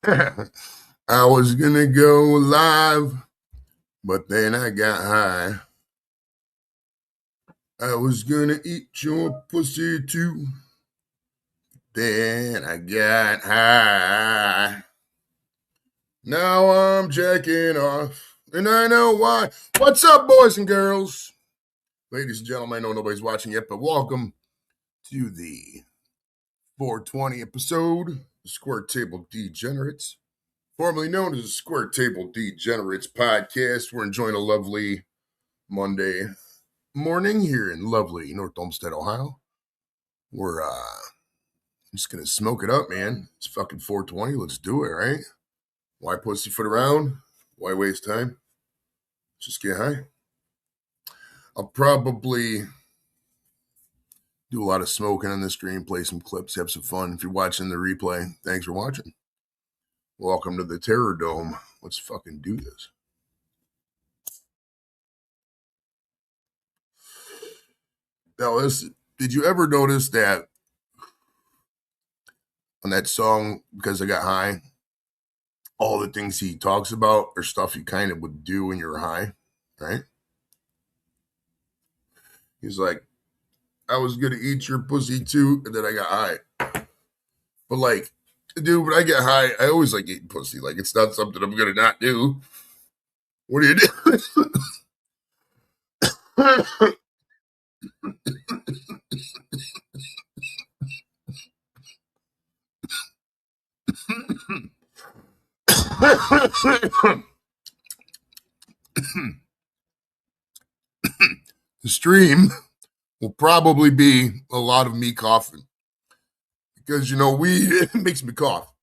I was gonna go live, but then I got high. I was gonna eat your pussy too, then I got high. Now I'm jacking off, and I know why. What's up, boys and girls? Ladies and gentlemen, I know nobody's watching yet, but welcome to the 420 episode of Square Table Degenerates, formerly known as the Square Table Degenerates podcast. We're enjoying a lovely Monday morning here in lovely North Olmsted, Ohio. We're just gonna smoke it up, man. It's fucking 420. Let's do it, right? Why pussyfoot around? Why waste time? Just get high. I'll probably do a lot of smoking on the stream, play some clips, have some fun. If you're watching the replay, thanks for watching. Welcome to the Terror Dome. Let's fucking do this. Now, did you ever notice that on that song, Because I Got High, all the things he talks about are stuff you kind of would do when you're high, right? He's like, I was going to eat your pussy too, and then I got high. But like, dude, when I get high, I always like eating pussy. Like, it's not something I'm going to not do. What do you do? The stream will probably be a lot of me coughing because, weed it makes me cough.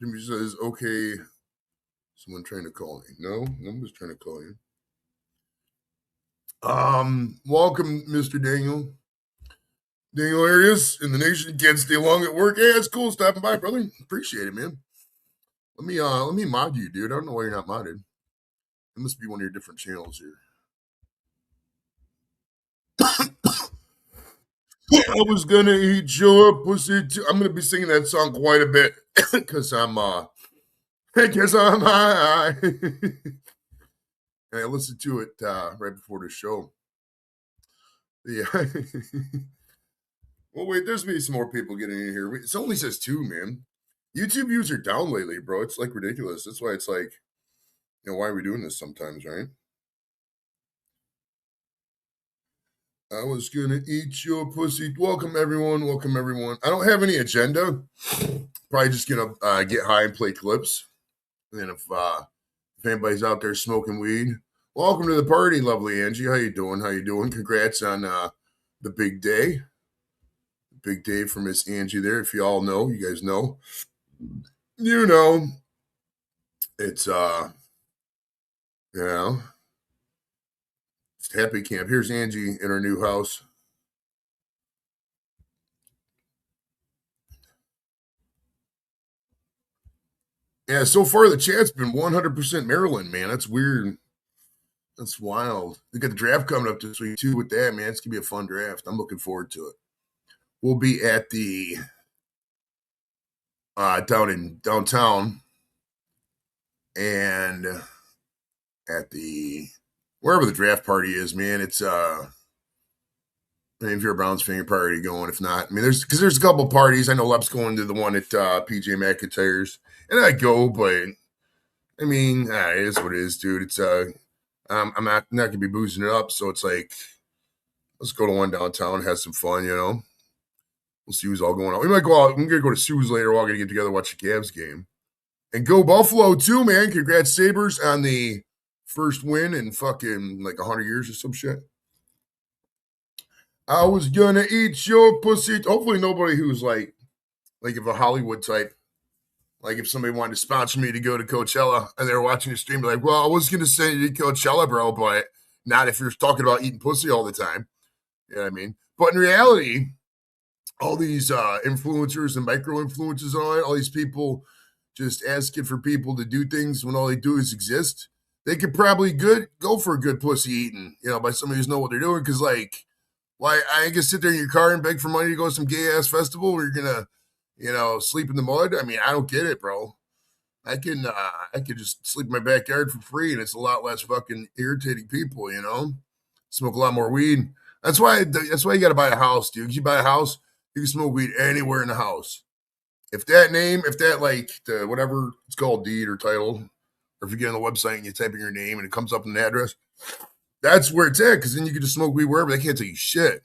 Jimmy says, okay, someone trying to call me. No, nobody's trying to call you. Welcome, Mr. Daniel. Daniel Arias in the nation can't stay long at work. Hey, it's cool stopping by, brother. Appreciate it, man. Let me mod you, dude. I don't know why you're not modded. It must be one of your different channels here. I was gonna eat your pussy too. I'm gonna be singing that song quite a bit because I'm high. I listened to it right before the show. Yeah. Well, wait, there's maybe some more people getting in here. It only says 2, man. YouTube views are down lately, bro. It's like ridiculous. That's why it's like, why are we doing this sometimes, right? I was gonna eat your pussy. Welcome everyone. Welcome everyone. I don't have any agenda. Probably just gonna get high and play clips. And then if anybody's out there smoking weed, welcome to the party, lovely Angie. How you doing? How you doing? Congrats on the big day. Big day for Miss Angie there. If you all know, you guys know. You know. It's it's happy camp. Here's Angie in her new house. Yeah, so far the chat's been 100% Maryland, man. That's weird. That's wild. We got the draft coming up this week too with that, man. It's gonna be a fun draft. I'm looking forward to it. We'll be at the down in downtown and at the wherever the draft party is, man. It's if you're a Browns fan, you're probably already going. If not, I mean, there's a couple parties. I know Lep's going to the one at PJ McIntyre's, and I go, but I mean, it is what it is, dude. It's I'm not gonna be boozing it up, so it's like let's go to one downtown, have some fun, We'll see who's all going on. We might go out. We're gonna go to Sue's later. We're all gonna get together, watch the Cavs game, and go Buffalo too, man. Congrats, Sabres, on the first win in fucking like 100 years or some shit. I was gonna eat your pussy. Hopefully, nobody who's like if a Hollywood type, like if somebody wanted to sponsor me to go to Coachella and they were watching the stream, like, well, I was gonna send you to Coachella, bro, but not if you're talking about eating pussy all the time. You know what I mean? But in reality, all these influencers and micro influencers on all these people just asking for people to do things when all they do is exist. They could probably go for a good pussy eating, by somebody who's know what they're doing. Because like Why I can sit there in your car and beg for money to go to some gay ass festival where you're gonna, sleep in the mud? I mean, I don't get it, bro. I can just sleep in my backyard for free, and it's a lot less fucking irritating people, Smoke a lot more weed. That's why you got to buy a house, dude. You buy a house, you can smoke weed anywhere in the house. If that like the whatever it's called, deed or title, or if you get on the website and you type in your name and it comes up in the address, that's where it's at. Because then you can just smoke weed wherever. They can't tell you shit.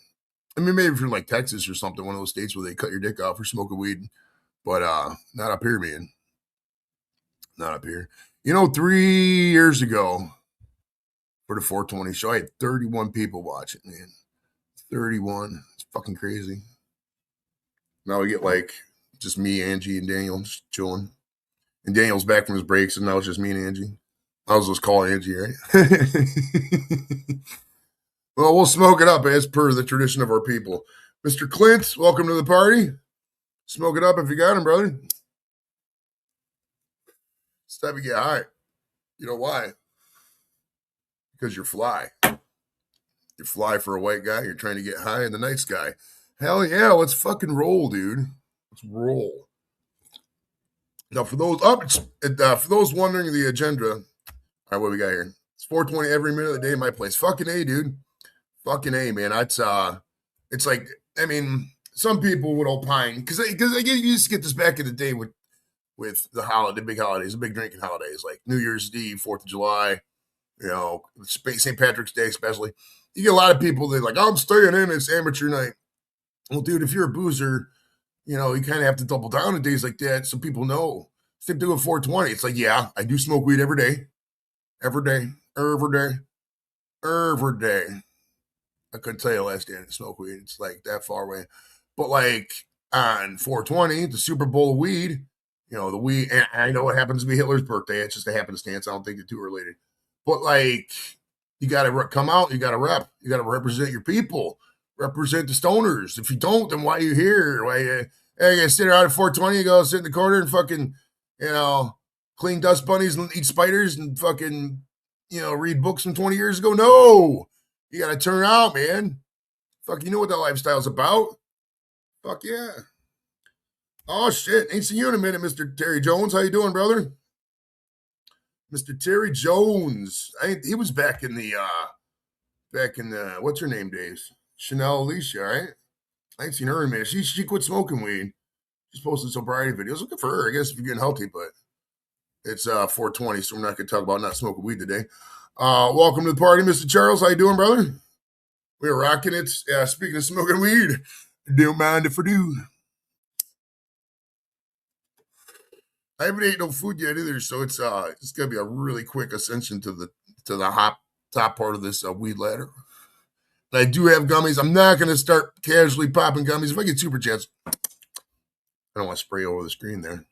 I mean, maybe if you're in like Texas or something, one of those states where they cut your dick off for smoking weed, but not up here, man. Not up here. 3 years ago for the 420 show, I had 31 people watch it, man. 31. It's fucking crazy. Now we get like just me, Angie, and Daniel just chilling. And Daniel's back from his breaks, and now it's just me and Angie. I was just calling Angie, right? Well, we'll smoke it up as per the tradition of our people. Mr. Clint, welcome to the party. Smoke it up if you got him, brother. It's time to get high. You know why? Because you're fly. You're fly for a white guy. You're trying to get high in the night sky. Hell yeah, let's fucking roll, dude. Let's roll. Now, for those wondering the agenda, all right, what we got here? It's 420 every minute of the day in my place. Fucking A, dude. Fucking A, man. It's like, I mean, some people would opine because I used to get this back in the day with the big holidays, the big drinking holidays like New Year's Eve, 4th of July, St. Patrick's Day especially. You get a lot of people that like, I'm staying in. It's amateur night. Well, dude, if you're a boozer, you kind of have to double down on days like that so people know. Same thing with 420. It's like, yeah, I do smoke weed every day. Every day. Every day. Every day. I couldn't tell you last day I didn't smoke weed. It's like that far away. But like on 420, the Super Bowl of weed, the weed, and I know it happens to be Hitler's birthday. It's just a happenstance. I don't think the two are related. But like, you got to come out. You got to rep. You got to represent your people. Represent the stoners. If you don't, then why are you here? Why you sit out at 420 and go sit in the corner and fucking, clean dust bunnies and eat spiders and fucking, read books from 20 years ago? No. You got to turn out, man. Fuck, you know what that lifestyle's about. Fuck yeah. Oh, shit. Ain't seen you in a minute, Mr. Terry Jones. How you doing, brother? Mr. Terry Jones. He was back in the what's her name days? Chanel Alicia, right? I ain't seen her in a minute. She quit smoking weed. She's posting sobriety videos. Looking for her, I guess, if you're getting healthy, but it's 420, so we're not going to talk about not smoking weed today. Welcome to the party, Mr. Charles. How you doing, brother? We're rocking it. Speaking of smoking weed, don't mind if I do. I haven't ate no food yet either, so it's going to be a really quick ascension to the top part of this weed ladder. I do have gummies. I'm not going to start casually popping gummies. If I get super chats, I don't want to spray over the screen there.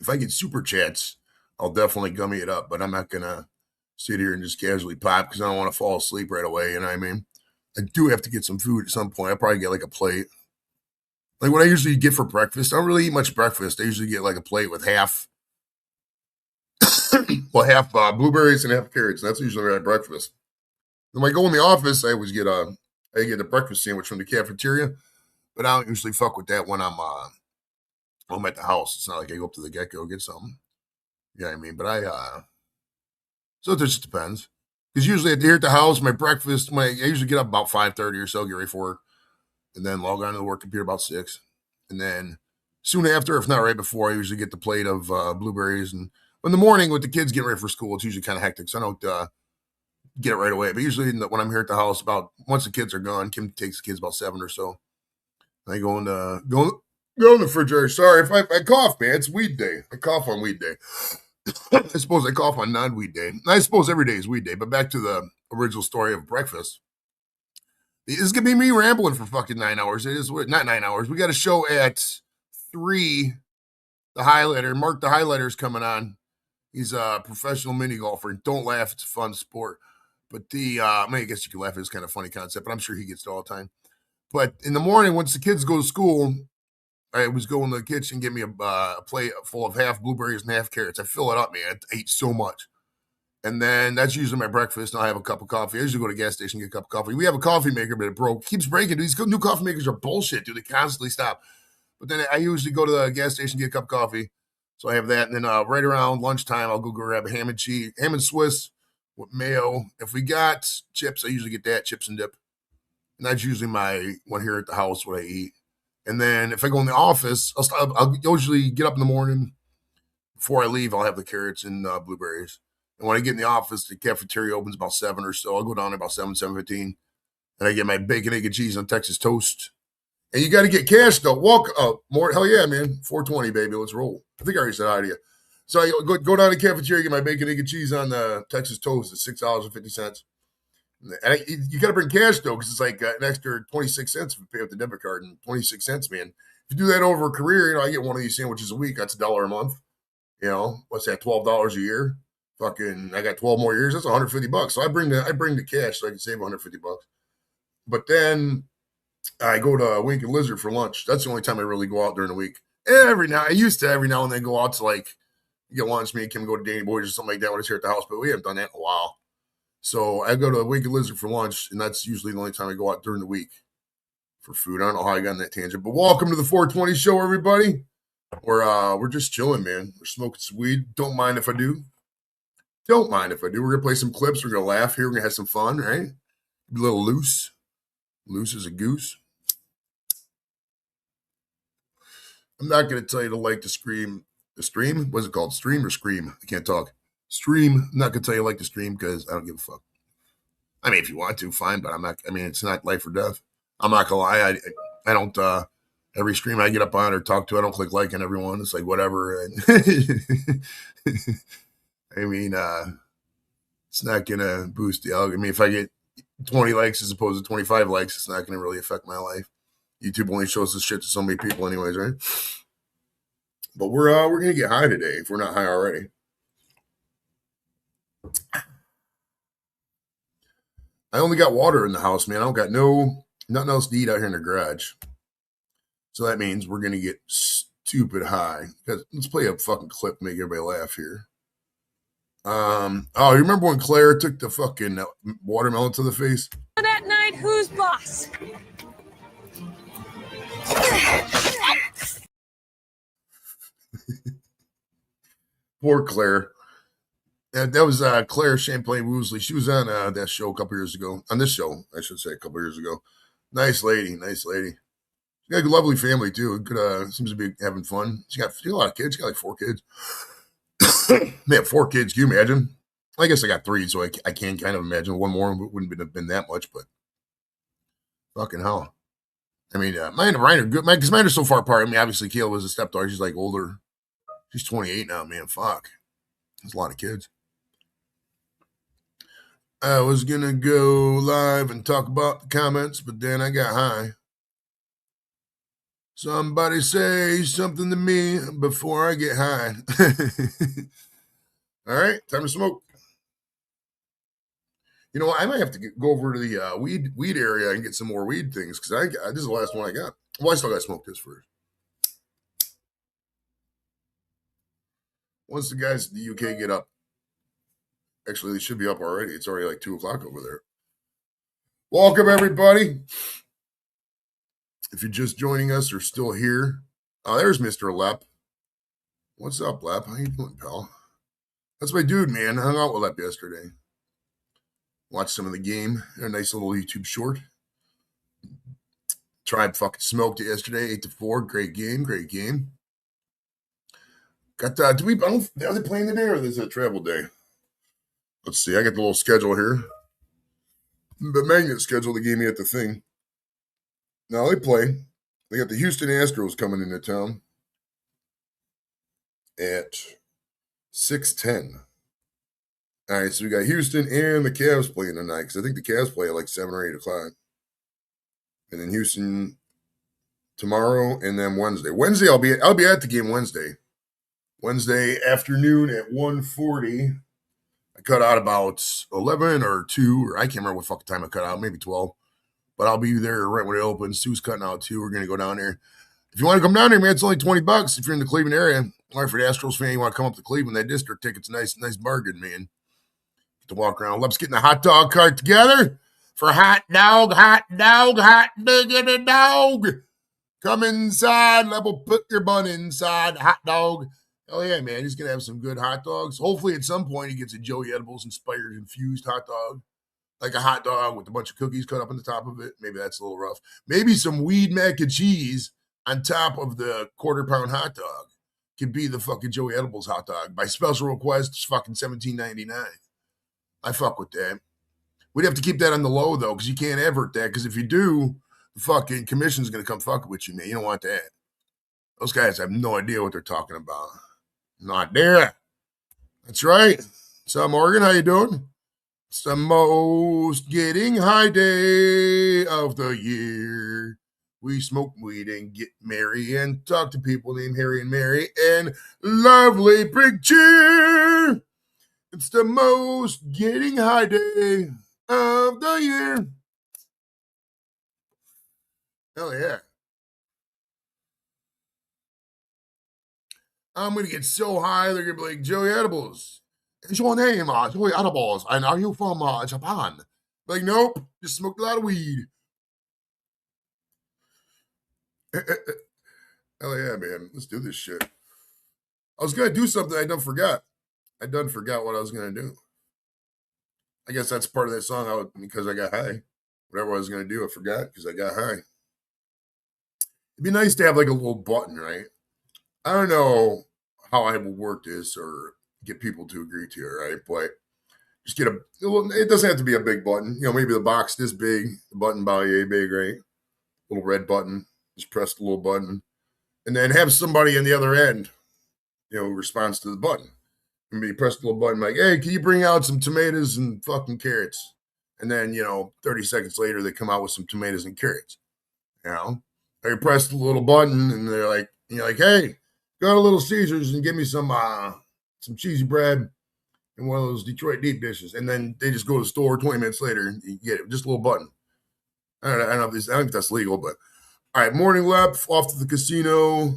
If I get super chats, I'll definitely gummy it up, but I'm not going to sit here and just casually pop because I don't want to fall asleep right away. You know what I mean? I do have to get some food at some point. I'll probably get like a plate. Like what I usually get for breakfast. I don't really eat much breakfast. I usually get like a plate with half blueberries and half carrots. That's usually my breakfast. When I go in the office, I always get a breakfast sandwich from the cafeteria, but I don't usually fuck with that when I'm at the house. It's not like I go up to the Get-Go get something. You know what I mean? But so it just depends. Because usually here at the house, my breakfast, I usually get up about 5:30 or so, get ready for work, and then log on to the work computer about 6. And then soon after, if not right before, I usually get the plate of blueberries. And in the morning with the kids getting ready for school, it's usually kind of hectic, so I don't get it right away. But usually when I'm here at the house, about once the kids are gone, Kim takes the kids about 7 or so. I go in the refrigerator. Sorry if I cough, man. It's weed day. I cough on weed day. I suppose I cough on non-weed day. I suppose every day is weed day. But back to the original story of breakfast. This is gonna be me rambling for fucking 9 hours. It is not 9 hours. We got a show at 3. The highlighter, Mark the highlighter's coming on. He's a professional mini golfer. Don't laugh; it's a fun sport. But I guess you can laugh. It's kind of a funny concept, but I'm sure he gets it all the time. But in the morning, once the kids go to school, I always go in the kitchen, get me a plate full of half blueberries and half carrots. I fill it up, man. I ate so much. And then that's usually my breakfast. And I have a cup of coffee. I usually go to the gas station, get a cup of coffee. We have a coffee maker, but it broke. It keeps breaking. These new coffee makers are bullshit, dude. They constantly stop. But then I usually go to the gas station, get a cup of coffee. So I have that. And then right around lunchtime, I'll go grab a ham and Swiss with mayo. If we got chips, I usually get that, chips and dip. And that's usually my one here at the house, what I eat. And then if I go in the office, I'll usually get up in the morning. Before I leave, I'll have the carrots and blueberries. And when I get in the office, the cafeteria opens about 7 or so. I'll go down there about 7:15. And I get my bacon, egg, and cheese on Texas toast. And you got to get cash, though. Walk up. More, hell yeah, man. 420, baby. Let's roll. I think I already said hi to you. So I go down to the cafeteria, get my bacon, egg, and cheese on the Texas toast at $6.50. And you got to bring cash, though, because it's like an extra 26 cents if you pay with the debit card. And 26 cents, man. If you do that over a career, I get one of these sandwiches a week. That's $1 a month. What's that, $12 a year? Fucking, I got 12 more years. That's $150. So I bring the cash so I can save $150. But then I go to Wink and Lizard for lunch. That's the only time I really go out during the week. Every now and then go out to like get lunch. Me and Kim go to Danny Boy's or something like that when it's here at the house. But we haven't done that in a while. So I go to Wink and Lizard for lunch, and that's usually the only time I go out during the week for food. I don't know how I got on that tangent, but welcome to the 420 show, everybody. We're just chilling, man. We're smoking some weed. Don't mind if I do. We're gonna play some clips. We're gonna laugh here. We're gonna have some fun, right? Be a little loose. Loose as a goose. I'm not gonna tell you to like the stream. The stream? What's it called? Stream or scream? I can't talk. Stream. I'm not gonna tell you like the stream because I don't give a fuck. I mean, if you want to, fine, but I'm not. I mean, it's not life or death. I'm not gonna lie. I don't. Every stream I get up on or talk to, I don't click like on everyone. It's like whatever. I mean, it's not gonna boost the algorithm. I mean, if I get 20 likes as opposed to 25 likes, it's not gonna really affect my life. YouTube only shows this shit to so many people, anyways, right? But we're gonna get high today if we're not high already. I only got water in the house, man. I don't got nothing else to eat out here in the garage. So that means we're gonna get stupid high. Let's play a fucking clip, make everybody laugh here. You remember when Claire took the fucking watermelon to the face? That night, who's boss? Poor Claire. That was Claire Champlain Woosley. She was on that show a couple years ago. On this show, I should say, a couple years ago. Nice lady. She got a lovely family too. Good, seems to be having fun. She got a lot of kids. She got like 4 kids. Man, 4 kids. Can you imagine? I guess I got 3, so I can kind of imagine one more wouldn't have been that much, but fucking hell. I mean, mine and Ryan are good. Because mine are so far apart. I mean, obviously, Kayla was a stepdaughter. She's like older. She's 28 now, man. Fuck. That's a lot of kids. I was going to go live and talk about the comments, but then I got high. Somebody say something to me before I get high. All right, time to smoke. You know, I might have to go over to the weed area and get some more weed things because this is the last one I got. Well, I still got to smoke this first. Once the guys in the UK get up, actually, they should be up already. It's already like 2 o'clock over there. Welcome, everybody. If you're just joining us or still here, there's Mr. Lep. What's up, Lep? How you doing, pal? That's my dude, man. I hung out with Lep yesterday. Watched some of the game. A nice little YouTube short. Tribe fucking smoked it yesterday, 8-4. Great game. Got are they playing today or is it a travel day? Let's see. I got the little schedule here. The magnet schedule they gave me at the thing. Now they play. They got the Houston Astros coming into town at 6:10. All right, so we got Houston and the Cavs playing tonight because I think the Cavs play at like 7 or 8 o'clock. And then Houston tomorrow and then Wednesday. Wednesday I'll be at the game Wednesday. Wednesday afternoon at 1:40. I cut out about 11 or 2, or I can't remember what fucking time I cut out, maybe 12. But I'll be there right when it opens. Sue's cutting out too. We're going to go down there. If you want to come down there, man, it's only $20 if you're in the Cleveland area. Or if you're an Astros fan, you want to come up to Cleveland, that district ticket's nice bargain, man. Get to walk around. Loves getting the hot dog cart together for hot dog, diggity dog. Come inside, level, put your bun inside, hot dog. Hell yeah, man. He's going to have some good hot dogs. Hopefully at some point he gets a Joey Edibles inspired infused hot dog. Like a hot dog with a bunch of cookies cut up on the top of it. Maybe that's a little rough. Maybe some weed mac and cheese on top of the quarter-pound hot dog could be the fucking Joey Edibles hot dog. By special request, it's fucking $17.99. I fuck with that. We'd have to keep that on the low, though, because you can't advert that, because if you do, the fucking commission's going to come fucking with you, man. You don't want that. Those guys have no idea what they're talking about. Not there. That's right. What's up, Morgan? How you doing? It's the most getting high day of the year. We smoke weed and get merry and talk to people named Harry and Mary and lovely big cheer. It's the most getting high day of the year. Hell yeah. I'm going to get so high, they're going to be like, Joey Edibles. It's your name, Joey Edibles. And are you from Japan? Like, nope. Just smoked a lot of weed. Hell yeah, man. Let's do this shit. I was going to do something I done forgot. I done forgot what I was going to do. I guess that's part of that song because I got high. Whatever I was going to do, I forgot because I got high. It'd be nice to have like a little button, right? I don't know how I will work this or get people to agree to it, right? But just get it doesn't have to be a big button. You know, maybe the box this big, the button about yay big, right? Little red button. Just press the little button. And then have somebody on the other end, you know, who responds to the button. And you press the little button like, hey, can you bring out some tomatoes and fucking carrots? And then, 30 seconds later, they come out with some tomatoes and carrots. You know? Or you press the little button and they're like, you're like, hey, go to Little Caesars and give me some cheesy bread and one of those Detroit deep dishes. And then they just go to the store 20 minutes later and you get it. Just a little button. I don't know if that's legal, but all right, morning lap, off to the casino.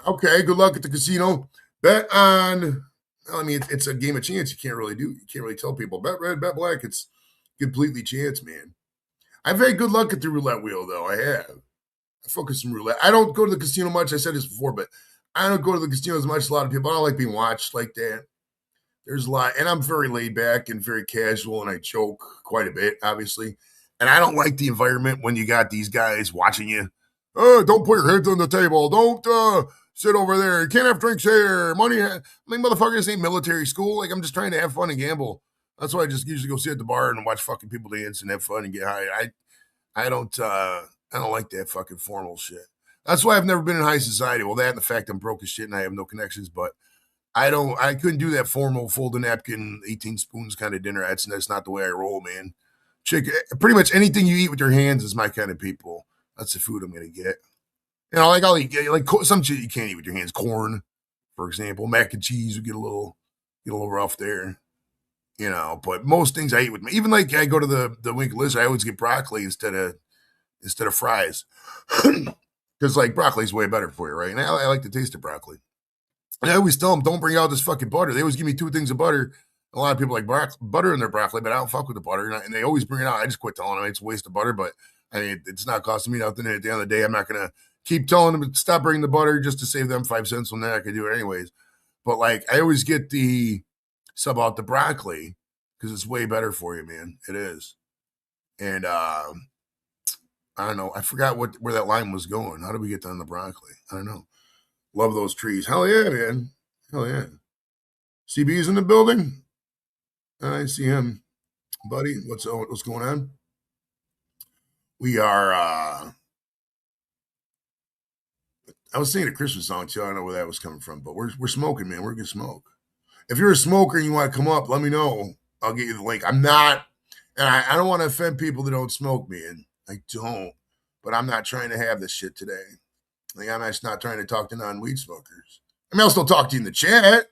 Okay, good luck at the casino. Bet on, I mean, it's a game of chance. You can't really tell people. Bet red, bet black. It's completely chance, man. I've had good luck at the roulette wheel, though. I have. I focus on roulette. I don't go to the casino much. I said this before, but I don't go to the casino as much as a lot of people. I don't like being watched like that. There's a lot, and I'm very laid back and very casual, and I joke quite a bit, obviously. And I don't like the environment when you got these guys watching you. Oh, don't put your heads on the table. Don't sit over there. You can't have drinks here. Money. I mean, motherfucker, this ain't military school. Like, I'm just trying to have fun and gamble. That's why I just usually go sit at the bar and watch fucking people dance and have fun and get high. I don't like that fucking formal shit. That's why I've never been in high society. Well, that and the fact I'm broke as shit and I have no connections, but I couldn't do that formal fold a napkin, 18 spoons kind of dinner. That's not the way I roll, man. Pretty much anything you eat with your hands is my kind of people. That's the food I'm going to get. Like I'll eat like some shit you can't eat with your hands. Corn, for example, mac and cheese would get a little rough there. But most things I eat with me, even like I go to the Winkle Lizard, I always get broccoli instead of fries. Because like broccoli's way better for you, right? And I like the taste of broccoli. And I always tell them, don't bring out this fucking butter. They always give me 2 things of butter. A lot of people like butter in their broccoli, but I don't fuck with the butter. And they always bring it out. I just quit telling them it's a waste of butter, but I mean, it's not costing me nothing. At the end of the day, I'm not going to keep telling them to stop bringing the butter just to save them 5 cents when I can do it anyways. But like, I always get the sub out the broccoli because it's way better for you, man. It is. And I don't know. I forgot where that line was going. How did we get down the broccoli? I don't know. Love those trees. Hell yeah, man. Hell yeah. CB's in the building. I see him. Buddy, what's going on? We are, I was singing a Christmas song too. I don't know where that was coming from, but we're smoking, man. We're going to smoke. If you're a smoker and you want to come up, let me know. I'll get you the link. I'm not, and I don't want to offend people that don't smoke, man. I don't, but I'm not trying to have this shit today. Like, I'm just not trying to talk to non-weed smokers. I mean, I'll still talk to you in the chat.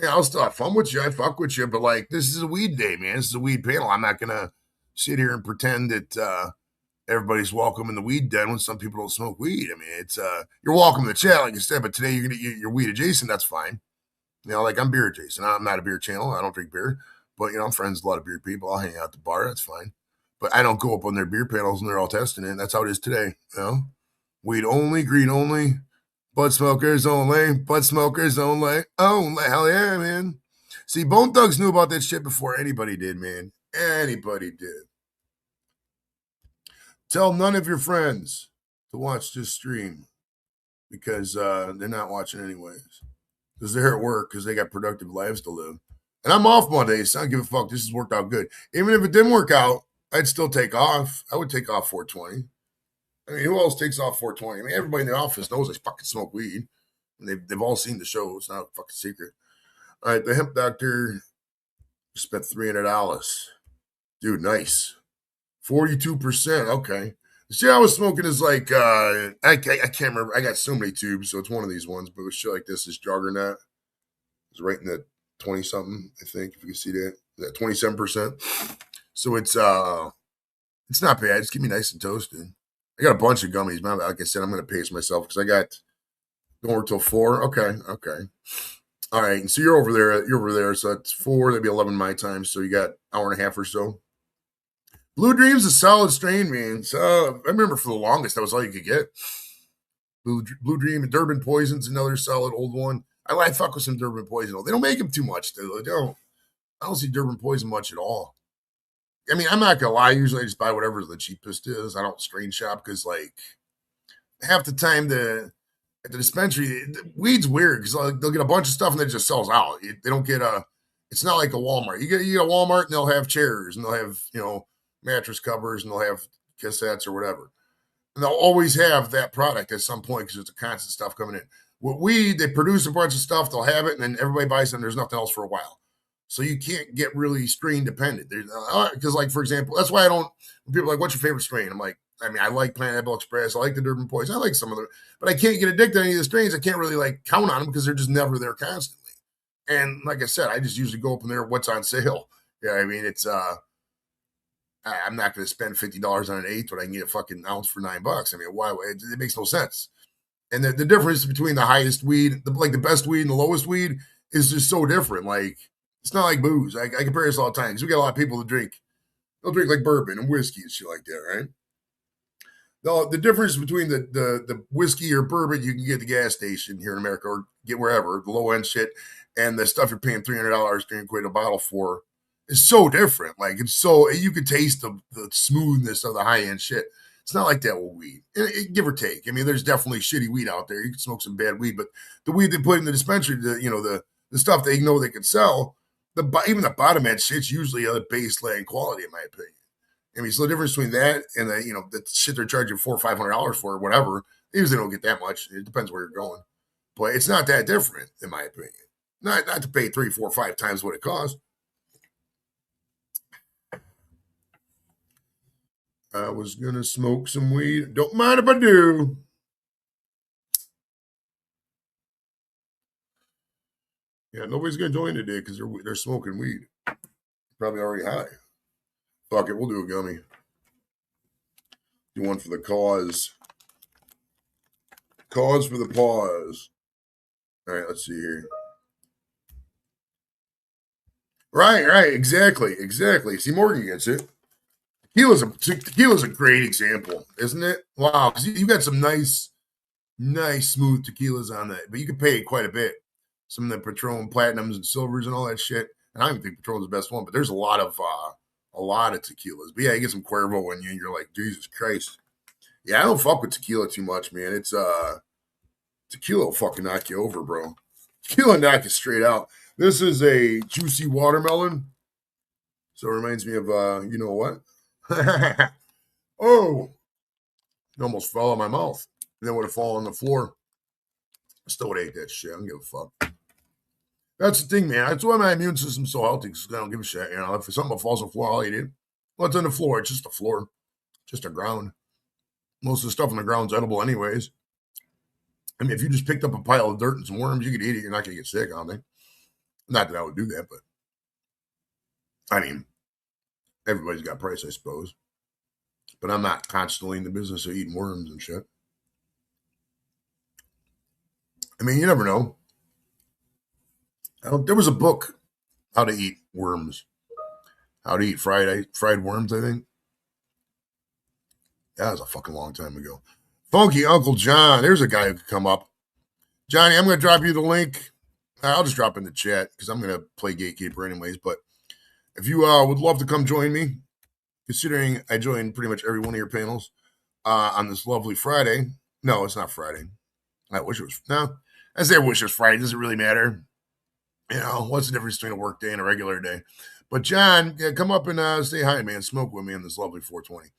Yeah, I'll still have fun with you. I fuck with you, but like, this is a weed day, man. This is a weed panel. I'm not going to sit here and pretend that everybody's welcome in the weed den when some people don't smoke weed. I mean, it's you're welcome in the chat, like you said, but today you're going to get your weed adjacent. That's fine. Like I'm beer adjacent. I'm not a beer channel. I don't drink beer, But, I'm friends with a lot of beer people. I'll hang out at the bar. That's fine. But I don't go up on their beer panels and they're all testing it. That's how it is today. Weed only, green only, bud smokers only, bud smokers only. Hell yeah, man. See, Bone Thugs knew about that shit before anybody did, man. Anybody did. Tell none of your friends to watch this stream because they're not watching anyways. Because they're at work because they got productive lives to live. And I'm off Mondays, so I don't give a fuck. This has worked out good. Even if it didn't work out, I'd still take off. I would take off 420. I mean, who else takes off 420? I mean, everybody in the office knows I fucking smoke weed. And they've all seen the show. It's not a fucking secret. All right, the hemp doctor spent $300. Dude, nice. 42%. Okay. The shit I was smoking is like, I can't remember. I got so many tubes, so it's one of these ones. But with shit like this, is Juggernaut. It's right in the 20-something, I think, if you can see that. That 27%. So it's not bad. Just keep me nice and toasted. I got a bunch of gummies, man. Like I said, I'm going to pace myself because I got don't work till 4. Okay. All right. And so you're over there. So that's 4. That'd be 11 my time. So you got an hour and a half or so. Blue Dream's a solid strain, man. So I remember for the longest, that was all you could get. Blue Dream and Durban Poison's another solid old one. I fuck with some Durban Poison. They don't make them too much, though. I don't see Durban Poison much at all. I mean, I'm not gonna lie. Usually, I just buy whatever the cheapest is. I don't strain shop because, like, half the time at the dispensary, the weed's weird because they'll get a bunch of stuff and it just sells out. They don't get it's not like a Walmart. You get a Walmart and they'll have chairs and they'll have mattress covers and they'll have cassettes or whatever. And they'll always have that product at some point because it's a constant stuff coming in. With weed, they produce a bunch of stuff, they'll have it, and then everybody buys it and there's nothing else for a while. So you can't get really strain dependent. Because, like, for example, that's why I don't, when people are like, what's your favorite strain? I'm like, I mean, I like Pineapple Express. I like the Durban Poison. I like some of them, but I can't get addicted to any of the strains. I can't really, like, count on them because they're just never there constantly. And like I said, I just usually go up in there, what's on sale. Yeah, I mean, it's, I'm not going to spend $50 on an eighth when I can get a fucking ounce for $9. I mean, why? It makes no sense. And the difference between the highest weed, the best weed and the lowest weed is just so different. Like, it's not like booze. I compare this all the time because we got a lot of people that drink. They'll drink like bourbon and whiskey and shit like that, right? The difference between the whiskey or bourbon you can get at the gas station here in America or get wherever, the low end shit, and the stuff you're paying $300, $300 a bottle for is so different. Like, it's so, you can taste the smoothness of the high end shit. It's not like that with weed, give or take. I mean, there's definitely shitty weed out there. You can smoke some bad weed, but the weed they put in the dispensary, the stuff they know they can sell, even the bottom end shit's usually a baseline quality, in my opinion. I mean, so the difference between that and the shit they're charging $400 or $500 for or whatever, they usually don't get that much. It depends where you're going, but it's not that different, in my opinion. Not to pay 3, 4, 5 times what it costs. I was gonna smoke some weed. Don't mind if I do. Yeah, nobody's gonna join today because they're smoking weed. Probably already high. Fuck it, we'll do a gummy. Do one for the cause. Cause for the pause. All right, let's see here. Right, exactly. See, Morgan gets it. Tequila's a great example, isn't it? Wow, because you got some nice smooth tequilas on that, but you can pay quite a bit. Some of the Patron Platinums and Silvers and all that shit. And I don't even think Patron's the best one, but there's a lot of tequilas. But yeah, you get some Cuervo in you, and you're like, Jesus Christ. Yeah, I don't fuck with tequila too much, man. It's tequila will fucking knock you over, bro. Tequila knock you straight out. This is a juicy watermelon. So it reminds me of you know what? Oh, it almost fell out of my mouth. And then would have fallen on the floor. I still would have ate that shit. I don't give a fuck. That's the thing, man. That's why my immune system's so healthy, because I don't give a shit. If something falls on the floor, I'll eat it. What's on the floor? It's just the floor. Just a ground. Most of the stuff on the ground's edible anyways. I mean, if you just picked up a pile of dirt and some worms, you could eat it. You're not going to get sick, I don't think. Not that I would do that, but I mean, everybody's got price, I suppose. But I'm not constantly in the business of eating worms and shit. I mean, you never know. There was a book, How to Eat Worms. How to Eat Fried Worms, I think. That was a fucking long time ago. Funky Uncle John. There's a guy who could come up. Johnny, I'm going to drop you the link. I'll just drop in the chat because I'm going to play Gatekeeper anyways. But if you would love to come join me, considering I join pretty much every one of your panels on this lovely Friday. No, it's not Friday. I wish it was. No, I say I wish it was Friday. It doesn't really matter. You know, what's the difference between a work day and a regular day? But John, yeah, come up and say hi, man. Smoke with me on this lovely 420.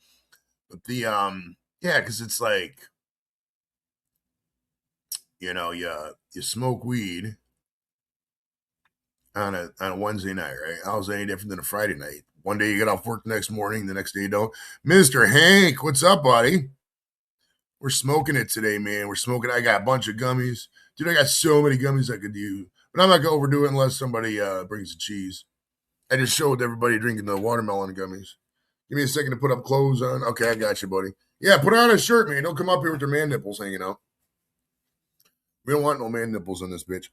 But the yeah, because it's like, you know, you smoke weed on a Wednesday night, right? How's that any different than a Friday night? One day you get off work the next morning, the next day you don't. Mr. Hank, what's up, buddy? We're smoking it today, man. We're smoking. I got a bunch of gummies. Dude, I got so many gummies I could do. But I'm not going to overdo it unless somebody brings the cheese. I just showed everybody drinking the watermelon gummies. Give me a second to put up clothes on. Okay, I got you, buddy. Yeah, put on a shirt, man. Don't come up here with your man nipples hanging out. We don't want no man nipples on this bitch.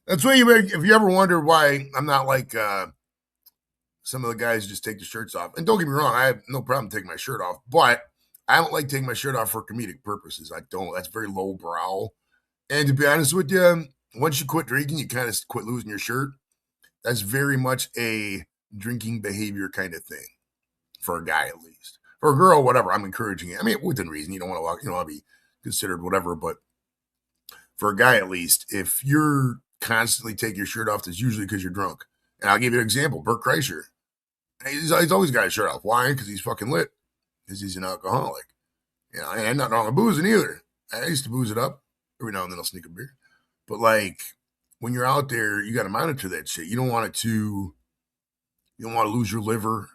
That's why if you ever wonder why I'm not like some of the guys just take the shirts off. And don't get me wrong, I have no problem taking my shirt off. But I don't like taking my shirt off for comedic purposes. I don't. That's very low brow. And to be honest with you, once you quit drinking, you kind of quit losing your shirt. That's very much a drinking behavior kind of thing. For a guy, at least. For a girl, whatever, I'm encouraging it. I mean, within reason. You don't want to walk, I'll be considered whatever. But for a guy, at least, if you're constantly taking your shirt off, that's usually because you're drunk. And I'll give you an example. Bert Kreischer. He's always got his shirt off. Why? Because he's fucking lit. Because he's an alcoholic. You know, and not wrong with boozing either. I used to booze it up. Every now and then I'll sneak a beer. But, like, when you're out there, you got to monitor that shit. You don't want to lose your liver.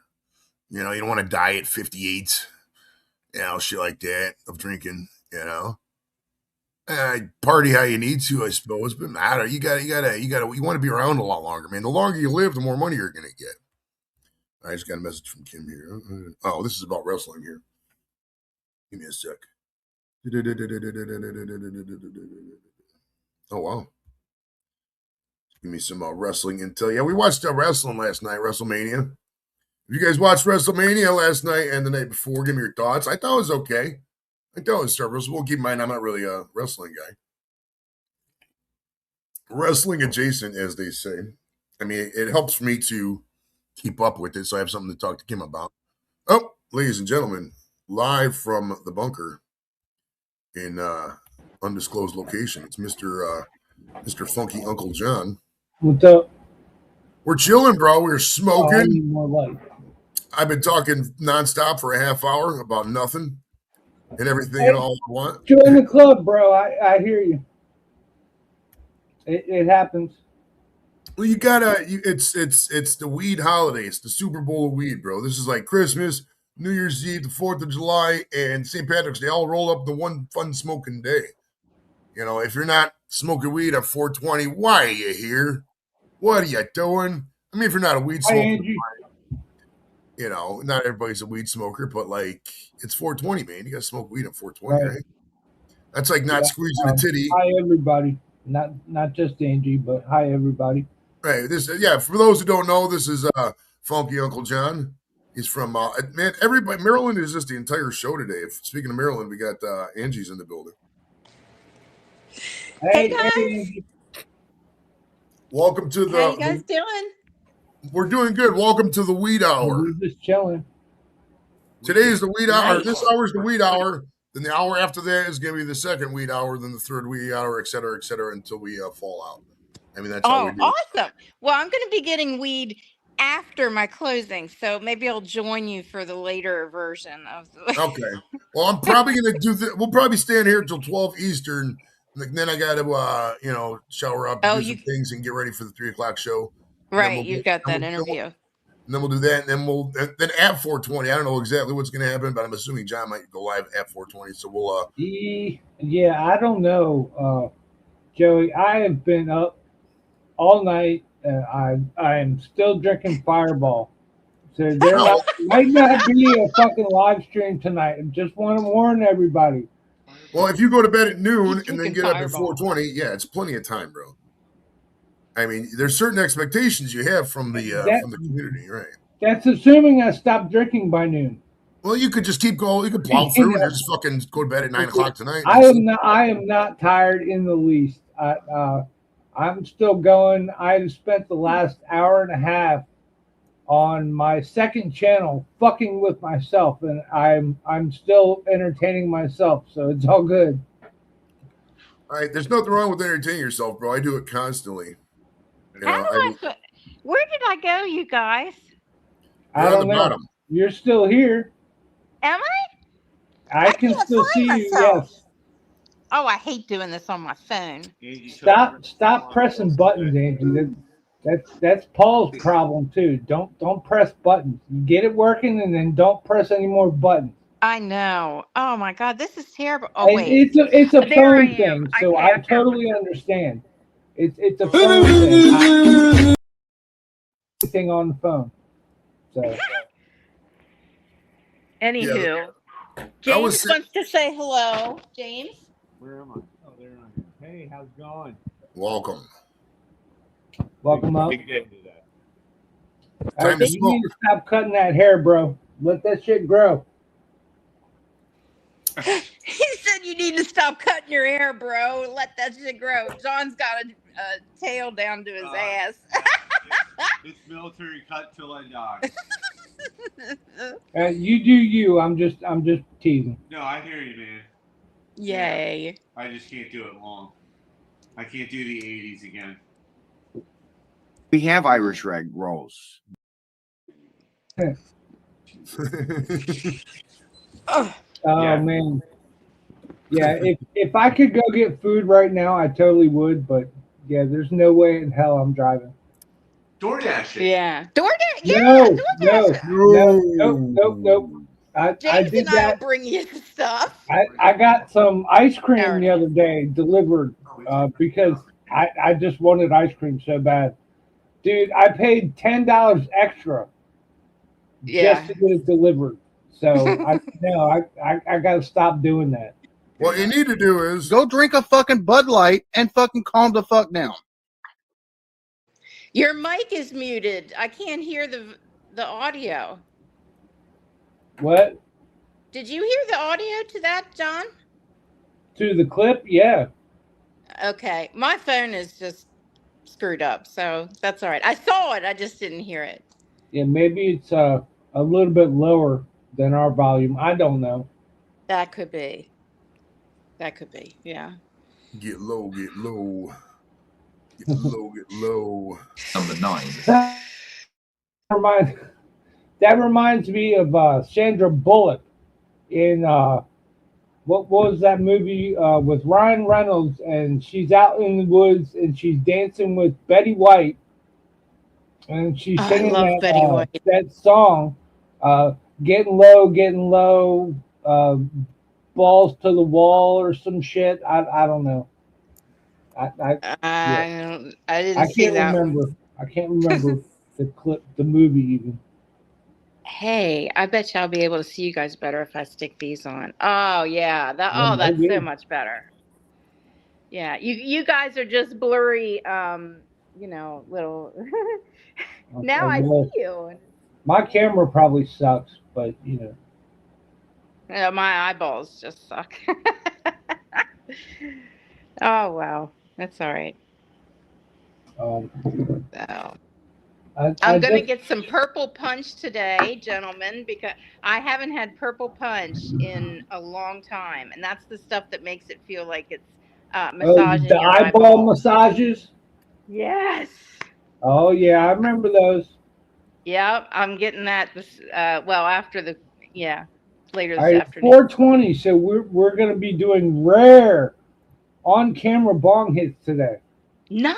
You know, you don't want to die at 58, shit like that of drinking, Party how you need to, I suppose, but matter. You want to be around a lot longer, man. The longer you live, the more money you're going to get. I just got a message from Kim here. Oh, this is about wrestling here. Give me a sec. Oh, wow. Give me some wrestling intel. Yeah, we watched wrestling last night, WrestleMania. If you guys watched WrestleMania last night and the night before, give me your thoughts. I thought it was okay. I thought it was serviceable. Keep in mind, I'm not really a wrestling guy. Wrestling adjacent, as they say. I mean, it helps me to keep up with it, so I have something to talk to Kim about. Oh, ladies and gentlemen, live from the bunker in undisclosed location. It's Mr. Funky Uncle John. What's up? We're chilling, bro. We're smoking. I need more light. I've been talking nonstop for a half hour about nothing and everything and all I want. Join the club, bro. I hear you. It happens. Well, you gotta. It's the weed holiday. It's the Super Bowl of weed, bro. This is like Christmas, New Year's Eve, the 4th of July, and St. Patrick's Day all roll up the one fun smoking day. If you're not smoking weed at 420, why are you here? What are you doing? I mean, if you're not a weed smoker, not everybody's a weed smoker, but like it's 420, man. You gotta smoke weed at 420, right? That's like not squeezing a titty. Hi, everybody. Not just Angie, but hi, everybody. Right. For those who don't know, this is Funky Uncle John. He's from man. Everybody, Maryland is just the entire show today. Speaking of Maryland, we got Angie's in the building. Hey guys. Welcome to the. How you guys doing? We're doing good. Welcome to the Weed Hour. We're just chilling. Today is the Weed Hour. This hour is the Weed Hour. Then the hour after that is going to be the second Weed Hour. Then the third Weed Hour, et cetera, until we fall out. I mean, that's how we do. Awesome. Well, I'm going to be getting weed after my closing, so maybe I'll join you for the later version of the. Okay. Well, I'm probably going to do that. We'll probably stand here until 12 Eastern. And then I got to, shower up, do some things, and get ready for the 3:00 show. Right, you've got that interview. And then we'll do that, and then at 4:20. I don't know exactly what's going to happen, but I'm assuming John might go live at 4:20. So we'll. Yeah, I don't know, Joey. I have been up all night. I am still drinking Fireball. So there might not be a fucking live stream tonight. I just want to warn everybody. Well, if you go to bed at noon and then get up at 4:20, yeah, it's plenty of time, bro. I mean, there's certain expectations you have from the community, right? That's assuming I stop drinking by noon. Well, you could just keep going. You could plow through and just fucking go to bed at 9 o'clock tonight. I am not tired in the least. I'm still going. I've spent the last hour and a half on my second channel fucking with myself, and I'm still entertaining myself, so it's all good. All right, there's nothing wrong with entertaining yourself, bro. I do it constantly. You How know, do where did I go, you guys? I you're on don't the know. bottom. You're still here. Am I? I can can't still find see you. myself. Yes. Oh, I hate doing this on my phone. Stop pressing buttons, Angie. That's Paul's problem too. Don't press buttons. You get it working, and then don't press any more buttons. I know. Oh my God, this is terrible. Oh And wait, it's a There I phone am. thing, so Okay, I I found totally understand. It's a phone thing. Everything on the phone. So Anywho, I James was wants to say hello. James. Where am I? Oh, there I am. Hey, how's it going? welcome. welcome up. Big day today. Time to You smoke. need to stop cutting that hair, bro. Let that shit grow. He said you need to stop cutting your hair, bro. Let that shit grow. John's got a tail down to his ass. It's military cut till I die. You do you. I'm just teasing. No, I hear you, man. Yay. I just can't do it long. I can't do the 80s again. We have Irish rag rolls. Oh, Oh man. Yeah, if I could go get food right now, I totally would. But yeah, there's no way in hell I'm driving. DoorDash it. yeah. DoorDash. Yeah, No, DoorDash. nope. I James did and I will that. bring you the stuff. I got some ice cream There it the other day delivered because I just wanted ice cream so bad. Dude, I paid $10 extra Yeah. just to get it delivered. So I got to stop doing that. What you need to do is Go drink a fucking Bud Light and fucking calm the fuck down. Your mic is muted. I can't hear the audio. What? Did you hear the audio to that, John? To the clip? Yeah. Okay. My phone is just screwed up, so that's all right. I saw it, I just didn't hear it. Yeah, maybe it's a little bit lower than our volume. I don't know. That could be. That could be, yeah. get low, get low. Get low, get low. Number 9. That reminds me of Sandra Bullock in what was that movie with Ryan Reynolds, and she's out in the woods and she's dancing with Betty White, and she's I singing love Betty White. that song, getting low, balls to the wall or some shit. I don't know. I didn't see can't that one. remember. I can't remember the clip, the movie even. Hey, I bet you I'll be able to see you guys better if I stick these on. Oh yeah, that's maybe. so much better. Yeah, you guys are just blurry, little. Now I well, see you. My camera probably sucks, but My eyeballs just suck. Oh wow, that's all right. um, So. I I'm going to just- get some purple punch today, gentlemen, because I haven't had purple punch in a long time. And that's the stuff that makes it feel like it's massaging the your eyeball massages. Yes. Oh yeah, I remember those. Yep. I'm getting that after later this All right, afternoon. 420. So we're going to be doing rare on camera bong hits today. Nice.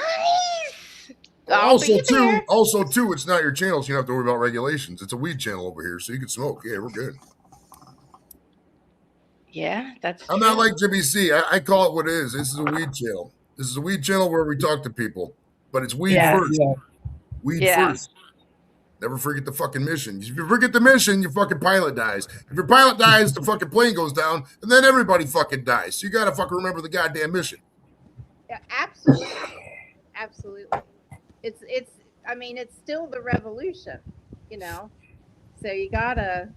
I'll be there. Also, it's not your channel, so you don't have to worry about regulations. It's a weed channel over here, so you can smoke. Yeah, we're good. Yeah, that's I'm true. not like Jimmy C. I call it what it is. This is a weed channel. This is a weed channel where we talk to people, but it's weed first. Yeah. Weed Yeah. first. Never forget the fucking mission. If you forget the mission, your fucking pilot dies. If your pilot dies, the fucking plane goes down, and then everybody fucking dies. So you gotta fucking remember the goddamn mission. Yeah, absolutely. Absolutely. It's still the revolution. you know. So you gotta.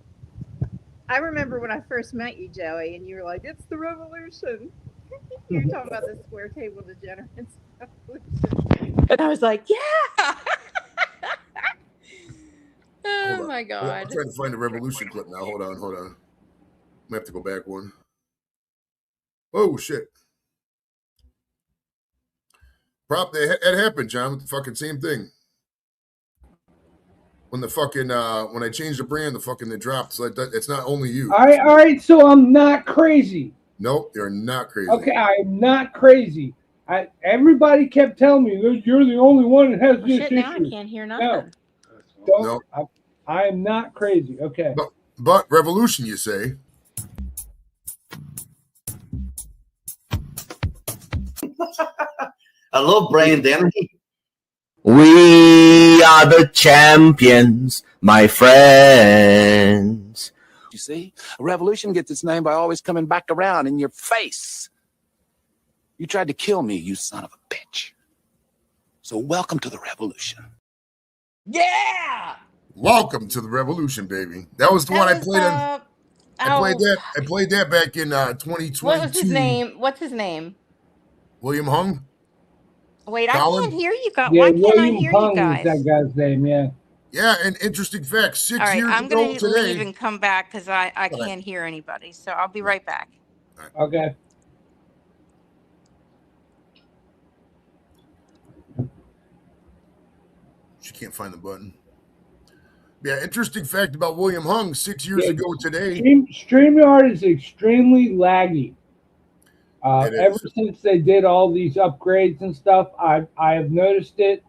I remember when I first met you, Joey, and you were like, "It's the revolution." You were talking about the square table degenerates revolution, and I was like, "Yeah." Oh my I'm God. trying to find the revolution clip now. Hold on. I have to go back one. Oh shit! Prop that happened, John. With the fucking same thing. When the fucking when I changed the brand, it dropped. So it's not only you. All right. So I'm not crazy. Nope, you're not crazy. Okay, I'm not crazy. Everybody kept telling me you're the only one that has Oh, this shit, issue. now I can't hear nothing. Don't. No. I am not crazy. Okay. But revolution, you say? Hello, Brandon. We are the champions, my friends. You see, a revolution gets its name by always coming back around in your face. You tried to kill me, you son of a bitch. So welcome to the revolution. Yeah. Welcome to the revolution, baby. That was the one I played on. I played that back in 2022. What was his name? What's his name? William Hung. Wait, Colin? I can't hear you guys. Yeah, Why can't William I hear Hung you guys? is that guy's name. Yeah. Yeah, and interesting fact. 6 All right, years I'm ago going to today. leave and come back because I can't hear anybody. So I'll be right back. Okay. She can't find the button. Yeah, interesting fact about William Hung. 6 years ago today. StreamYard is extremely laggy. It Ever is. since they did all these upgrades and stuff, I have noticed it.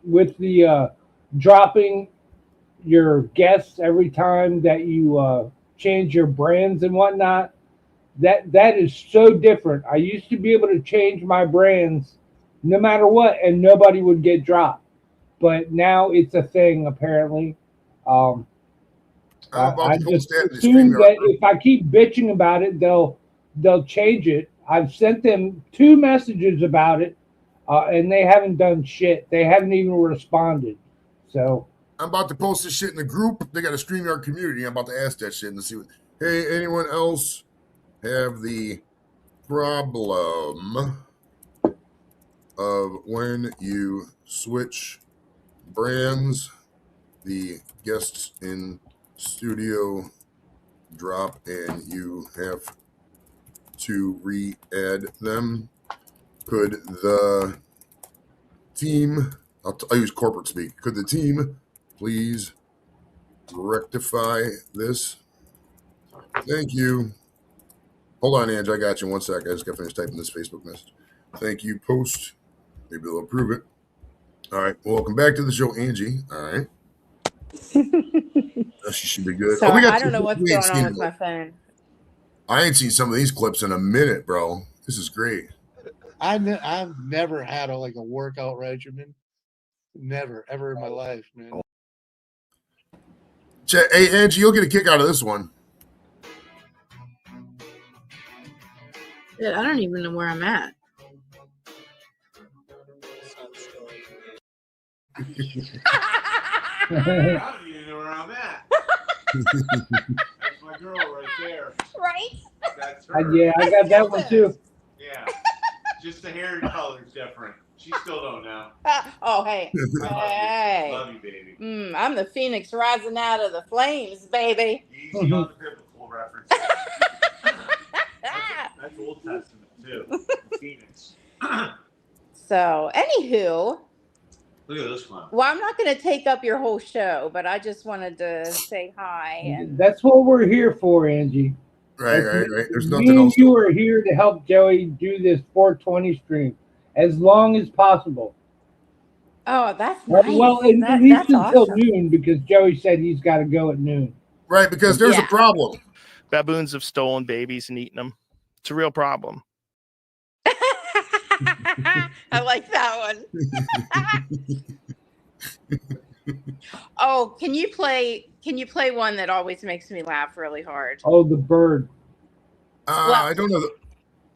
With the dropping your guests every time that you change your brands and whatnot, that is so different. I used to be able to change my brands no matter what, and nobody would get dropped. But now it's a thing, apparently. I'm about I to just post that in the assume StreamYard. that if I keep bitching about it, they'll change it. I've sent them 2 messages about it, and they haven't done shit. They haven't even responded. So I'm about to post this shit in the group. They got a StreamYard community. I'm about to ask that shit and see what. Hey, anyone else have the problem of when you switch brands, the guests in studio drop and you have to re-add them? Could the team, I'll use corporate speak, could the team please rectify this? Thank you. Hold on, Ange, I got you. 1 sec. I just got to finish typing this Facebook message. Thank you, post. Maybe they'll approve it. All right. Well, welcome back to the show, Angie. All right. She should be good. So we got I don't know what's we ain't going on seen with my phone. I ain't seen some of these clips in a minute, bro. This is great. I've never had a workout regimen. Never, ever in my life, man. Hey, Angie, you'll get a kick out of this one. Shit, I don't even know where I'm at. I don't even know where I'm at. That's my girl right there. Right? That's her. yeah, I got that one too. Yeah. Just the hair color's different. She still don't know. Oh, hey. Hey. Love you, baby. I'm the phoenix rising out of the flames, baby. Easy on the biblical reference. That's Old Testament too. Phoenix. So, anywho. Look at this one. Well, I'm not going to take up your whole show, but I just wanted to say hi. And That's what we're here for, Angie. Right. There's Me nothing and else. you are here to help Joey do this 420 stream as long as possible. Oh, that's nice. Well, at least that's until awesome. noon, because Joey said he's got to go at noon. Right, because there's a problem. Baboons have stolen babies and eaten them. It's a real problem. I like that one. Oh, can you play one that always makes me laugh really hard? Oh, the bird. I don't know.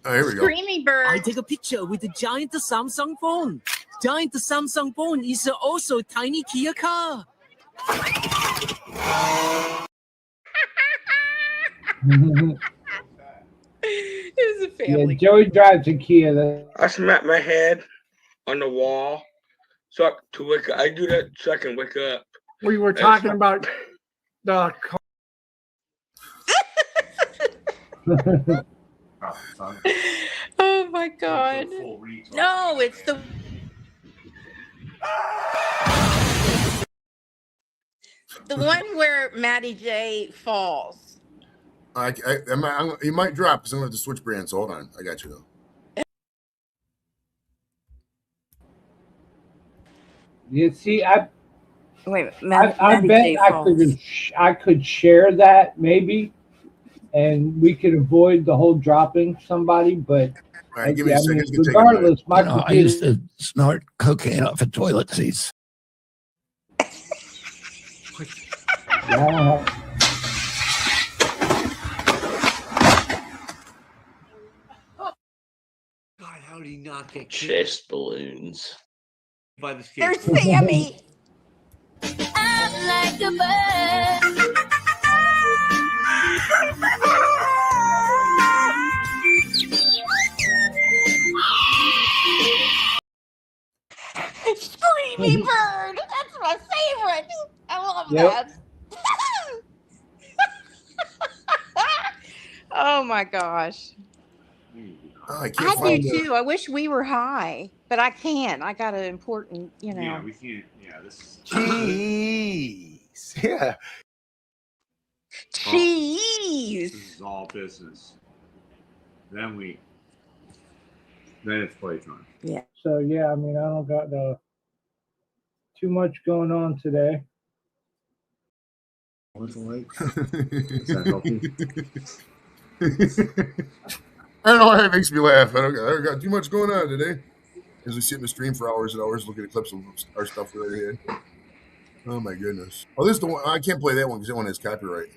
Oh, here we go. Screamy bird. take a picture with the giant Samsung phone. Giant Samsung phone is also a tiny Kia car. It was a Yeah, family. Joey drives a Kia. I smack my head on the wall to wake up. I do that so I can wake up. We were talking about the Oh my god. No, it's the one where Maddie J falls. He might drop because I'm going to have to switch brands. So hold on. I got you, though. You see, Wait, I bet I could share that maybe, and we could avoid the whole dropping somebody. But All right, give me a second. It's gonna take a regardless, my I used to snort cocaine off of toilet seats. Yeah, God, how did he not get Chest balloons. by the skin? There's Sammy. I'm like a bird. Screamy bird. That's my favorite. I love Yep. that. Oh my gosh. Oh, I I can't do find it. too. I wish we were high, but I can't. I got an important, Yeah, we can't. Yeah, this is. Jeez. Yeah. Cheese. This is all business. Then it's playtime. So yeah, I mean, I don't got too much going on today. What's the like? Is that healthy? I don't know why it makes me laugh. I don't got too much going on today. As we sit in the stream for hours and hours looking at clips of our stuff right here. Oh my goodness. Oh, this is the one. I can't play that one because that one has copyright.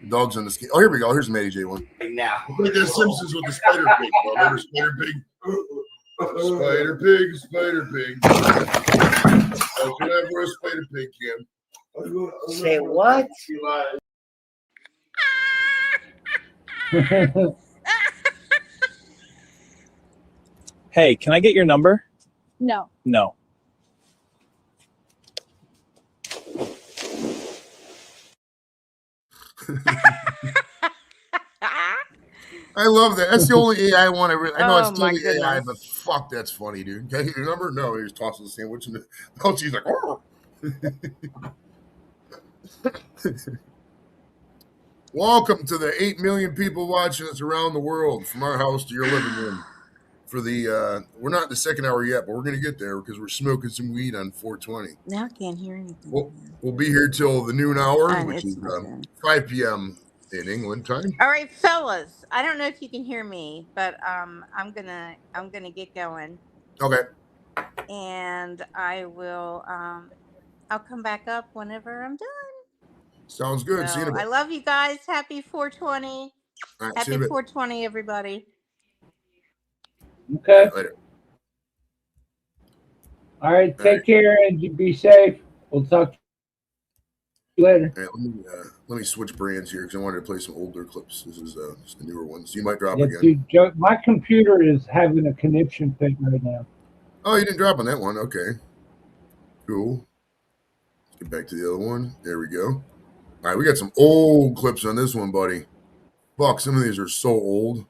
The dog's on the skin. Oh, here we go. Here's the Matty J one. Now. Like the Simpsons with the Spider Pig. Remember Spider Pig? Spider Pig, Spider Pig. That's whatever a Spider Pig can. Say what? Hey, can I get your number? No. No. I love that. That's the only AI one I really. I know Oh, it's my totally AI, goodness. but fuck, that's funny, dude. Can I get your number? No, he just tosses the sandwich and oh, she's like, oh. Welcome to the 8 million people watching us around the world from our house to your living room. For the we're not in the second hour yet, but we're gonna get there because we're smoking some weed on 420. Now I can't hear anything. We'll be here till the noon hour, Fine, which it's is my turn. 5 p.m. in England time. All right, fellas. I don't know if you can hear me, but I'm gonna get going, Okay. and I will I'll come back up whenever I'm done. Sounds good. See you in a So, I bit. love you guys. Happy 420. All right, see Happy you in a bit. 420, everybody. Okay. Later. All right. Take care and be safe. We'll talk to you later. All right, let me switch brands here because I wanted to play some older clips. This is just the newer ones. You might drop Yeah, again. dude, Joe, my computer is having a connection thing right now. Oh, you didn't drop on that one. Okay. Cool. Let's get back to the other one. There we go. All right, we got some old clips on this one, buddy. Fuck, some of these are so old.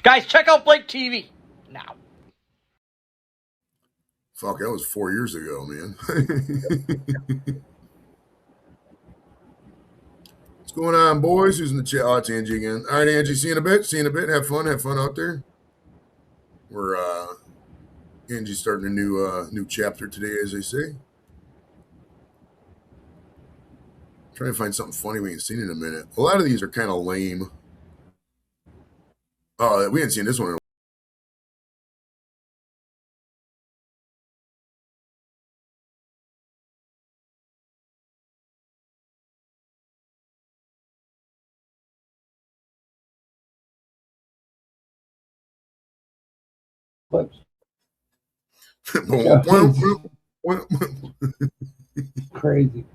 Guys, check out Blake TV now. Fuck, that was 4 years ago, man. What's going on, boys? Who's in the chat? Oh, it's Angie again. All right, Angie, see you in a bit. See you in a bit. Have fun out there. We're Angie's starting a new chapter today, as they say. Trying to find something funny we ain't seen in a minute. A lot of these are kind of lame. Oh, we hadn't seen this one in a clips. Crazy.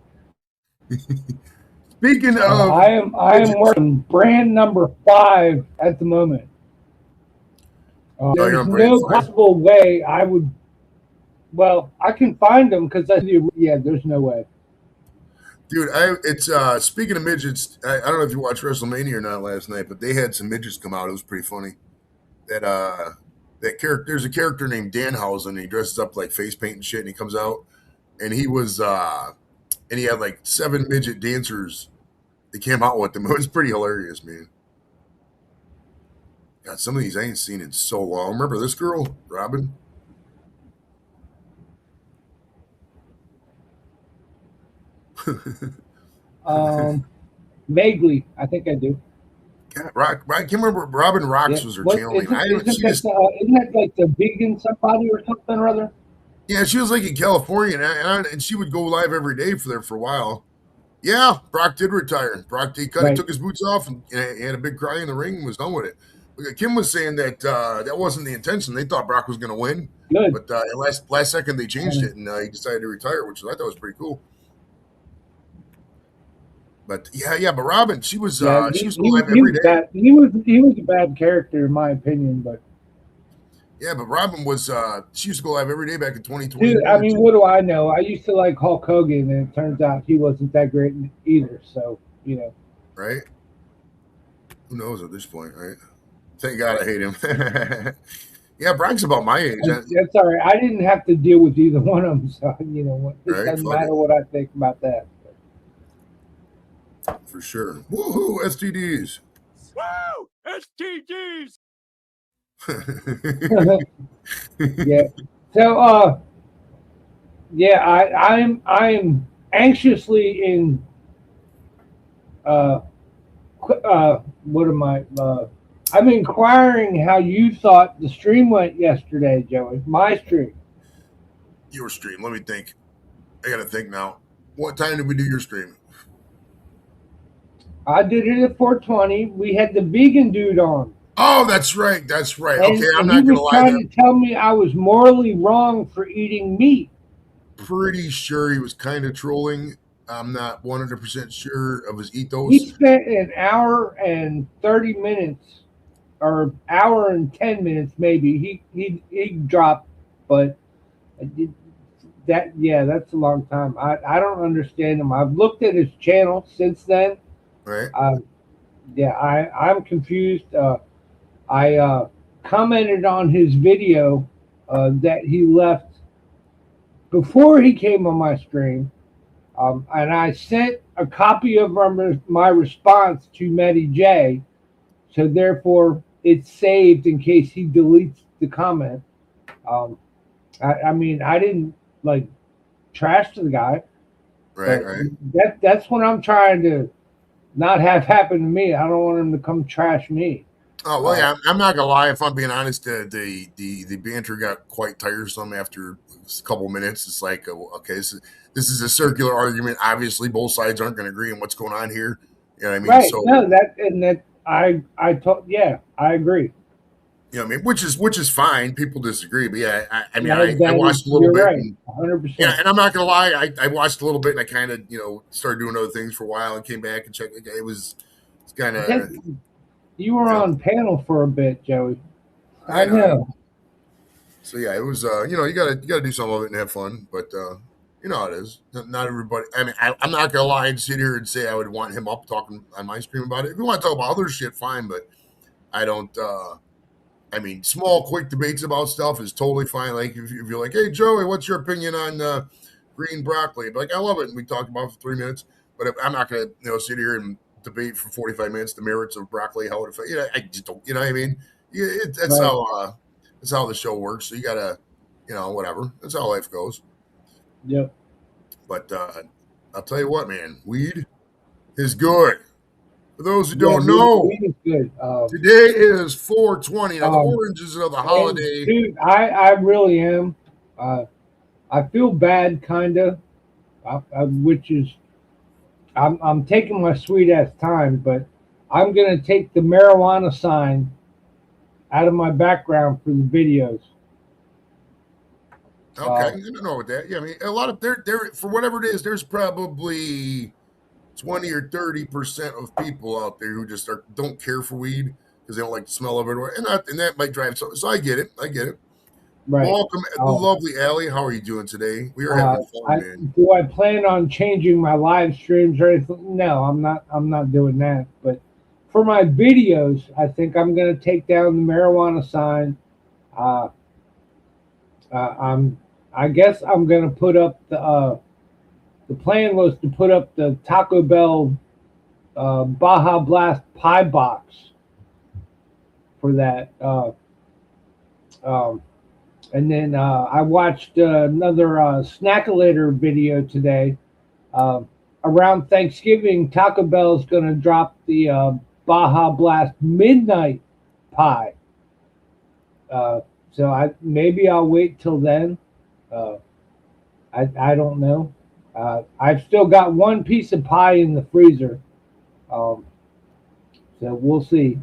Speaking of, I am working brand number 5 at the moment. you're There's on brand no 5? possible way I would. Well, I can find them because there's no way. Dude, it's speaking of midgets, I don't know if you watched WrestleMania or not last night, but they had some midgets come out. It was pretty funny. That character, there's a character named Danhausen. He dresses up like face paint and shit, and he comes out, and he was and he had like 7 midget dancers. They came out with him. It was pretty hilarious, man. God, some of these I ain't seen in so long. Remember this girl, Robin? Vaguely, I think I do. God, I can't remember. Robin Rocks was her channel name. Isn't that like the vegan somebody or something or other? Yeah, she was like in California, and she would go live every day for a while. Yeah, Brock did retire. Brock he took his boots off and had a big cry in the ring and was done with it. Kim was saying that that wasn't the intention. They thought Brock was going to win, but last second they changed it, and he decided to retire, which I thought was pretty cool. But but Robin, she was she was live every day. He was a bad character in my opinion, but yeah, but Robin was she used to go live every day back in 2020. Dude, I mean, what do I know? I used to like Hulk Hogan, and it turns out he wasn't that great either. So right? Who knows at this point, right? Thank God I hate him. Yeah, Brock's about my age. That's all right. I didn't have to deal with either one of them, so it doesn't matter what I think about that. For sure. Woohoo! STDs. Woo! STDs. Yeah. So I'm anxiously in what am I I'm inquiring how you thought the stream went yesterday, Joey. My stream. Your stream. Let me think. I gotta think now. What time did we do your stream? I did it at 4:20. We had the vegan dude on. Oh, that's right. That's right. And, okay, I'm not going to lie. Trying to tell me I was morally wrong for eating meat. Pretty sure he was kind of trolling. I'm not 100% sure of his ethos. He spent an hour and 30 minutes, or hour and 10 minutes maybe. He dropped, but that's a long time. I don't understand him. I've looked at his channel since then. Right. I'm confused. I commented on his video that he left before he came on my stream, and I sent a copy of my response to Matty J, so therefore it's saved in case he deletes the comment. I mean, I didn't like trash the guy. Right. That's what I'm trying to not have happen to me. I don't want him to come trash me. Oh well, yeah. I'm not gonna lie. If I'm being honest, the banter got quite tiresome after a couple minutes. It's like, okay, this is a circular argument. Obviously, both sides aren't going to agree on what's going on here. You know what I mean? Right. So, no, I agree. You know what I mean? Which is fine. People disagree, but yeah, I watched a little you're bit. Right, 100%. Yeah, and I'm not gonna lie. I watched a little bit, and I kind of started doing other things for a while, and came back and checked. It's kind of. You were on panel for a bit, Joey. I know. So yeah, it was. You gotta do some of it and have fun, but you know how it is. Not everybody. I mean, I'm not gonna lie and sit here and say I would want him up talking on my stream about it. If you want to talk about other shit, fine, but I don't. I mean, small, quick debates about stuff is totally fine. Like if you're like, hey Joey, what's your opinion on green broccoli? But like, I love it, and we talked about it for 3 minutes. But I'm not gonna sit here and debate for 45 minutes the merits of broccoli, how it affects. I just don't. You know what I mean? That's right. That's how the show works. So you gotta, whatever. That's how life goes. Yep. But I'll tell you what, man, weed is good. For those who don't know, weed is good. Today is 4/20. Now the oranges of the holiday. Dude, I really am. I feel bad, kind of, which is. I'm taking my sweet ass time, but I'm gonna take the marijuana sign out of my background for the videos. Okay, I don't know what that. Yeah, I mean, a lot of there for whatever it is, there's probably 20 or 30% of people out there who just don't care for weed because they don't like the smell of it, and that might drive. So I get it. Right. Welcome, the lovely Allie. How are you doing today? We are having fun, man. Do I plan on changing my live streams or anything? No, I'm not doing that. But for my videos, I think I'm going to take down the marijuana sign. I guess I'm going to put up the plan was to put up the Taco Bell Baja Blast pie box for that. And then I watched another Snackalator video today. Around Thanksgiving, Taco Bell is going to drop the Baja Blast Midnight Pie. So maybe I'll wait till then. I don't know. I've still got one piece of pie in the freezer. So we'll see.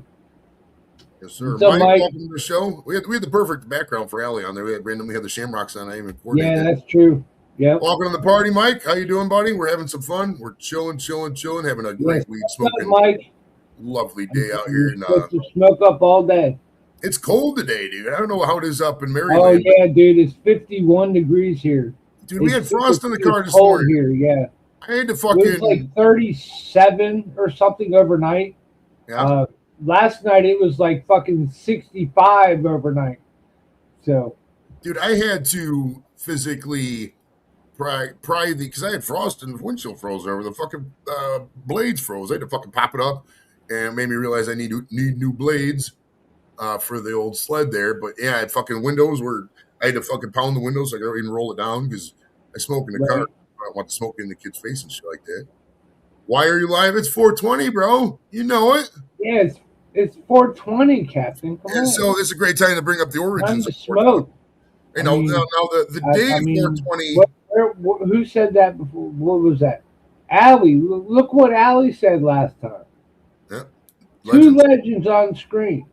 Yes, sir. So, Mike, Mike, welcome to the show. We had the perfect background for Allie on there. We had the Shamrocks on. I even coordinated yeah, that. that's true. Yep. Welcome to the party, Mike. How you doing, buddy? We're having some fun. We're chilling, having a great weed smoking. Mike. Lovely day out here. Supposed to smoke up all day. It's cold today, dude. I don't know how it is up in Maryland. Oh yeah, dude, it's 51 degrees here. Dude, we had frost in the car this cold morning. here, yeah. I had to It was like 37 or something overnight. Yeah. Last night it was like fucking 65 overnight. So, dude, I had to physically pry because I had frost and the windshield froze over. The fucking blades froze. I had to fucking pop it up, and it made me realize I need new blades for the old sled there. But yeah, I had fucking windows where I had to fucking pound the windows. I couldn't even roll it down because I smoke in the car. I don't want to smoke in the kid's face and shit like that. Why are you live? It's 420, bro. You know it. Yeah, it's 420, Captain. Come on. So it's a great time to bring up the origins of smoke. You know, now the day of 420. Who said that before? What was that? Allie. Look what Allie said last time. Yeah. Two legends on screen.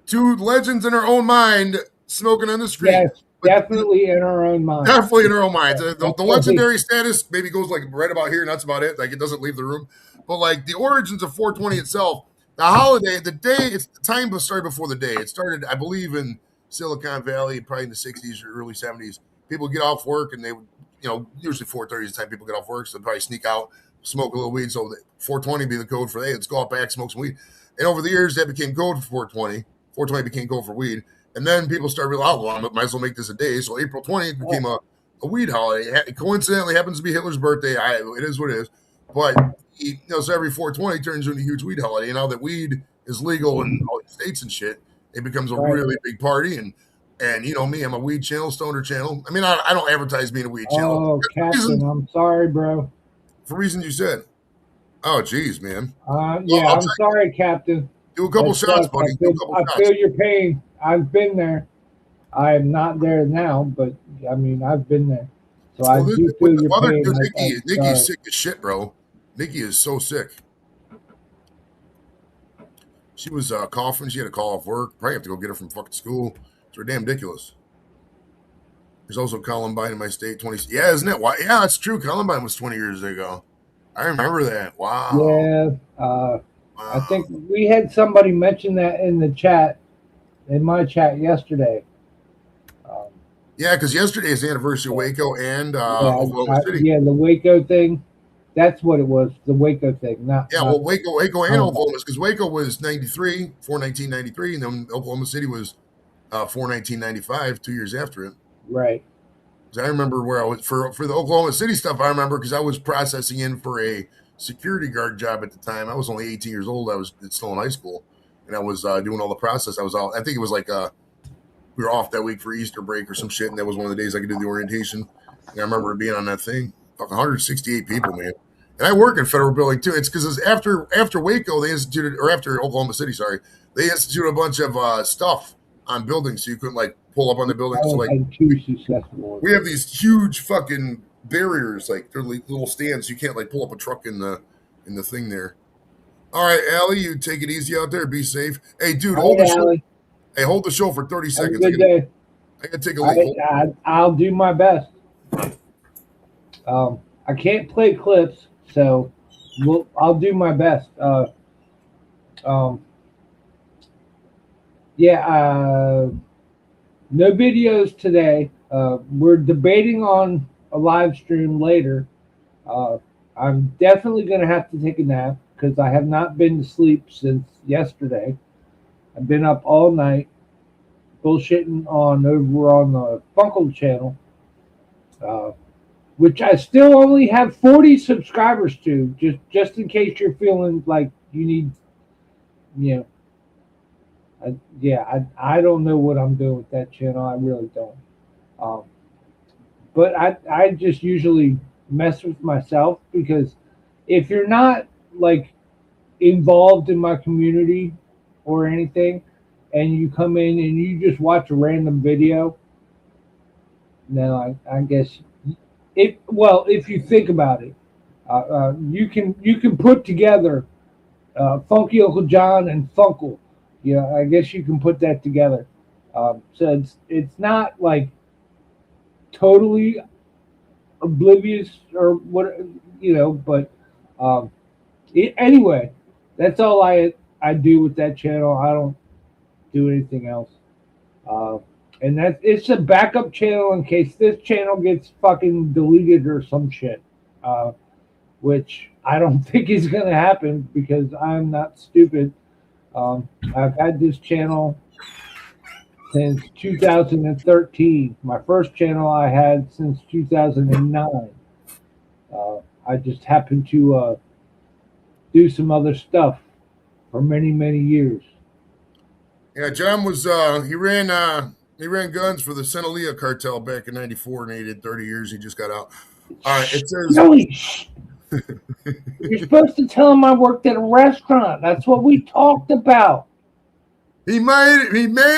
Two legends in our own mind smoking on the screen. Yes, definitely in our own mind. Definitely in our own minds. The legendary status maybe goes like right about here, and that's about it. Like it doesn't leave the room. But like the origins of 420 itself, the holiday, the day, it's the time started before the day. It started, I believe, in Silicon Valley, probably in the 60s or early 70s. People get off work and they would, usually 4:30 is the time people get off work, so they'd probably sneak out, smoke a little weed. So 420 be the code for, hey, let's go out back, smoke some weed. And over the years, that became code for 420. 420 became code for weed. And then people started realizing, well, I might as well make this a day. So April 20th became a weed holiday. It coincidentally happens to be Hitler's birthday. It is what it is. But, so every 420 turns into a huge weed holiday. And now that weed is legal in all the states and shit, it becomes a really big party. And you know me, I'm a weed channel, stoner channel. I mean, I don't advertise being a weed channel. Oh, Captain, I'm sorry, bro. For reasons you said. Oh, geez, man. Yeah, I'm sorry, Captain. Do a couple shots, buddy. I feel your pain. I've been there. I am not there now, but I mean, I've been there. So I do feel your pain. Nikki is sick as shit, bro. Nikki is so sick. She was coughing. She had a call off work. Probably have to go get her from fucking school. It's damn ridiculous. There's also Columbine in my state. 20. Yeah, isn't it? Why? Yeah, it's true. Columbine was 20 years ago. I remember that. Wow. Yeah. Wow. I think we had somebody mention that in the chat, in my chat yesterday. Yeah, because yesterday is the anniversary of Waco and Oklahoma City. Yeah, the Waco thing. That's what it was. The Waco thing. Waco and Oklahoma, because Waco was 93, 4/1993, and then Oklahoma City was 4/1995, 2 years after it. Right. Because I remember where I was for the Oklahoma City stuff. I remember because I was processing in for a security guard job at the time. I was only 18 years old. I was still in high school, and I was doing all the process. I think it was like we were off that week for Easter break or some shit, and that was one of the days I could do the orientation. And I remember being on that thing. Fucking 168 people, man. And I work in federal building too. It's because after Waco, they instituted, or after Oklahoma City, sorry, they instituted a bunch of stuff on buildings, so you couldn't like pull up on the building. So like we have these huge fucking barriers, like they're like little stands. You can't like pull up a truck in the thing there. All right, Allie, you take it easy out there. Be safe. Hey, dude, hold the show. Hey, hold the show for 30 seconds. I gotta take a leak. I'll do my best. I can't play clips, so I'll do my best. No videos today. We're debating on a live stream later. I'm definitely going to have to take a nap because I have not been to sleep since yesterday. I've been up all night bullshitting over on the Funkle channel, which I still only have 40 subscribers to, just in case you're feeling like you need, I don't know what I'm doing with that channel. I really don't. But I just usually mess with myself because if you're not like involved in my community or anything, and you come in and you just watch a random video, no, I guess if you think about it, you can put together Funky Uncle John and Funkle. Yeah, I guess you can put that together. So it's not like totally oblivious or what, but anyway, that's all I do with that channel. I don't do anything else. And it's a backup channel in case this channel gets fucking deleted or some shit, which I don't think is going to happen because I'm not stupid. I've had this channel since 2013. My first channel I had since 2009. I just happened to do some other stuff for many, many years. Yeah, John was he ran guns for the Sinaloa cartel back in '94, and he did 30 years. He just got out. All right, it says. Joey, you're supposed to tell him I worked at a restaurant. That's what we talked about. He may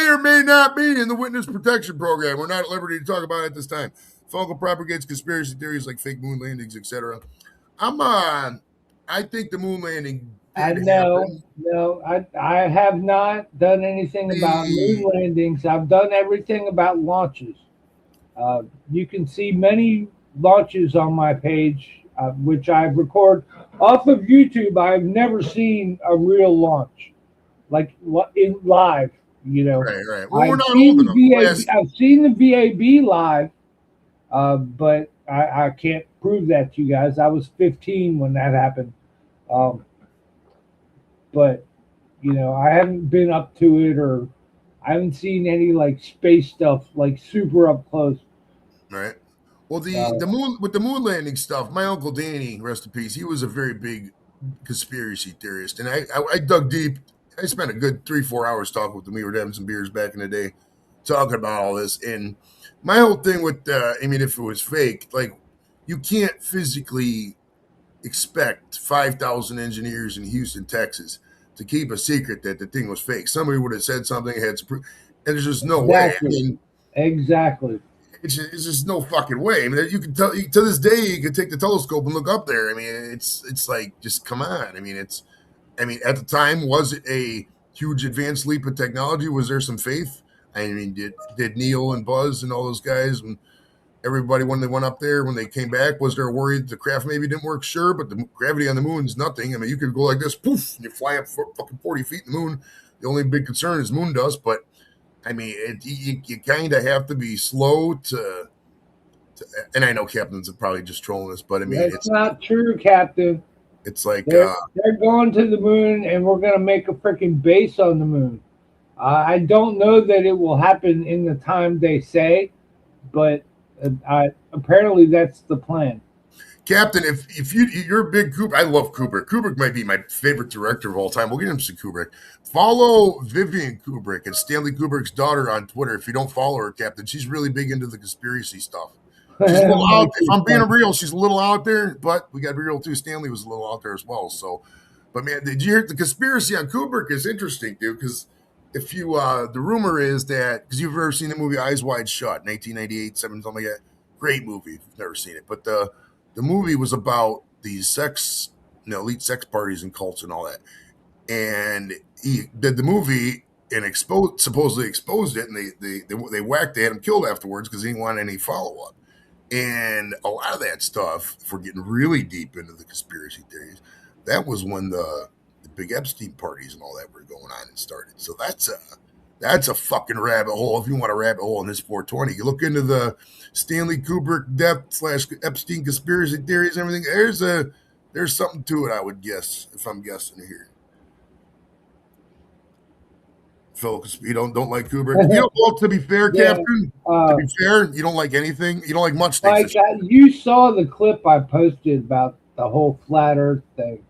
or may not be in the witness protection program. We're not at liberty to talk about it at this time. Funkle propagates conspiracy theories like fake moon landings, etc. I think the moon landing. I have not done anything about moon landings. I've done everything about launches. You can see many launches on my page, which I record off of YouTube. I've never seen a real launch, like in live. Right. Well, we're not old enough. I've seen the VAB live, but I can't prove that to you guys. I was 15 when that happened. But I haven't been up to it, or I haven't seen any like space stuff like super up close. Right. Well, the moon landing stuff. My uncle Danny, rest in peace, he was a very big conspiracy theorist, and I dug deep. I spent a good 3-4 hours talking with him. We were having some beers back in the day, talking about all this. And my whole thing with, if it was fake, like you can't physically expect 5,000 engineers in Houston, Texas, to keep a secret that the thing was fake. Somebody would have said something, had some proof, and there's just no way. Exactly. It's just no fucking way. I mean, you can tell to this day you can take the telescope and look up there. I mean, it's like, just come on. I mean, at the time, was it a huge advanced leap of technology? Was there some faith? I mean, did Neil and Buzz and all those guys and everybody, when they went up there, when they came back, was there a worry that the craft maybe didn't work? Sure, but the gravity on the moon is nothing. I mean, you could go like this, poof, and you fly up fucking 40 feet in the moon. The only big concern is moon dust, but I mean, you kind of have to be slow to. And I know Captain's probably just trolling us, but I mean, it's not true, Captain. It's like they're going to the moon, and we're going to make a freaking base on the moon. I don't know that it will happen in the time they say, but apparently that's the plan. Captain, if you're a big Kubrick, I love Kubrick. Kubrick might be my favorite director of all time. We'll get into Kubrick. Follow Vivian Kubrick and Stanley Kubrick's daughter on Twitter. If you don't follow her, Captain, she's really big into the conspiracy stuff. She's a little out, if I'm being real, she's a little out there, but we got to be real too. Stanley was a little out there as well. So, but man, did you hear the conspiracy on Kubrick is interesting, dude? Because if you, the rumor is that, because you've ever seen the movie Eyes Wide Shut, 1998, something like that. Great movie if you've never seen it. But the movie was about these elite sex parties and cults and all that. And he did the movie, and supposedly exposed it, and they whacked, they had him killed afterwards because he didn't want any follow up. And a lot of that stuff, if we're getting really deep into the conspiracy theories, that was when the big Epstein parties and all that were going on and started. So that's a fucking rabbit hole. If you want a rabbit hole in this 420, you look into the Stanley Kubrick death / Epstein conspiracy theories and everything. There's something to it, I would guess, if I'm guessing here. Phil, you don't like Kubrick. You don't, well, to be fair, Yeah, Captain, to be fair, you don't like anything. You don't like much things. Like you saw the clip I posted about the whole flat Earth thing.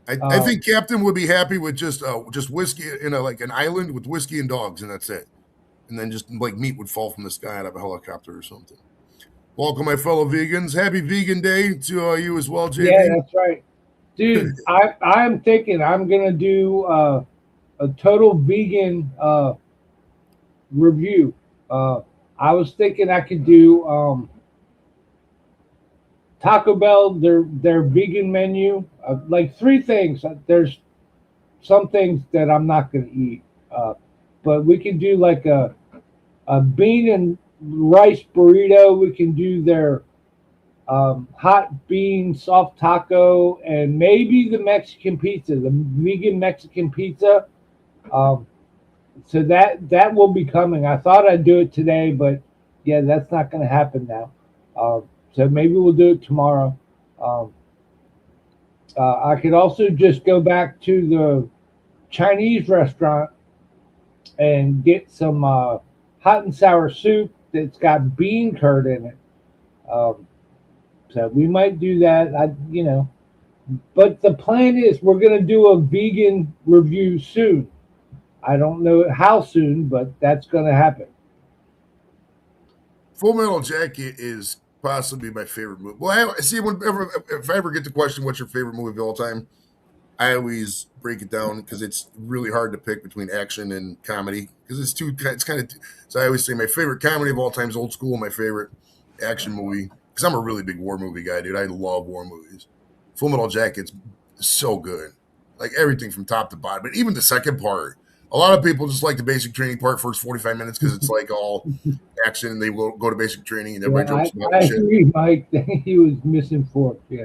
I think Captain would be happy with just whiskey in like an island with whiskey and dogs, and that's it. And then just like meat would fall from the sky out of a helicopter or something. Welcome, my fellow vegans. Happy Vegan Day to you as well, JV. Yeah, that's right, dude. I'm thinking I'm gonna do a total vegan review. I was thinking I could do Taco Bell, their vegan menu, like 3 things. There's some things that I'm not going to eat, but we can do like a bean and rice burrito. We can do their hot bean soft taco, and maybe the Mexican pizza, the vegan Mexican pizza. So that will be coming. I thought I'd do it today, but yeah, that's not going to happen now. So maybe we'll do it tomorrow. I could also just go back to the Chinese restaurant and get some hot and sour soup that's got bean curd in it. So we might do that. But the plan is we're going to do a vegan review soon. I don't know how soon, but that's going to happen. Full Metal Jacket is possibly my favorite movie. Well, if I ever get the question, what's your favorite movie of all time, I always break it down because it's really hard to pick between action and comedy because it's kind of. So I always say my favorite comedy of all time is Old School. My favorite action movie, because I'm a really big war movie guy, dude. I love war movies. Full Metal Jacket's so good, like everything from top to bottom. But even the second part, a lot of people just like the basic training part, first 45 minutes, because it's like all action, and they will go to basic training, and everybody jumps I agree, Mike. He was misinformed. Yeah.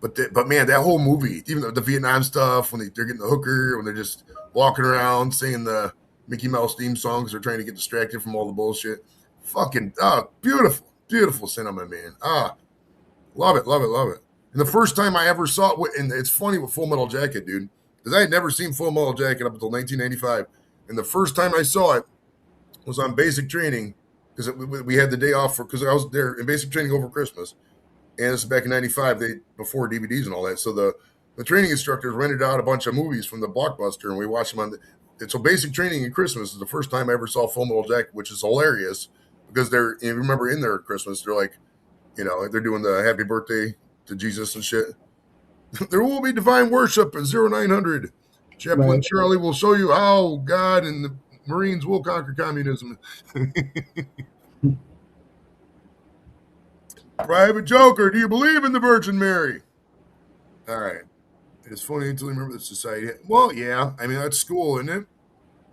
But man, that whole movie, even the Vietnam stuff, when they're getting the hooker, when they're just walking around singing the Mickey Mouse theme songs, they're trying to get distracted from all the bullshit. Fucking beautiful cinema, man. Love it. And the first time I ever saw it, and it's funny with Full Metal Jacket, dude, because I had never seen Full Metal Jacket up until 1995, and the first time I saw it was on basic training because we had the day off because I was there in basic training over Christmas. And this is back in 95, before DVDs and all that. So the training instructors rented out a bunch of movies from the Blockbuster, and we watched them so basic training in Christmas is the first time I ever saw Full Metal Jacket, which is hilarious because remember in there at Christmas, they're like, they're doing the happy birthday to Jesus and shit. There will be divine worship at 0900. Chaplain Right. Charlie will show you how God and the Marines will conquer communism. Private Joker, do you believe in the Virgin Mary? All right. It's funny until you remember the society. Well, yeah. I mean, that's school, isn't it?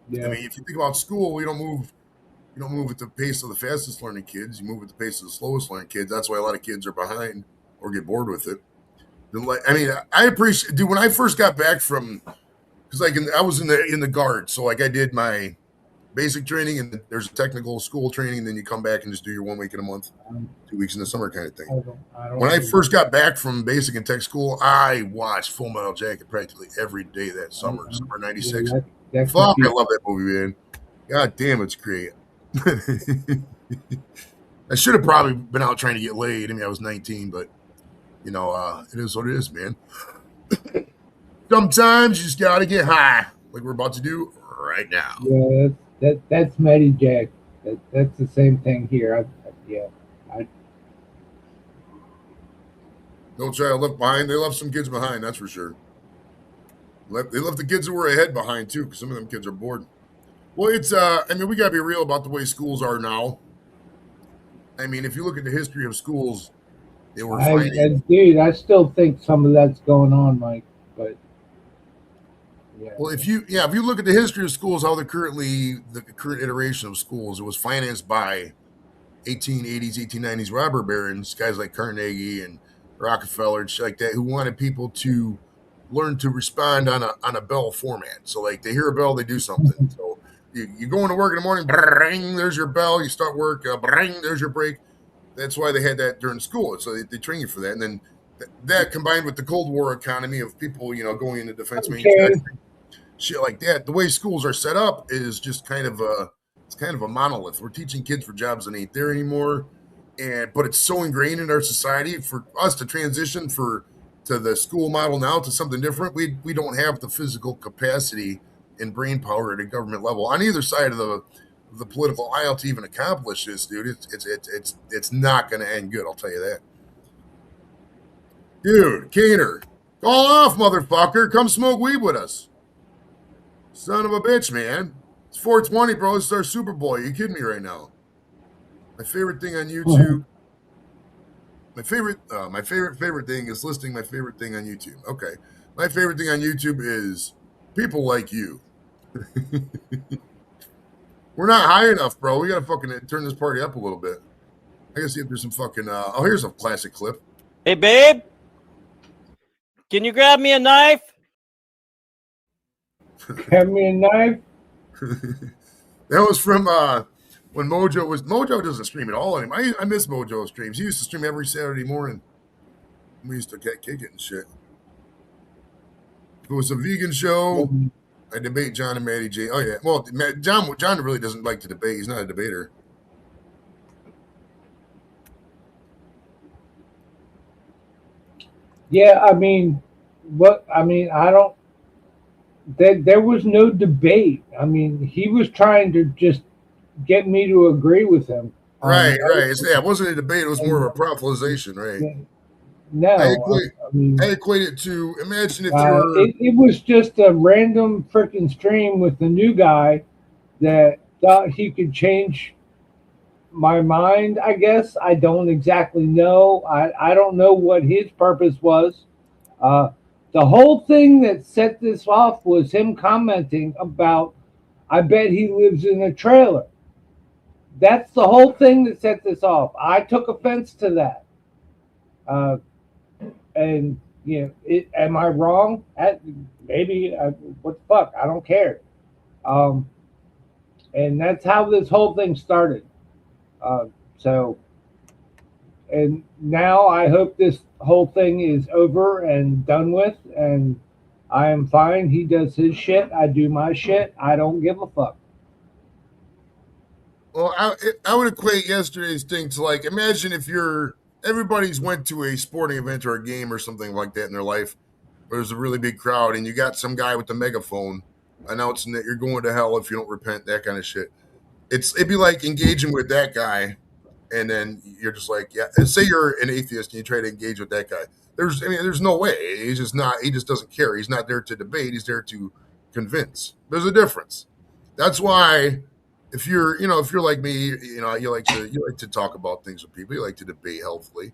Yeah. I mean, if you think about school, you don't move at the pace of the fastest learning kids. You move at the pace of the slowest learning kids. That's why a lot of kids are behind or get bored with it. I mean, I appreciate, dude, when I first got back from, because I was in the guard, so like I did my basic training, and there's a technical school training, and then you come back and just do your 1 week in a month, 2 weeks in the summer kind of thing. When I first got back from basic and tech school, I watched Full Metal Jacket practically every day that summer, summer 96. Fuck, I love that movie, man. God damn, it's great. I should have probably been out trying to get laid. I mean, I was 19, but it is what it is, man. Sometimes you just gotta get high, like we're about to do right now. Yeah, that's Matty Jack. That's the same thing here. No child left behind. They left some kids behind, that's for sure. They left the kids who were ahead behind too, because some of them kids are bored. Well, it's I mean, we gotta be real about the way schools are now. I mean, if you look at the history of schools, they were fighting. Dude, I still think some of that's going on, Mike. But Well, if you look at the history of schools, how the current iteration of schools, it was financed by 1880s, 1890s robber barons, guys like Carnegie and Rockefeller and shit like that, who wanted people to learn to respond on a bell format. So like they hear a bell, they do something. So you go into work in the morning, bring, there's your bell. You start work, bring, there's your break. That's why they had that during school. So they train you for that. And then that combined with the Cold War economy of people, going into defense manufacturing, shit like that. The way schools are set up is just kind of a monolith. We're teaching kids for jobs that ain't there anymore, but it's so ingrained in our society for us to transition to the school model now to something different. We don't have the physical capacity and brain power at a government level on either side of the political aisle to even accomplish this, dude. It's not going to end good. I'll tell you that, dude. Keener, call off, motherfucker. Come smoke weed with us. Son of a bitch, man. It's 420, bro. It's our Super Bowl. Are you kidding me right now? My favorite thing on YouTube. My favorite thing is listing my favorite thing on YouTube. Okay. My favorite thing on YouTube is people like you. We're not high enough, bro. We gotta fucking turn this party up a little bit. I gotta see if there's some fucking here's a classic clip. Hey babe, can you grab me a knife? Have me a knife? That was from when Mojo doesn't stream at all anymore. I miss Mojo streams. He used to stream every Saturday morning. We used to kick it and shit. If it was a vegan show, I debate John and Maddie J. Oh yeah, well John really doesn't like to debate. He's not a debater. Yeah, I don't. There was no debate. I mean, he was trying to just get me to agree with him. Right. It wasn't a debate. It was more of a proselytization, right? No, I equate it to, imagine if you're... It was just a random freaking stream with the new guy that thought he could change my mind, I guess. I don't exactly know. I don't know what his purpose was. The whole thing that set this off was him commenting about, I bet he lives in a trailer. That's the whole thing that set this off. I took offense to that. And, am I wrong? Maybe. What the fuck? I don't care. And that's how this whole thing started. And now I hope this whole thing is over and done with, and I am fine. He does his shit. I do my shit. I don't give a fuck. Well, I would equate yesterday's thing to like, imagine if everybody's went to a sporting event or a game or something like that in their life, where there's a really big crowd and you got some guy with the megaphone announcing that you're going to hell if you don't repent, that kind of shit. It'd be like engaging with that guy. And then you're just like, yeah. And say you're an atheist and you try to engage with that guy. There's no way. He's just not. He just doesn't care. He's not there to debate. He's there to convince. There's a difference. That's why, if you're like me, you like to talk about things with people. You like to debate healthily.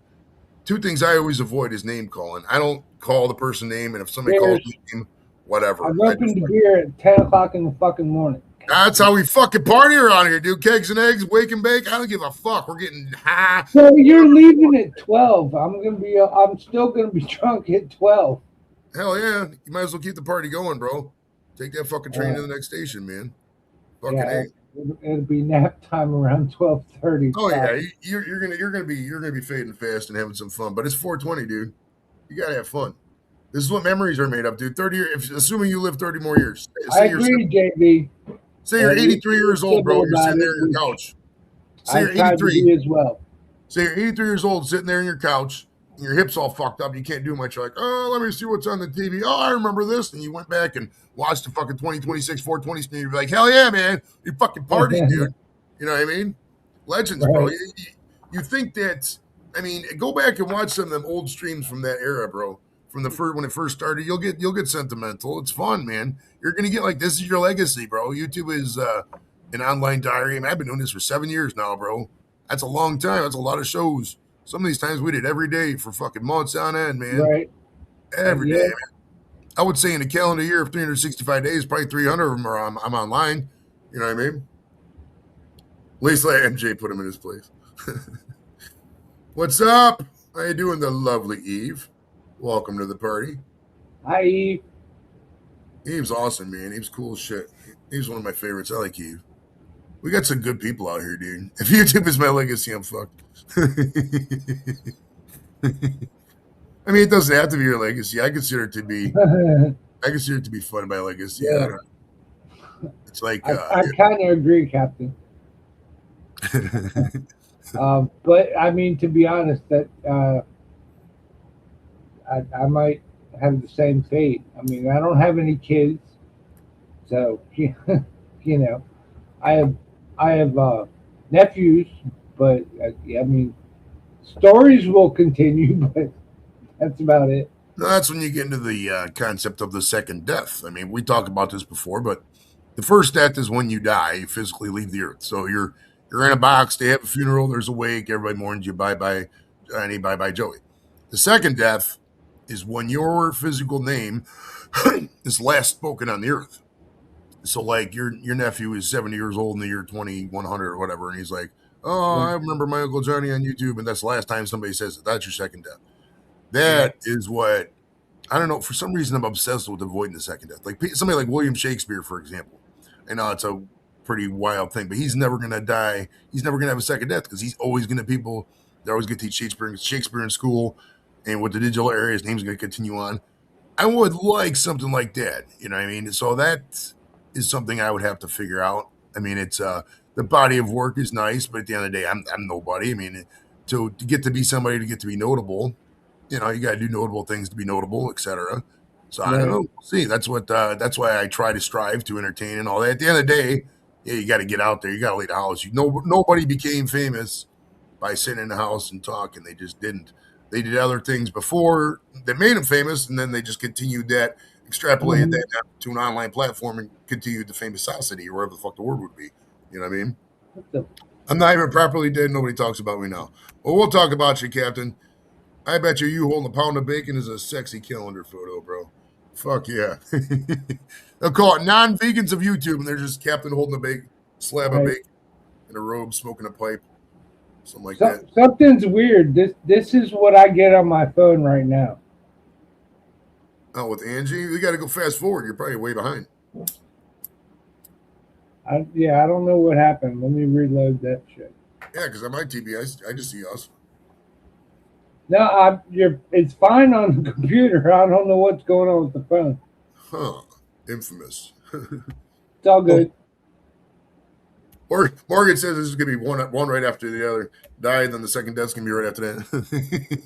Two things I always avoid is name calling. I don't call the person name, and if somebody calls me name, whatever. I'm open to beer at 10 o'clock in the fucking morning. That's how we fucking party around here, dude. Kegs and eggs, wake and bake. I don't give a fuck. We're getting high. So you're leaving at 12. I'm still gonna be drunk at 12. Hell yeah. You might as well keep the party going, bro. Take that fucking train to the next station, man. Fucking A. It'll be nap time around 12:30. Oh yeah, you're gonna be fading fast and having some fun. But it's 420, dude. You gotta have fun. This is what memories are made of, dude. 30 years, assuming you live 30 more years. I agree, JB. Say you're 83 years old, bro. You're sitting there on your couch. Say you're 83 as well. Say you're 83 years old, sitting there on your couch, and your hips all fucked up. You can't do much. You're like, oh, let me see what's on the TV. Oh, I remember this. And you went back and watched the fucking 2026 420 screen. You're like, hell yeah, man. You fucking party, dude. You know what I mean? Legends, bro. You think that, go back and watch some of them old streams from that era, bro. From the first, when it first started, you'll get sentimental. It's fun, man. You're gonna get like, this is your legacy, bro. YouTube is an online diary. I've been doing this for 7 years now, bro. That's a long time. That's a lot of shows. Some of these times we did every day for fucking months on end, man. Right. Every day, man. I would say in a calendar year of 365 days, probably 300 of them are I'm online. You know what I mean? At least let MJ put him in his place. What's up? How you doing, the lovely Eve? Welcome to the party. Hi, Eve. Eve's awesome, man. Eve's cool as shit. Eve's one of my favorites. I like Eve. We got some good people out here, dude. If YouTube is my legacy, I'm fucked. I mean, it doesn't have to be your legacy. I consider it to be. I consider it to be fun by legacy. Yeah. It's like I kind of agree, Captain. But I mean, to be honest, that I might have the same fate. I mean, I don't have any kids, so you know, I have nephews, but I mean, stories will continue, but that's about it. No, that's when you get into the concept of the second death. I mean, we talked about this before, but the first death is when you die, you physically leave the earth. So you're in a box. They have a funeral. There's a wake. Everybody mourns you. Bye bye, Johnny. Bye bye, Joey. The second death is when your physical name is last spoken on the earth. So, like your nephew is 70 years old in the year 2100 or whatever, and he's like, "Oh, I remember my Uncle Johnny on YouTube," and that's the last time somebody says it. That's your second death. That is what, I don't know, for some reason I'm obsessed with avoiding the second death. Like somebody like William Shakespeare, for example. I know it's a pretty wild thing, but he's never going to die. He's never going to have a second death because he's always going to people. They're always going to teach Shakespeare in school, and with the digital era, his name's going to continue on. I would like something like that. You know what I mean? So that is something I would have to figure out. I mean, it's the body of work is nice, but at the end of the day, I'm nobody. I mean, to get to be somebody, to get to be notable, you know, you got to do notable things to be notable, etc. So I don't know. See, that's why I try to strive to entertain and all that. At the end of the day, yeah, you got to get out there. You got to leave the house. Nobody became famous by sitting in the house and talking. They just didn't. They did other things before that made them famous, and then they just continued that, extrapolated that to an online platform, and continued the famousity or whatever the fuck the word would be. You know what I mean? I'm not even properly dead. Nobody talks about me now. Well, we'll talk about you, Captain. I bet you holding a pound of bacon is a sexy calendar photo, bro. Fuck yeah. They'll call it non-vegans of YouTube, and they're just Captain holding a slab of bacon in a robe, smoking a pipe, something like that. Something's weird. This is what I get on my phone right now. Oh, with Angie? We got to go fast forward. You're probably way behind. I don't know what happened. Let me reload that shit. Yeah, because on my TV, I just see us. No, it's fine on the computer. I don't know what's going on with the phone. Huh. Infamous. It's all good. Or Morgan says this is going to be one right after the other. Die, then the second death's going to be right after that.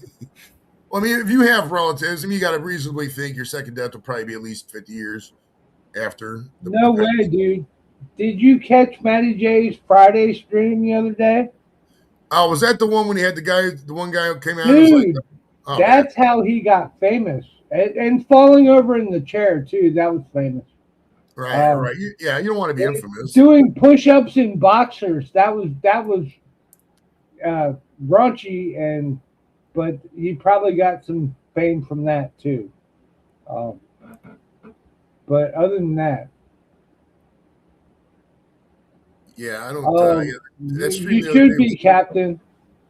Well, I mean, if you have relatives, I mean, you got to reasonably think your second death will probably be at least 50 years after. No way, dude. Did you catch Matty J's Friday stream the other day? Oh, was that the one when he had the one guy who came out? Dude, and was like, that's how he got famous. And falling over in the chair, too. That was famous. Right, right. You don't want to be infamous. Doing push-ups in boxers. That was raunchy, but he probably got some fame from that, too. But other than that. Yeah, I don't. You should be, Captain.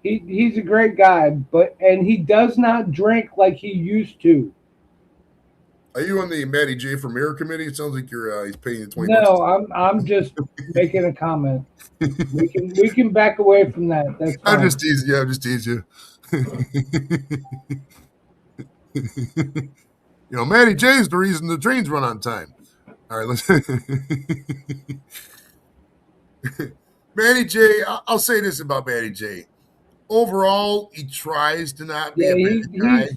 He's a great guy, and he does not drink like he used to. Are you on the Matty J for Mayor Committee? It sounds like he's paying you $20. No, I'm just making a comment. We can back away from that. That's fine. I'm just teasing you. You know, Matty J is the reason the trains run on time. All right, let's. Matty J, I'll say this about Matty J. Overall, he tries to not be a bad guy.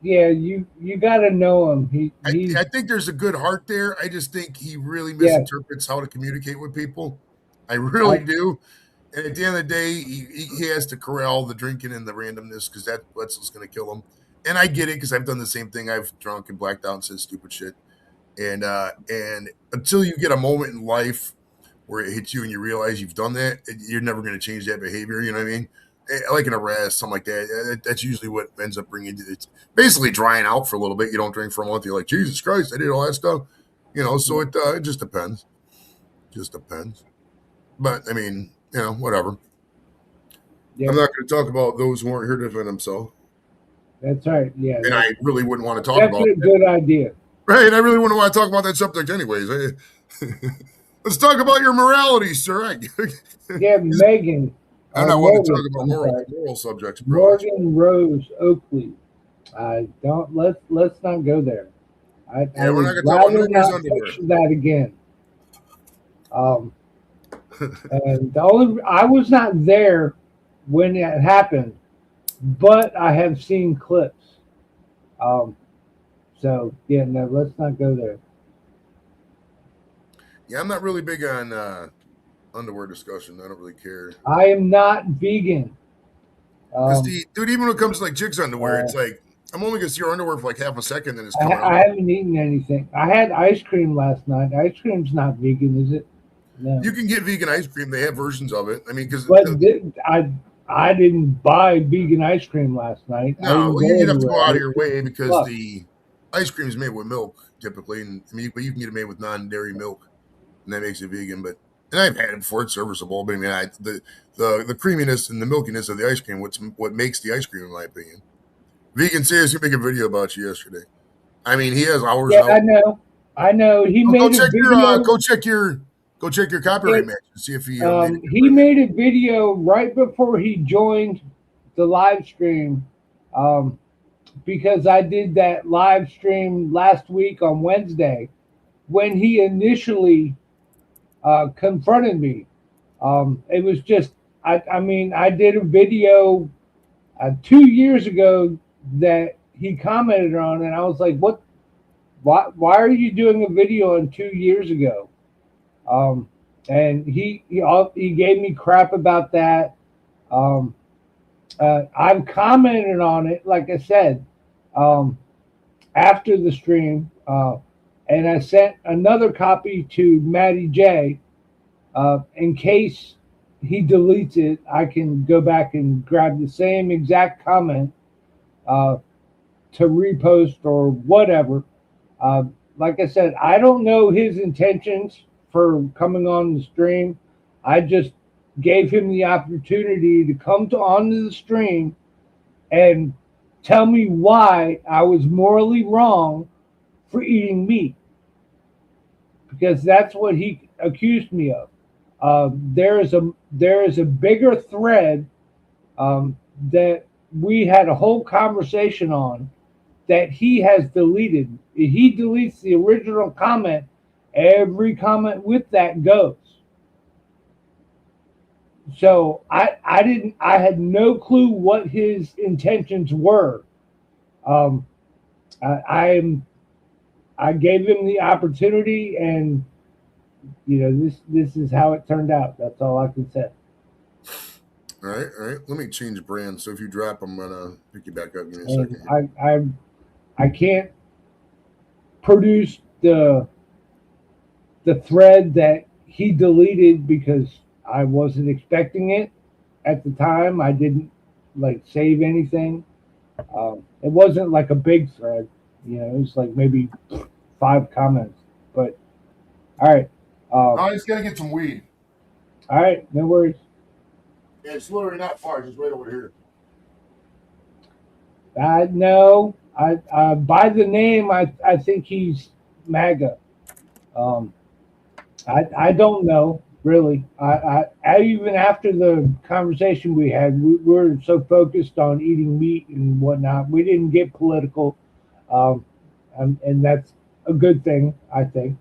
Yeah, you got to know him. I think there's a good heart there. I just think he really misinterprets how to communicate with people. I really do. And at the end of the day, he has to corral the drinking and the randomness because that's what's going to kill him. And I get it because I've done the same thing. I've drunk and blacked out and said stupid shit. And until you get a moment in life where it hits you and you realize you've done that, you're never going to change that behavior. You know what I mean? like an arrest, something like that. That's usually what ends up bringing it's basically drying out for a little bit. You don't drink for a month. You're like, Jesus Christ, I did all that stuff. So it just depends. Just depends. But I mean, whatever. Yeah. I'm not going to talk about those who aren't here to defend themselves. That's right. Yeah. And I really wouldn't want to talk about Definitely a good idea. Right. I really wouldn't want to talk about that subject anyways. Let's talk about your morality, sir. Yeah, Megan. I'm not wanting to talk about moral subjects, bro. Morgan Rose Oakley. Let's not go there. I we're not would going to talk about rather nobody's not underwear. picture that again. And I was not there when it happened, but I have seen clips. So yeah, no, let's not go there. Yeah, I'm not really big on underwear discussion. I don't really care. I am not vegan. Dude, even when it comes to like chicks underwear, it's like I'm only gonna see your underwear for like half a second, then it's coming out. I haven't eaten anything. I had ice cream last night. Ice cream's not vegan, is it? No. You can get vegan ice cream. They have versions of it. I mean, because I didn't buy vegan ice cream last night. No, you'd have to go out of your way because the ice cream is made with milk typically, and I mean, but you can get it made with non-dairy milk, and that makes it vegan. And I've had it before; it's serviceable. But I mean, the creaminess and the milkiness of the ice cream, what makes the ice cream, in my opinion. Vegan says he made a video about you yesterday. I mean, he has hours. Yeah, out. I know. He made a video. Go check your copyright match and see if he. He made a video right before he joined the live stream, because I did that live stream last week on Wednesday, when he initially confronted me. It was just, I mean, I did a video 2 years ago that he commented on, and I was like, "What? Why are you doing a video on 2 years ago?" And he gave me crap about that. I've commented on it, like I said, after the stream, and I sent another copy to Matty J. In case he deletes it, I can go back and grab the same exact comment to repost or whatever. Like I said, I don't know his intentions for coming on the stream. I just gave him the opportunity to come onto the stream and tell me why I was morally wrong for eating meat, because that's what he accused me of. There is a bigger thread that we had a whole conversation on that he has deleted. He deletes the original comment. Every comment with that goes. So I had no clue what his intentions were. I gave him the opportunity, and this is how it turned out. That's all I can say. All right. Let me change brand. So if you drop, I'm gonna pick you back up. Give me a second. I can't produce the thread that he deleted because I wasn't expecting it at the time. I didn't save anything. It wasn't like a big thread, it was like maybe 5 comments. But all right. I just gotta get some weed. All right, no worries. Yeah, it's literally not far, just right over here. No, by the name, I think he's MAGA. I don't know, really. I even after the conversation we had, we were so focused on eating meat and whatnot, we didn't get political, and that's a good thing, I think.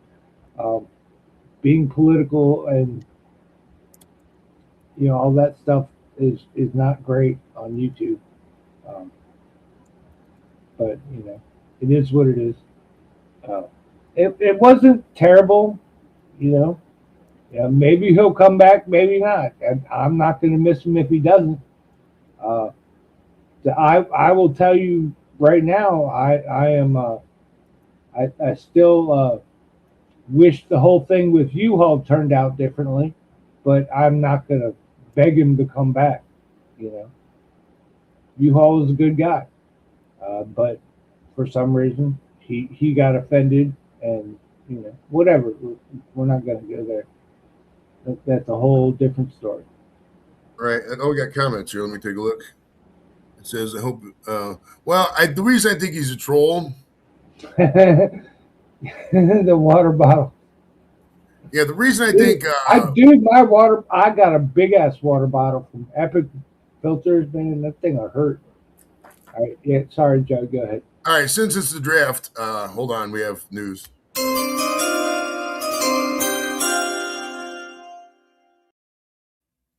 Being political and all that stuff is not great on YouTube, but it is what it is. It wasn't terrible. Yeah, maybe he'll come back, maybe not. I'm not going to miss him if he doesn't. I will tell you right now, I am. I still wish the whole thing with U-Haul turned out differently, but I'm not going to beg him to come back. U-Haul is a good guy, but for some reason he got offended, and whatever. We're not going to go there. That's a whole different story. All right. Oh, we got comments here. Let me take a look. It says, I hope. The reason I think he's a troll. The water bottle. Yeah, the reason I think. My water. I got a big ass water bottle from Epic Filters, man. That thing will hurt. All right. Yeah. Sorry, Joe. Go ahead. All right. Since it's the draft, hold on. We have news.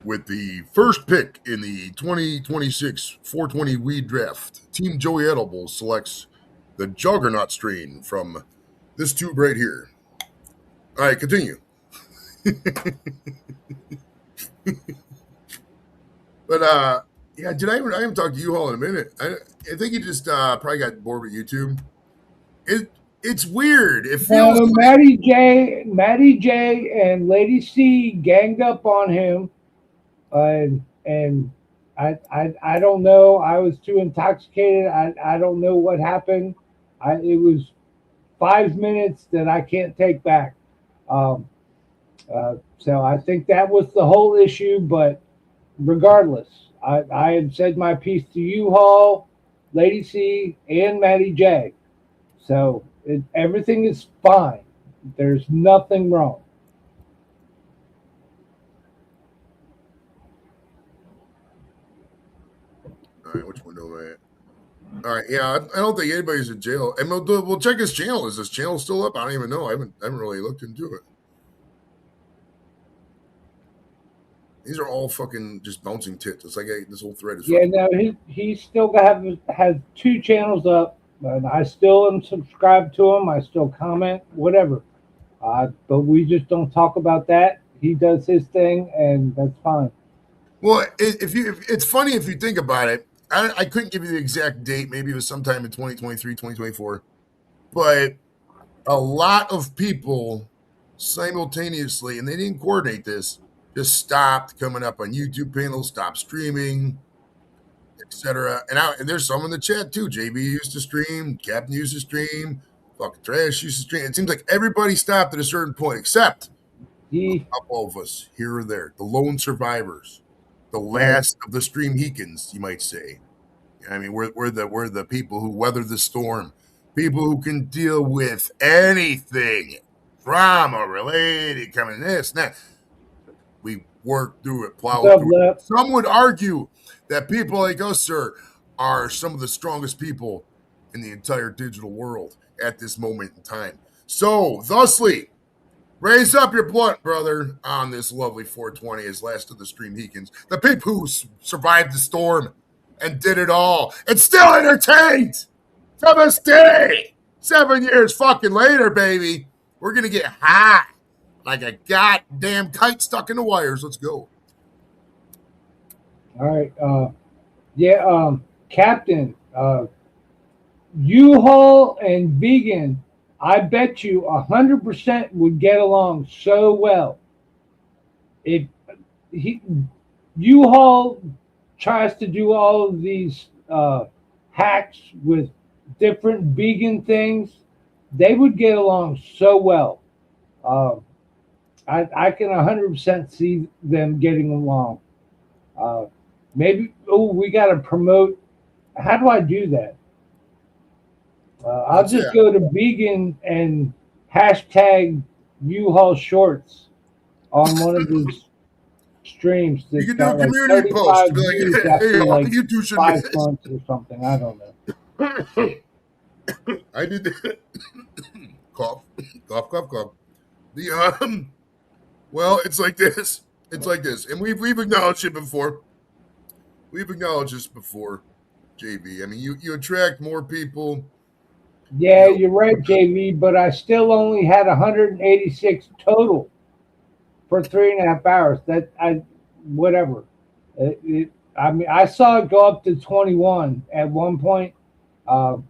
With the first pick in the 2026 420 Weed Draft, Team Joey Edibles selects the Juggernaut strain from this tube right here. All right, continue. But yeah, I haven't talked to U-Haul in a minute. I think he just probably got bored with YouTube. It's weird. It feels like Matty J, and Lady C ganged up on him. And I don't know. I was too intoxicated. I don't know what happened. It was 5 minutes that I can't take back. So I think that was the whole issue. But regardless, I had said my piece to U-Haul, Lady C, and Matty J. So everything is fine. There's nothing wrong. all right, which window am I at? All right, yeah, I don't think anybody's in jail. And we'll check his channel. Is his channel still up? I don't even know. I haven't really looked into it. These are all fucking just bouncing tits. It's like this whole thread is. Yeah, no, he still has 2 channels up, and I still am subscribed to him. I still comment, whatever. But we just don't talk about that. He does his thing, and that's fine. Well, it's funny if you think about it. I couldn't give you the exact date. Maybe it was sometime in 2023, 2024. But a lot of people simultaneously, and they didn't coordinate this, just stopped coming up on YouTube panels, stopped streaming, etc. And there's some in the chat too. JB used to stream, Captain used to stream, fucking Trash used to stream. It seems like everybody stopped at a certain point, except a couple of us here or there, the lone survivors. The last of the Stream Heekins, you might say. I mean, we're the people who weather the storm, people who can deal with anything, drama related, coming this, that. We work through it, plow through it. Some would argue that people like us, sir, are some of the strongest people in the entire digital world at this moment in time. So, thusly, raise up your blunt, brother, on this lovely 420 as last of the Stream Heekins. The people who survived the storm and did it all and still entertained to this day. 7 years fucking later, baby. We're going to get high like a goddamn kite stuck in the wires. Let's go. All right. Captain, U-Haul and Vegan, I bet you 100% would get along so well. If U-Haul tries to do all of these hacks with different vegan things, they would get along so well. I can 100% see them getting along. Maybe, we got to promote. How do I do that? I'll just go to vegan and hashtag U-Haul shorts on one of these streams. You can do a community post. Be like, hey, you two should 5 months or something. I don't know. I did that. Cough. Well, it's like this. And we've acknowledged it before. We've acknowledged this before, JB. I mean, you attract more people. Yeah, you're right, JV, but I still only had 186 total for 3.5 hours. Whatever. I mean, I saw it go up to 21 at one point,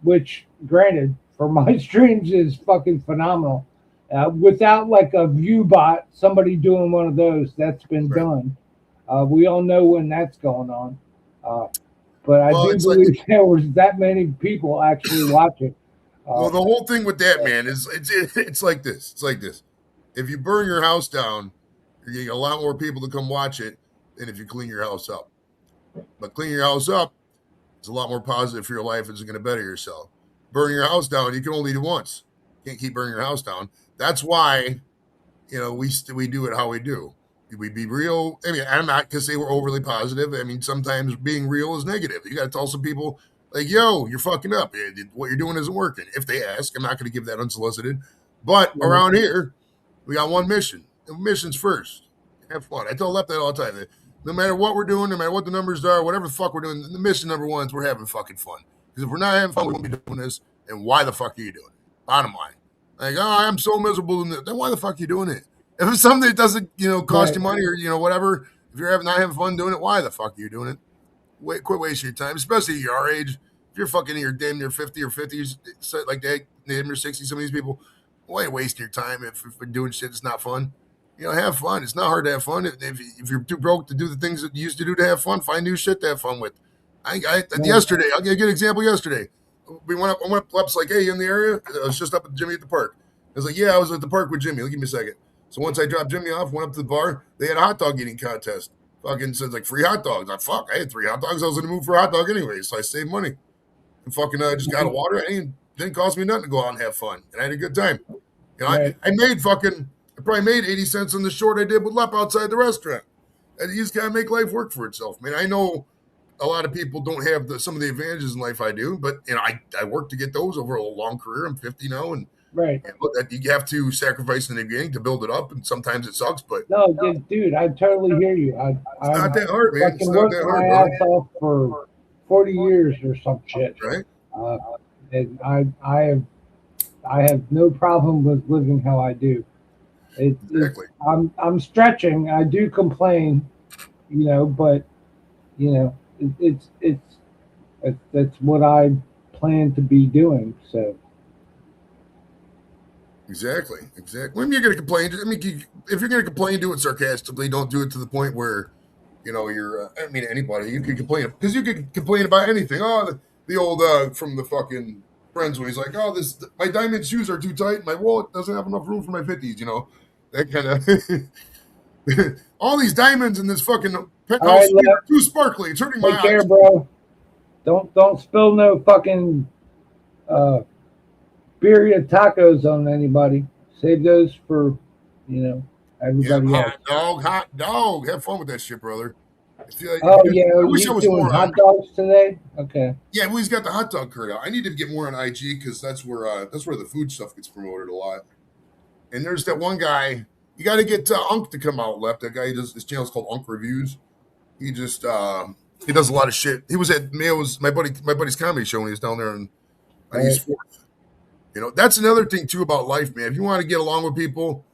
which, granted, for my streams is fucking phenomenal. Without like a view bot, somebody doing one of those, that's been done. We all know when that's going on. but I Well, do it's believe there was that many people actually watching. Well, the whole thing with that, man, is it's like this. It's like this. If you burn your house down, you're getting a lot more people to come watch it than if you clean your house up. But cleaning your house up is a lot more positive for your life. It's going to better yourself. Burning your house down, you can only do once. You can't keep burning your house down. That's why, we do it how we do. We be real. I mean, I'm not going to say we're overly positive. I mean, sometimes being real is negative. You got to tell some people, like, yo, you're fucking up. What you're doing isn't working. If they ask, I'm not going to give that unsolicited. But around here, we got one mission. The mission's first. Have fun. I tell Left that all the time. No matter what we're doing, no matter what the numbers are, whatever the fuck we're doing, the mission number one is we're having fucking fun. Because if we're not having fun, we won't be doing this. And why the fuck are you doing it? Bottom line. Like, I'm so miserable in this. Then why the fuck are you doing it? If it's something that doesn't, cost you money or, whatever, if you're not having fun doing it, why the fuck are you doing it? Quit wasting your time, especially at your age. If you're fucking in your damn near 50 or 50s, like that, damn near 60, some of these people, why are you wasting your time if we're doing shit that's not fun? Have fun. It's not hard to have fun. If you're too broke to do the things that you used to do to have fun, find new shit to have fun with. Yesterday, I'll give you a good example. Yesterday, I went up, Lep's like, hey, you in the area? I was just up with Jimmy at the park. I was like, yeah, I was at the park with Jimmy. Give me a second. So once I dropped Jimmy off, went up to the bar, they had a hot dog eating contest. Fucking said like free hot dogs. I had 3 hot dogs. I was in the mood for a hot dog anyway, so I saved money. And fucking just got a water. It didn't cost me nothing to go out and have fun. And I had a good time. I probably made 80 cents on the short I did with Lep outside the restaurant. And you just gotta make life work for itself. Man, I know a lot of people don't have some of the advantages in life I do, but I worked to get those over a long career. I'm 50 now, and right. You have to sacrifice in the beginning to build it up, and sometimes it sucks. But no, dude, I totally hear you. It's not that hard, man. It's not that hard, my ass off for 40 years or some shit. Right. And I have no problem with living how I do. Exactly. I'm stretching. I do complain, but that's what I plan to be doing. So. Exactly. When you're going to complain, if you're going to complain, do it sarcastically. Don't do it to the point where, you're. Anybody you can complain because you can complain about anything. Oh, the old from the fucking Friends when he's like, oh, my diamond shoes are too tight. My wallet doesn't have enough room for my 50s. That kind of. All these diamonds in this fucking penthouse are too sparkly. It's hurting my eyes. Take care, bro. Don't spill no fucking. Birria tacos on anybody. Save those for, everybody else. Hot dog. Have fun with that shit, brother. I wish I was more hot dogs today. Okay. Yeah, well, he's got the hot dog card out. I need to get more on IG because that's where the food stuff gets promoted a lot. And there's that one guy. You got to get Unk to come out. Left that guy. He does his channel's called Unk Reviews. He just he does a lot of shit. He was at Mayo's my buddy's comedy show when he was down there on East 4th. That's another thing too about life, man. If you want to get along with people,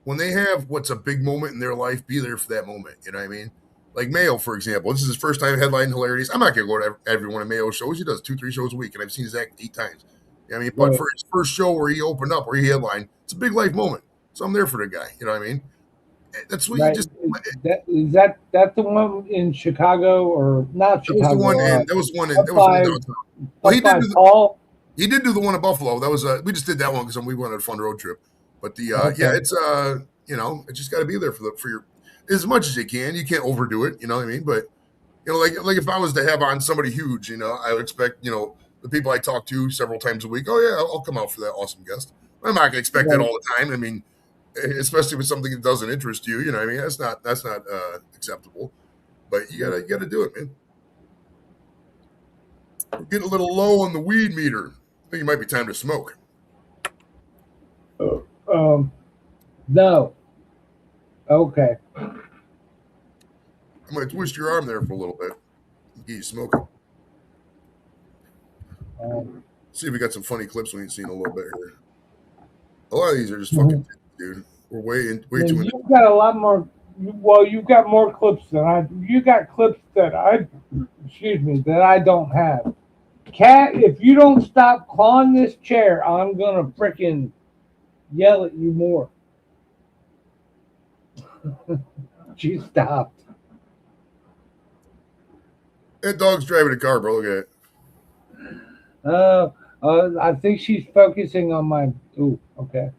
when they have what's a big moment in their life, be there for that moment. You know what I mean? Like Mayo, for example. This is his first time headlining Hilarities. I'm not going to go to every one of Mayo's shows. He does 2-3 shows a week, and I've seen Zach 8 times. You know what I mean? But for his first show where he opened up, where he headlined, it's a big life moment. So I'm there for the guy. You know what I mean? That's what you just. Is that the one in Chicago or not Chicago? That was one in downtown. Well, he did do the one in Buffalo. That was we just did that one because we went on a fun road trip. But it's it just got to be there for your as much as you can. You can't overdo it. You know what I mean? But like if I was to have on somebody huge, I would expect the people I talk to several times a week. Oh yeah, I'll come out for that awesome guest. I'm not gonna expect that all the time. I mean, especially with something that doesn't interest you. You know what I mean? That's not acceptable. But you gotta do it, man. We're getting a little low on the weed meter. I think it might be time to smoke. No. Okay. I'm going to twist your arm there for a little bit. Get you smoking. See if we got some funny clips we ain't seen a little bit here. A lot of these are just fucking dude. We're way too. You've got a lot more. Well, you've got more clips than I. You got clips that I don't have. Cat, if you don't stop clawing this chair, I'm gonna freaking yell at you more. She stopped. That dog's driving a car, bro. Look at it. I think she's focusing on my. Ooh, okay.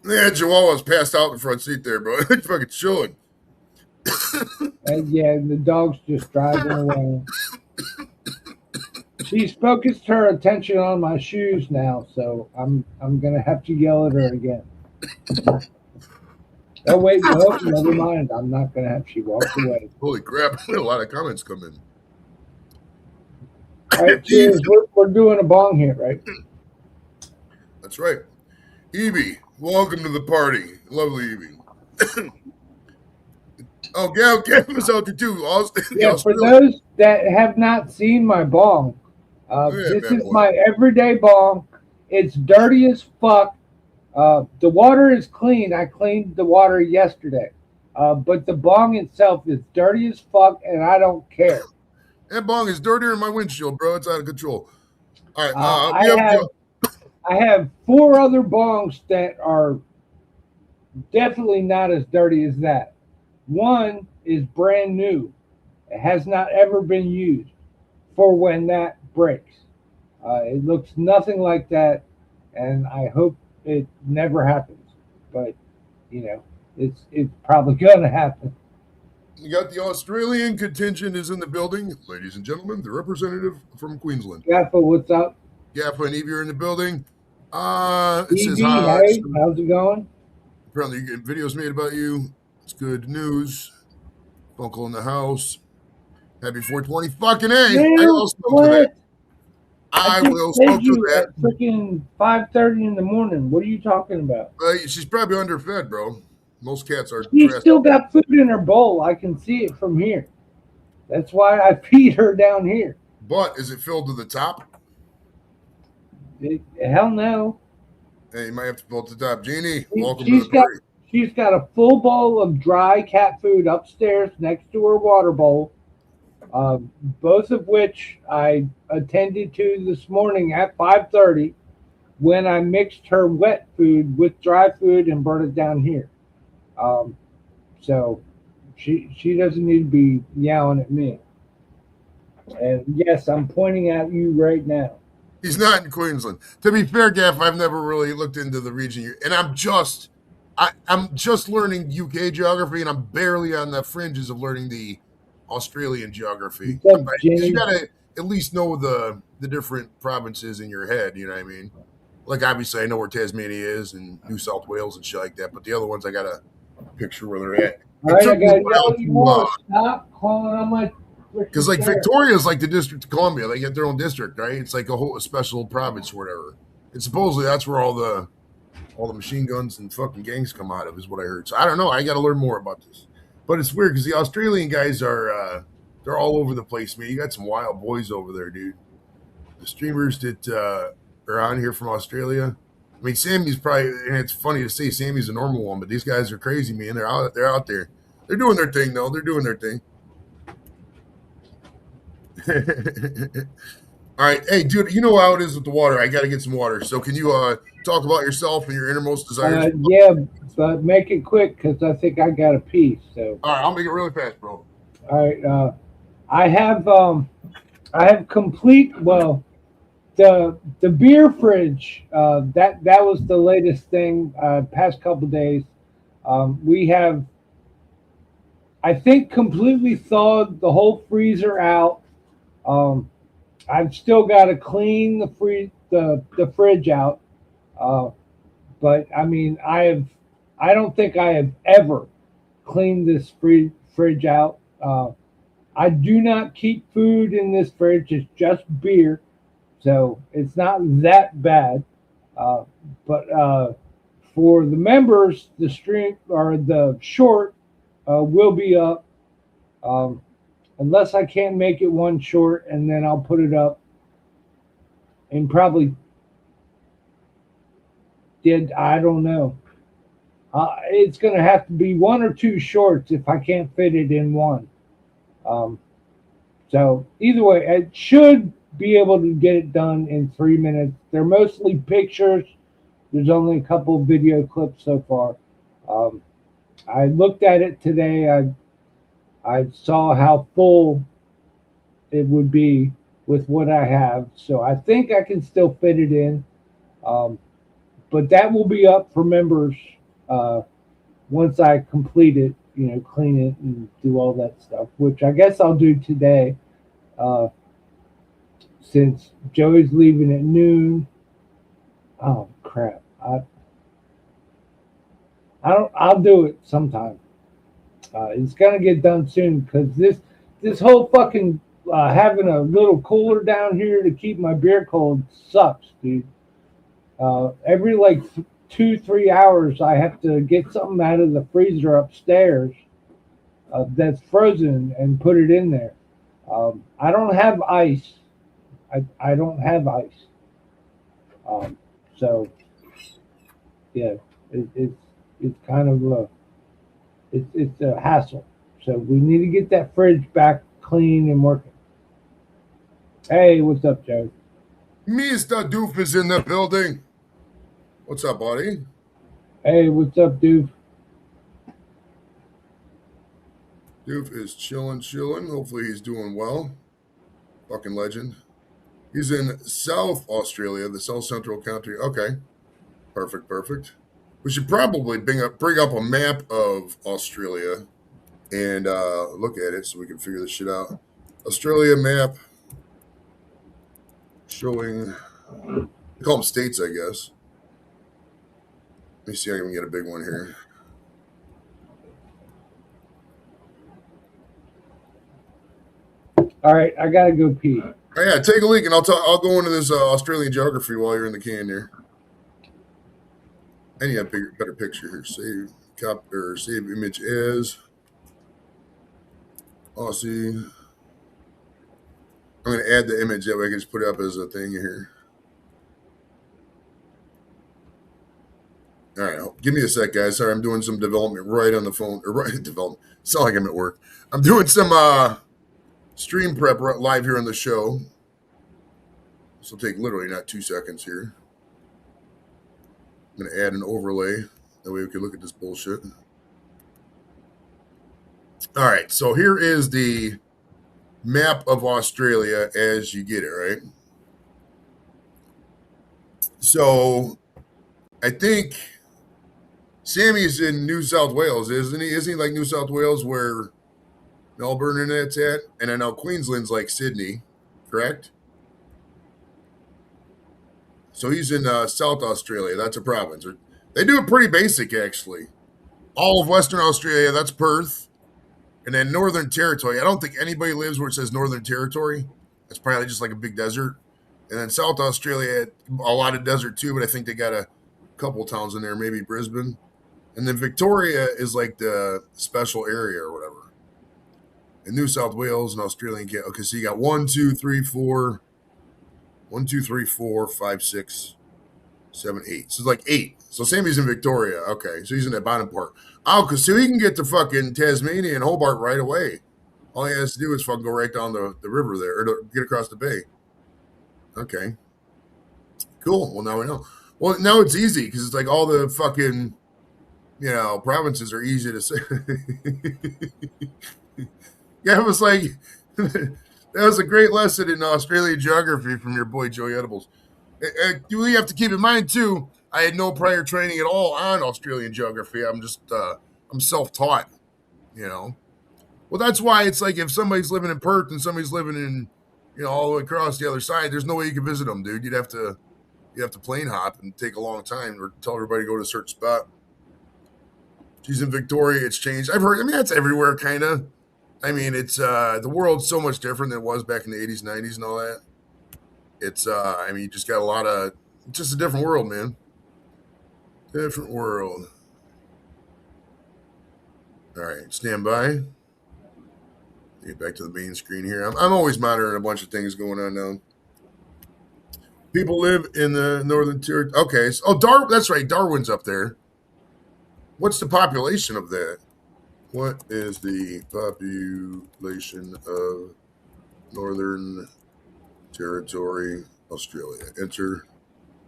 Yeah, Chihuahua's passed out in the front seat there, bro. It's fucking chilling. And yeah, the dog's just driving away. She's focused her attention on my shoes now, so I'm gonna have to yell at her again. Oh wait, no, never mind. I'm not gonna have. She walked away. Holy crap! A lot of comments come in. All right, cheers. We're doing a bong here, right? That's right. Evie, welcome to the party. Lovely Evie. Oh, Gav was out there too. Yeah, for those that have not seen my bong, this is my everyday bong. It's dirty as fuck. The water is clean. I cleaned the water yesterday. But the bong itself is dirty as fuck, and I don't care. That bong is dirtier than my windshield, bro. It's out of control. All right. I have 4 other bongs that are definitely not as dirty as that. One is brand new. It has not ever been used for when that breaks. It looks nothing like that, and I hope it never happens. But, you know, it's probably going to happen. You got the Australian contingent is in the building. Ladies and gentlemen, the representative from Queensland. Gaffa, what's up? Gaffa and Evie are in the building. It says Evie, hi. hey, how's it going? Apparently you're getting videos made about you. It's good news. Uncle in the house. Happy 420 fucking A. Yeah, I will smoke to that. I will smoke to that. At freaking 5:30 in the morning. What are you talking about? She's probably underfed, bro. Most cats are. She's still got food in her bowl. I can see it from here. That's why I feed her down here. But is it filled to the top? Hell no. Hey, you might have to fill it to the top. Jeannie, welcome to the party. She's got a full bowl of dry cat food upstairs next to her water bowl, both of which I attended to this morning at 5:30 when I mixed her wet food with dry food and brought it down here. So she doesn't need to be yelling at me. And yes, I'm pointing at you right now. He's not in Queensland. To be fair, Gaff, I've never really looked into the region, and I'm just learning UK geography, and I'm barely on the fringes of learning the Australian geography. You gotta at least know the different provinces in your head. You know what I mean? Like obviously, I know where Tasmania is and New South Wales and shit like that, but the other ones I gotta picture where they're at. All right, I gotta stop calling on my. Because like Victoria is like the District of Columbia. They get their own district, right? It's like a special province or whatever. And supposedly that's where all the machine guns and fucking gangs come out of, is what I heard. So I don't know. I got to learn more about this. But it's weird because the Australian guys are they're all over the place, man. You got some wild boys over there, dude. The streamers that are on here from Australia. I mean, Sammy's probably, and it's funny to say Sammy's a normal one, but these guys are crazy, man. They're out there. They're doing their thing, though. They're doing their thing. All right, hey dude, you know how it is with the water. I got to get some water. So can you talk about yourself and your innermost desires? Yeah, but make it quick because I think I got a piece. So all right, I'll make it really fast, bro. All right, I have complete. Well, the beer fridge. That was the latest thing. Past couple days, we have, I think, completely thawed the whole freezer out. I've still got to clean the fridge out, but I mean, I don't think I have ever cleaned this fridge out. I do not keep food in this fridge; it's just beer, so it's not that bad. But for the members, the stream or the short will be up. Unless I can't make it one short, and then I'll put it up and probably I don't know. It's going to have to be 1 or 2 shorts if I can't fit it in one. So either way, I should be able to get it done in 3 minutes. They're mostly pictures. There's only a couple of video clips so far. I looked at it today. I saw how full it would be with what I have. So I think I can still fit it in. But that will be up for members once I complete it, clean it and do all that stuff, which I guess I'll do today since Joey's leaving at noon. Oh, crap. I'll do it sometime. It's going to get done soon because this whole fucking having a little cooler down here to keep my beer cold sucks, dude. Every 2-3 hours, I have to get something out of the freezer upstairs that's frozen and put it in there. I don't have ice. I don't have ice. So, yeah, it's kind of it's a hassle. So we need to get that fridge back clean and working. Hey, what's up, Joe? Mr. Doof is in the building. What's up, buddy? Hey, what's up, Doof? Doof is chilling. Hopefully he's doing well. Fucking legend. He's in South Australia, the South Central country. Okay. Perfect. We should probably bring up a map of Australia and look at it so we can figure this shit out. Australia map showing, they call them states, I guess. Let me see if I can get a big one here. All right, I gotta go pee. Oh, yeah, take a leak, and I'll go into this Australian geography while you're in the can here. And you have a better picture here. Save image as Aussie. I'm going to add the image that way I can just put it up as a thing here. All right, give me a sec, guys. Sorry, I'm doing some development right on the phone. Development. It's not like I'm at work. I'm doing some stream prep live here on the show. This will take literally not 2 seconds here. I'm going to add an overlay. That way we can look at this bullshit. All right, so here is the map of Australia as you get it, right? So I think Sammy's in New South Wales, isn't he? Isn't he like New South Wales where Melbourne and that's at? And I know Queensland's like Sydney, correct? So he's in South Australia. That's a province. They do it pretty basic, actually. All of Western Australia, that's Perth. And then Northern Territory. I don't think anybody lives where it says Northern Territory. It's probably just like a big desert. And then South Australia, a lot of desert too, but I think they got a couple towns in there, maybe Brisbane. And then Victoria is like the special area or whatever. And New South Wales and Australian. Okay, so you got 1, 2, 3, 4, 5, 6, 7, 8. So it's like 8. So Sammy's in Victoria. Okay, so he's in that bottom part. Oh, so he can get to fucking Tasmania and Hobart right away. All he has to do is fucking go right down the river there, or get across the bay. Okay. Cool. Well, now we know. Well, now it's easy because it's like all the fucking, provinces are easy to say. Yeah, it was like, that was a great lesson in Australian geography from your boy Joey Edibles. We have to keep in mind, too, I had no prior training at all on Australian geography. I'm just, I'm self-taught, Well, that's why it's like if somebody's living in Perth and somebody's living in, all the way across the other side, there's no way you can visit them, dude. You'd have to plane hop and take a long time or tell everybody to go to a certain spot. She's in Victoria. It's changed. I've heard, that's everywhere, kind of. It's, the world's so much different than it was back in the 80s, 90s and all that. It's, you just got a lot of, it's just a different world, man. Different world. All right, stand by. Get back to the main screen here. I'm always monitoring a bunch of things going on now. People live in the Northern Territory. Okay, that's right. Darwin's up there. What's the population of that? What is the population of Northern Territory, Australia? Enter.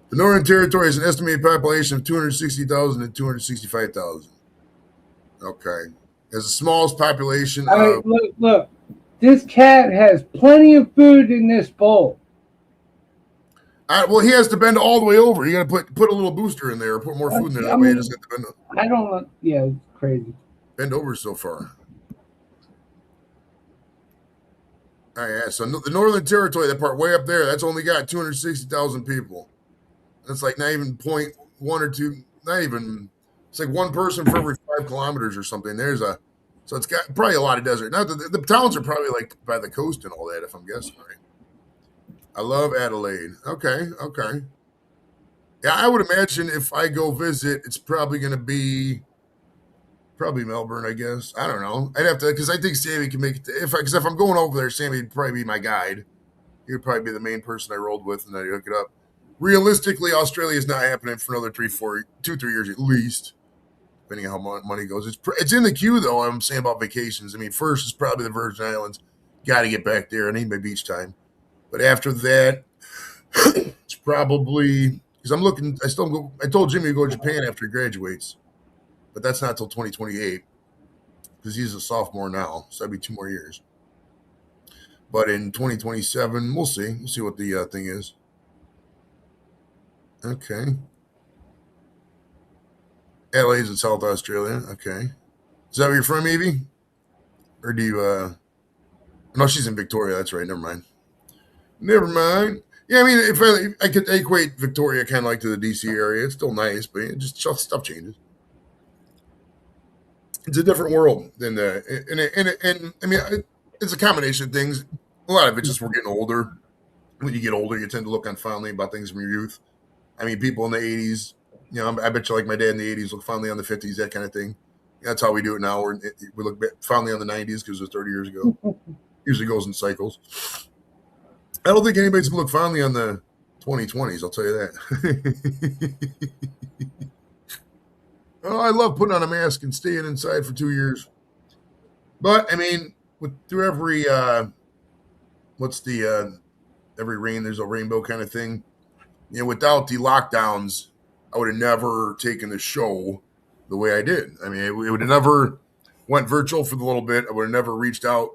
The Northern Territory has an estimated population of 260,000 to 265,000. Okay. Has the smallest population of... Look. This cat has plenty of food in this bowl. Well, he has to bend all the way over. You got to put a little booster in there, or put more food in there. That way, he doesn't have to bend. I don't know. Yeah, it's crazy. Bend over so far. All right, yeah. So the Northern Territory, that part way up there, that's only got 260,000 people. That's like not even 0.1 or 2. Not even. It's like one person for every 5 kilometers or something. So it's got probably a lot of desert. Now the towns are probably like by the coast and all that, if I'm guessing right. I love Adelaide. Okay. Yeah, I would imagine if I go visit, it's probably going to be Melbourne, I guess. I don't know. I'd have to, because I think Sammy can make it. Because if I'm going over there, Sammy would probably be my guide. He would probably be the main person I rolled with, and then I'd hook it up. Realistically, Australia is not happening for another 2-3 years at least, depending on how money goes. It's in the queue, though. I'm saying about vacations. I mean, first is probably the Virgin Islands. Got to get back there. I need my beach time. But after that, it's probably because I'm looking. I told Jimmy to go to Japan after he graduates, but that's not till 2028 because he's a sophomore now, so that'd be 2 more years. But in 2027, we'll see. We'll see what the thing is. Okay. LA's in South Australia. Okay. Is that where you're from, Evie? Or do you? No, she's in Victoria. That's right. Never mind. Yeah, I mean, if I could equate Victoria kind of like to the DC area, it's still nice, but it just stuff changes. It's a different world than and I mean, it's a combination of things. A lot of it just we're getting older. When you get older, you tend to look on fondly about things from your youth. I mean, people in the 80s, I bet you like my dad in the 80s look fondly on the 50s, that kind of thing. That's how we do it now. We look fondly on the 90s because it was 30 years ago. Usually goes in cycles. I don't think anybody's going to look fondly on the 2020s, I'll tell you that. Oh, I love putting on a mask and staying inside for 2 years. But, I mean, through every, every rain, there's a rainbow kind of thing. Without the lockdowns, I would have never taken the show the way I did. I mean, it would have never went virtual for the little bit. I would have never reached out.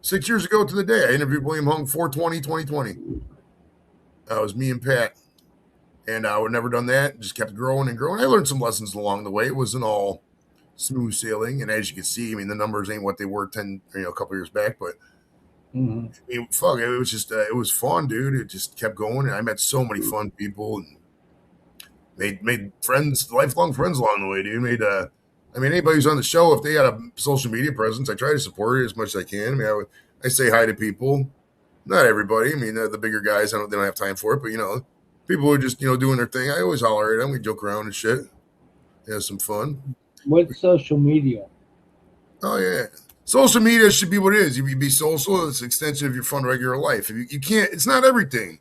6 years ago to the day, I interviewed William Hung 4/20/2020. That was me and Pat. And I would have never done that. Just kept growing and growing. I learned some lessons along the way. It wasn't all smooth sailing. And as you can see, I mean, the numbers ain't what they were a couple years back. But I mean, fuck, it was just, it was fun, dude. It just kept going. And I met so many fun people and made friends, lifelong friends along the way, dude. I mean, anybody who's on the show, if they got a social media presence, I try to support it as much as I can. I mean, I say hi to people. Not everybody. I mean, the bigger guys, they don't have time for it. But, people who are just, doing their thing, I always holler at them. We joke around and shit. Have some fun. What's social media? Oh, yeah. Social media should be what it is. If you be social, it's an extension of your fun, regular life. If you can't, it's not everything.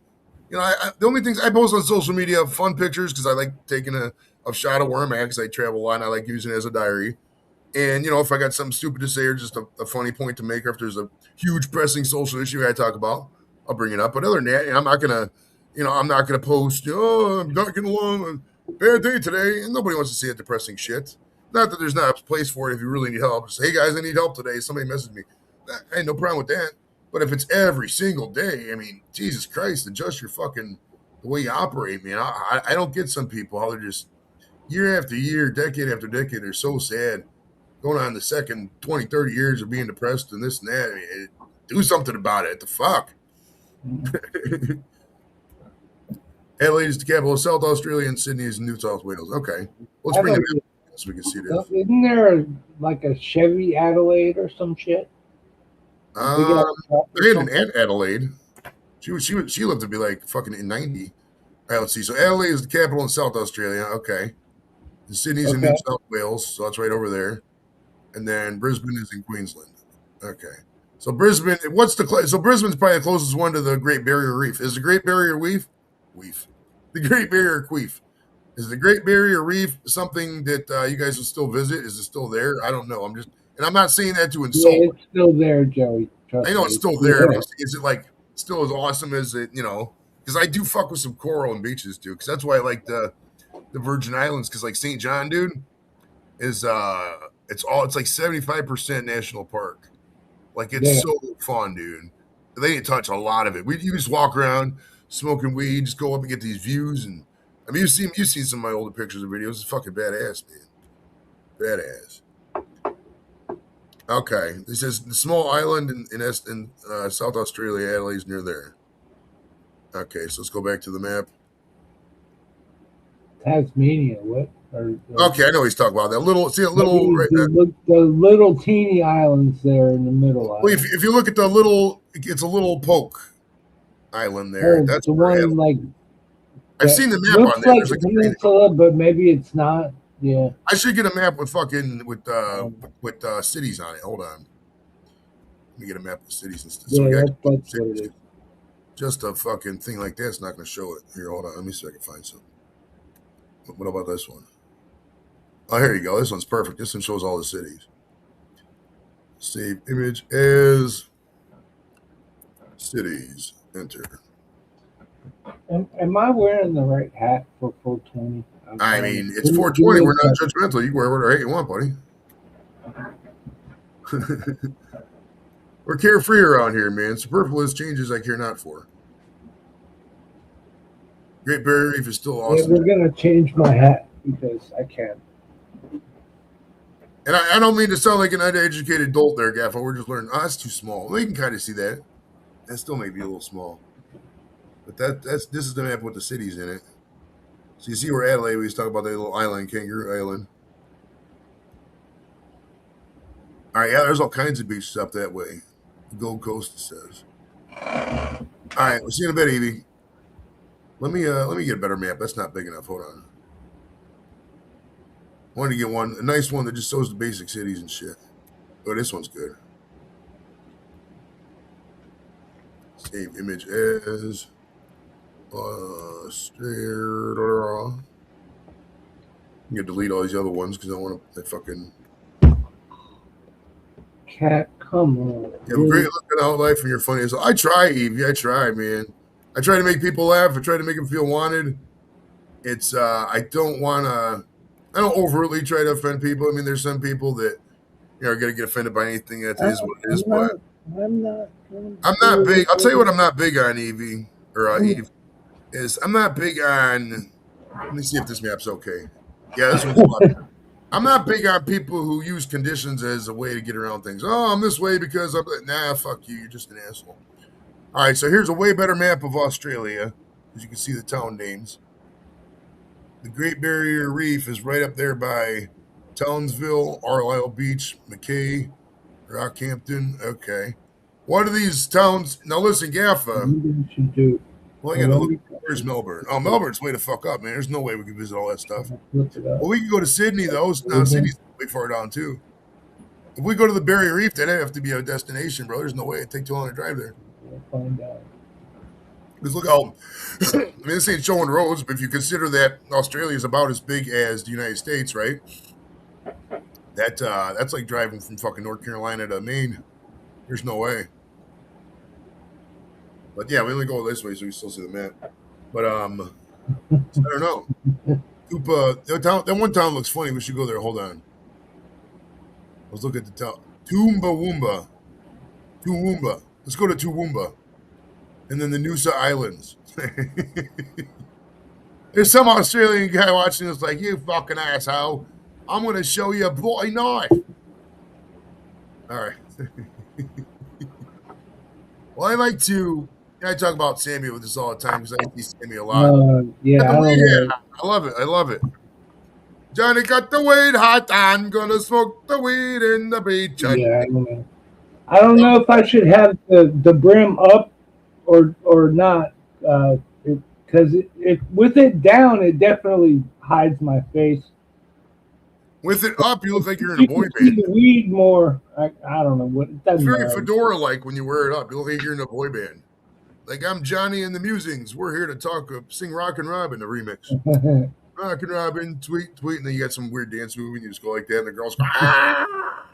The only things I post on social media are fun pictures because I like taking a shot of where I'm at because I travel a lot and I like using it as a diary. And, if I got something stupid to say or just a funny point to make, or if there's a huge pressing social issue I talk about, I'll bring it up. But other than that, I'm not going to post, I'm not getting along, bad day today. And nobody wants to see that depressing shit. Not that there's not a place for it if you really need help. Just, hey, guys, I need help today. Somebody messaged me. I ain't no problem with that. But if it's every single day, I mean, Jesus Christ, adjust your the way you operate, man. I don't get some people how they're just year after year, decade after decade, they're so sad. Going on the second 20, 30 years of being depressed and this and that. I mean, do something about it. The fuck? Adelaide is the capital of South Australia and Sydney is New South Wales. Okay. Let's bring it up so we can see this. Isn't there like a Chevy Adelaide or some shit? I had an Aunt Adelaide. She lived to be like fucking 90. All right, let's see. So Adelaide is the capital in South Australia. Okay. Sydney's in New South Wales, so that's right over there. And then Brisbane is in Queensland. Okay. So Brisbane, so Brisbane's probably the closest one to the Great Barrier Reef. Is the Great Barrier Reef? The Great Barrier Reef. Is the Great Barrier Reef something that you guys will still visit? Is it still there? I don't know. I'm not saying that to insult. Yeah, it's still there, Joey. I know it's still there. Yeah. Is it like still as awesome as it, because I do fuck with some coral and beaches, dude. Because that's why I like the Virgin Islands. Because like St. John, dude, is it's like 75% national park. Like it's Yeah. so fun, dude. They didn't touch a lot of it. You just walk around smoking weed, just go up and get these views. And I mean, you've seen some of my older pictures and videos. It's fucking badass, man. Badass. Okay, this is the small island in South Australia. Adelaide's near there. Okay, so let's go back to the map. Tasmania, what? Okay, I know he's talking about that little. See a little right there. The little teeny islands there in the middle. Well, if you look at the little, it's a little poke island there. That's the where one like. I've seen the map looks on there. like There's a like peninsula, but maybe it's not. Yeah. I should get a map with fucking with cities on it. Hold on. Let me get a map with cities and stuff. Yeah, that's what it is. Just a fucking thing like that's not going to show it. Here, hold on. Let me see if I can find something. What about this one? Oh, here you go. This one's perfect. This one shows all the cities. Save image as cities. Enter. Am I wearing the right hat for 420? I mean, it's 420. We're not judgmental. You can wear whatever hat you want, buddy. We're carefree around here, man. Superfluous changes I care not for. Great Barrier Reef is still awesome. Yeah, we're gonna change my hat because I can. And I don't mean to sound like an uneducated dolt there, Gaffo. We're just learning. Oh, that's too small. Well, you can kind of see that. That still may be a little small. But this is the map with the cities in it. So you see where Adelaide, we was talking about that little island, Kangaroo Island. All right, yeah, there's all kinds of beaches up that way. The Gold Coast, it says. All right, we'll see you in a bit, Evie. Let me get a better map. That's not big enough. Hold on. I wanted to get a nice one that just shows the basic cities and shit. Oh, this one's good. Save image as Australia. I'm gonna delete all these other ones because I want to fucking Cat, come on. You have a great look at our life and you're funny as I try, Evie. I try, man. I try to make people laugh. I try to make them feel wanted. It's I don't overtly try to offend people. I mean, there's some people that are gonna get offended by anything. That is what it is. But I'm not big. I'll tell you what I'm not big on, Evie or Eve, is I'm not big on. Let me see if this map's okay. Yeah, this one's fun. I'm not big on people who use conditions as a way to get around things. Oh, I'm this way because I'm nah. Fuck you. You're just an asshole. All right, so here's a way better map of Australia, as you can see the town names. The Great Barrier Reef is right up there by Townsville, Arlisle Beach, Mackay, Rockhampton. Okay. What are these towns? Now listen, Gaffa. Well, I gotta look. Where's Melbourne? Oh, Melbourne's way to fuck up, man. There's no way we can visit all that stuff. Well, we can go to Sydney, though. No, Sydney's way far down, too. If we go to the Barrier Reef, that'd have to be a destination, bro. There's no way it'd take too long to drive there. We'll find out. Because look how, I mean, this ain't showing roads, but if you consider that Australia is about as big as the United States, right? That's like driving from fucking North Carolina to Maine. There's no way. But yeah, we only go this way, so we still see the map. But I don't know. That one town looks funny. We should go there. Hold on. Let's look at the town. Toowoomba. Let's go to Toowoomba. And then the Noosa Islands. There's some Australian guy watching this like, you fucking asshole. I'm going to show you a bloody knife. All right. Well, I talk about Sammy with this all the time because I see Sammy a lot. Yeah, I love it. Johnny got the weed hot on, gonna smoke the weed in the beach. Yeah, I don't know if I should have the brim up or not, because with it down, it definitely hides my face. With it up, you look like you're in a boy See band. the weed more. I don't know what. It's very fedora-like when you wear it up. You look like you're in a boy band. Like, I'm Johnny and the Musings. We're here to talk, sing Rockin' Robin, the remix. Rockin' Robin, tweet, and then you got some weird dance move, and you just go like that, and the girls go, ah!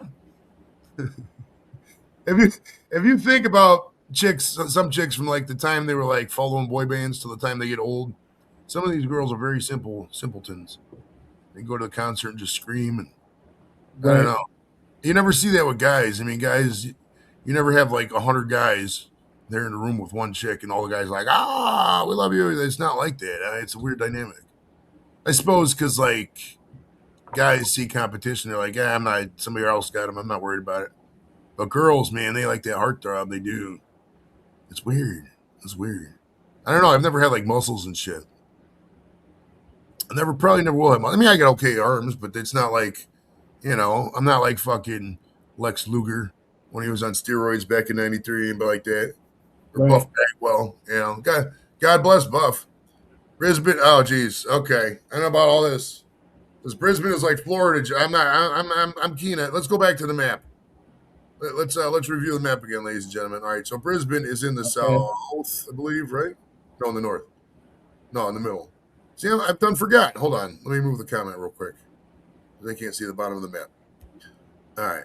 If you think about some chicks from like the time they were like following boy bands to the time they get old, some of these girls are very simpletons. They go to the concert and just scream, and I don't know. You never see that with guys. I mean, guys, You never have like 100 guys there in the room with one chick, and all the guys like, we love you. It's not like that. It's a weird dynamic. I suppose because like guys see competition, they're like, I'm not. Somebody else got them. I'm not worried about it. But girls, man, they like that heartthrob. They do. It's weird. It's weird. I don't know. I've never had like muscles and shit. Probably never will have. I mean, I got okay arms, but it's not like, I'm not like fucking Lex Luger when he was on steroids back in '93 and like that. Or Buff Bagwell, God bless Buff. Brisbane. Oh, geez. Okay, I know about all this. Because Brisbane is like Florida. I'm keen at. Let's go back to the map. Let's review the map again, ladies and gentlemen. All right, so Brisbane is in the south, I believe, right? No, in the north. No, in the middle. See, I've done forgot. Hold on. Let me move the comment real quick. They can't see the bottom of the map. All right.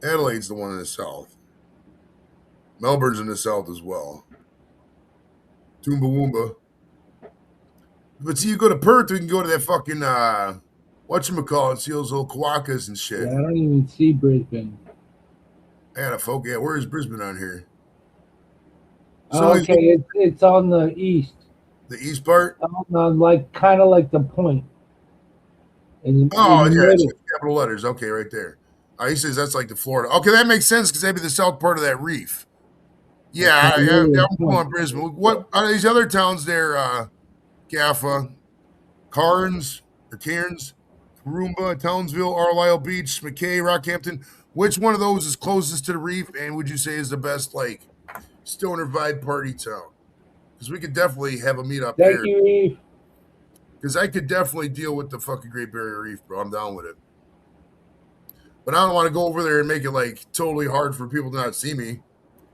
Adelaide's the one in the south. Melbourne's in the south as well. Toowoomba. But see, you go to Perth, we can go to that fucking, whatchamacallit, see those little Kawakas and shit. Yeah, I don't even see Brisbane. I got a folk. Yeah, where is Brisbane on here? So okay, it's on the east. The east part? On like kind of like the point. It's capital letters. Okay, right there. He says that's like the Florida. Okay, that makes sense because that'd be the south part of that reef. Yeah, I'm going Brisbane. What are these other towns there? Gaffa, Cairns, Toowoomba, Townsville, Arlisle Beach, McKay, Rockhampton. Which one of those is closest to the reef and would you say is the best, like, stoner vibe party town? Because we could definitely have a meetup there. Thank you, Reef. Because I could definitely deal with the fucking Great Barrier Reef, bro. I'm down with it. But I don't want to go over there and make it, like, totally hard for people to not see me.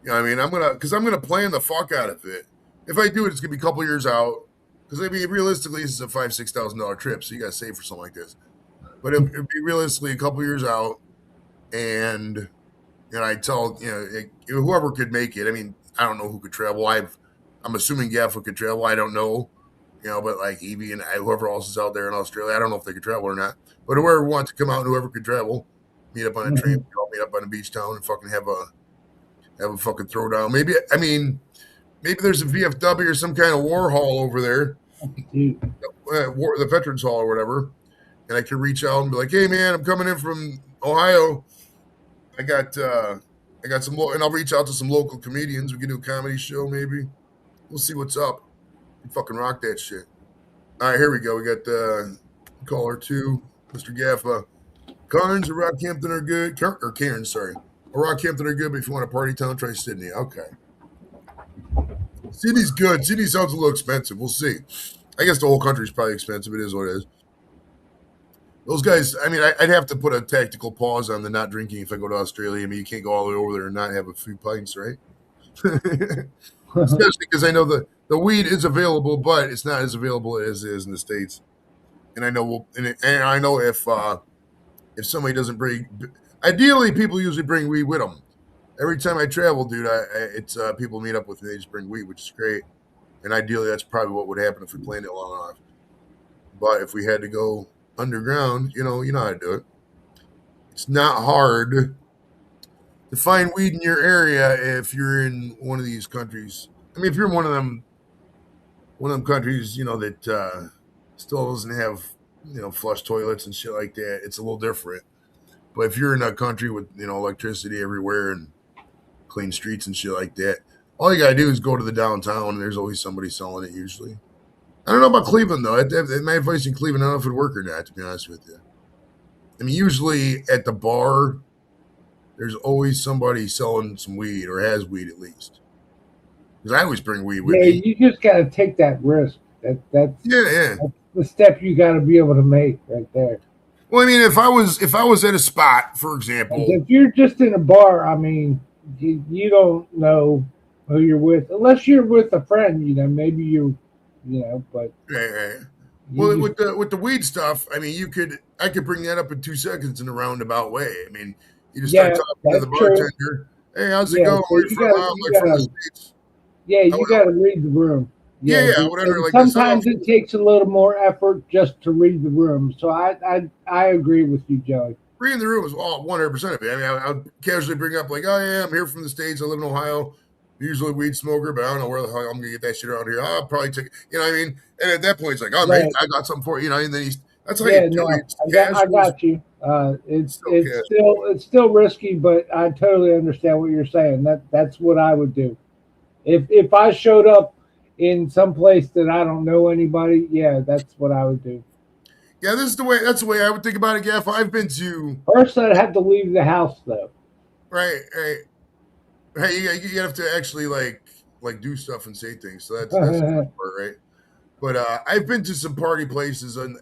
You know what I mean? Because I'm going to plan the fuck out of it. If I do it, it's going to be a couple years out. Because maybe realistically, this is a $5,000-$6,000 trip, so you got to save for something like this. But it'd be realistically a couple years out. And I tell whoever could make it. I mean, I don't know who could travel. I'm assuming Gaffa could travel. I don't know, but like Evie and whoever else is out there in Australia, I don't know if they could travel or not. But whoever wants to come out, whoever could travel, meet up on a train, meet up on a beach town, and fucking have a fucking throwdown. Maybe there's a VFW or some kind of war hall over there, the Veterans Hall or whatever, and I can reach out and be like, "Hey, man, I'm coming in from Ohio. I got some, and I'll reach out to some local comedians. We can do a comedy show, maybe. We'll see what's up. We fucking rock that shit." All right, here we go. We got caller 2, Mr. Gaffa. Cairns or Rockhampton are good. Or Cairns, sorry. Or Rockhampton are good, but if you want a party town, try Sydney. Okay. Sydney's good. Sydney sounds a little expensive. We'll see. I guess the whole country's probably expensive. It is what it is. Those guys, I mean, I'd have to put a tactical pause on the not drinking if I go to Australia. I mean, you can't go all the way over there and not have a few pints, right? Especially because I know the weed is available, but it's not as available as it is in the States. And I know I know if somebody doesn't bring, ideally people usually bring weed with them. Every time I travel, dude, it's people meet up with me. They just bring weed, which is great. And ideally, that's probably what would happen if we planned it long enough. But if we had to go underground, you know how to do it. It's not hard to find weed in your area if you're in one of these countries. I mean, if you're in one of them countries, that still doesn't have, flush toilets and shit like that, it's a little different. But if you're in a country with, electricity everywhere and clean streets and shit like that, all you gotta do is go to the downtown and there's always somebody selling it usually. I don't know about Cleveland, though. My advice in Cleveland, I don't know if it'd work or not, to be honest with you. I mean, usually at the bar, there's always somebody selling some weed or has weed at least. Because I always bring weed with me. You just got to take that risk. That's that's the step you got to be able to make right there. Well, I mean, if I was at a spot, for example, if you're just in a bar, I mean, you don't know who you're with unless you're with a friend. Maybe you. But right. Well, with the weed stuff, I mean, I could bring that up in 2 seconds in a roundabout way. I mean, you just start talking to the bartender. True. Hey, how's it going? Where you from? From the States. Yeah, you got to read the room. Yeah, whatever. Like sometimes it takes a little more effort just to read the room. So I agree with you, Joey. reading the room was all 100% of it. I mean, I would casually bring up like, oh yeah, I'm here from the States. I live in Ohio. Usually weed smoker, but I don't know where the hell I'm gonna get that shit around here. I'll probably take, you know what I mean? And at that point, it's like, oh, Right. mate, I got something for you, you know. And then that's how Yeah, you do no, it. It's I got you. It's still risky, but I totally understand what you're saying. That's what I would do. If I showed up in some place that I don't know anybody, yeah, that's what I would do. Yeah, that's the way I would think about it, Gaff. I've been to First, I'd have to leave the house though. right. Hey, you have to actually like do stuff and say things. So that's the hard part, right? But I've been to some party places and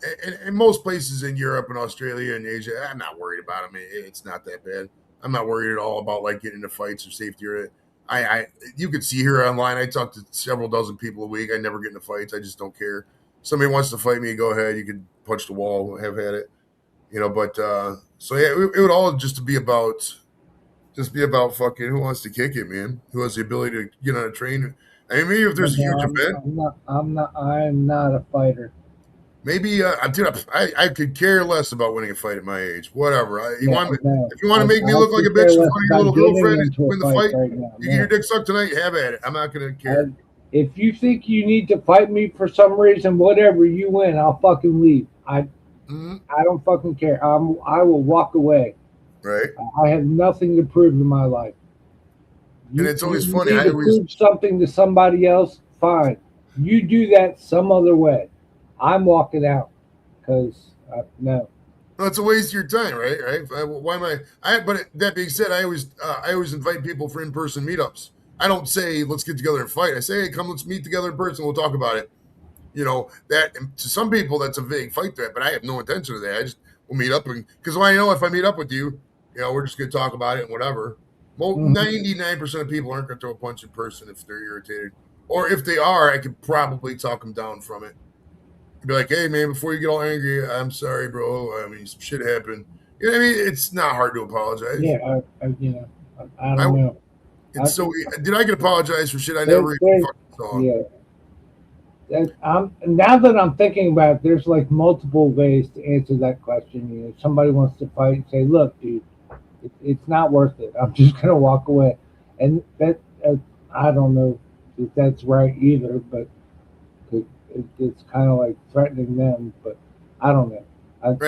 most places in Europe and Australia and Asia. I'm not worried about them. It's not that bad. I'm not worried at all about like getting into fights or safety or you could see here online. I talk to several dozen people a week. I never get into fights. I just don't care. Somebody wants to fight me, go ahead. You could punch the wall, have at it. You know, but so yeah, it would all just be about fucking who wants to kick it, man. Who has the ability to get on a train. I mean, maybe if there's a huge event. I'm not a fighter. Maybe dude, I could care less about winning a fight at my age. Whatever. If you want to make me look like a bitch in front of your little girlfriend and win the fight, right now, you get your dick sucked tonight, have at it. I'm not gonna care. If you think you need to fight me for some reason, whatever, you win, I'll fucking leave. I don't fucking care. I will walk away. Right. I have nothing to prove in my life. And it's always funny. You need to prove something to somebody else. Fine. You do that some other way. I'm walking out because no. Well, it's a waste of your time, right? Why am I? But that being said, I always invite people for in-person meetups. I don't say let's get together and fight. I say, hey, come, let's meet together in person. We'll talk about it. You know that to some people that's a vague fight threat, but I have no intention of that. I just will meet up because I know if I meet up with you, you know, we're just gonna talk about it and whatever. Well, 99% of people aren't gonna throw a punch in person if they're irritated, or if they are, I could probably talk them down from it. Be like, hey man, before you get all angry, I'm sorry, bro. I mean, some shit happened. You know what I mean? It's not hard to apologize. Yeah, I don't know. It's did I get apologize for shit I never even fucking saw? Yeah. Now that I'm thinking about it, there's like multiple ways to answer that question. You know, if somebody wants to fight, say, look, dude, it's not worth it. I'm just gonna walk away. And that I don't know if that's right either, but it's kind of like threatening them. But I don't know. I'm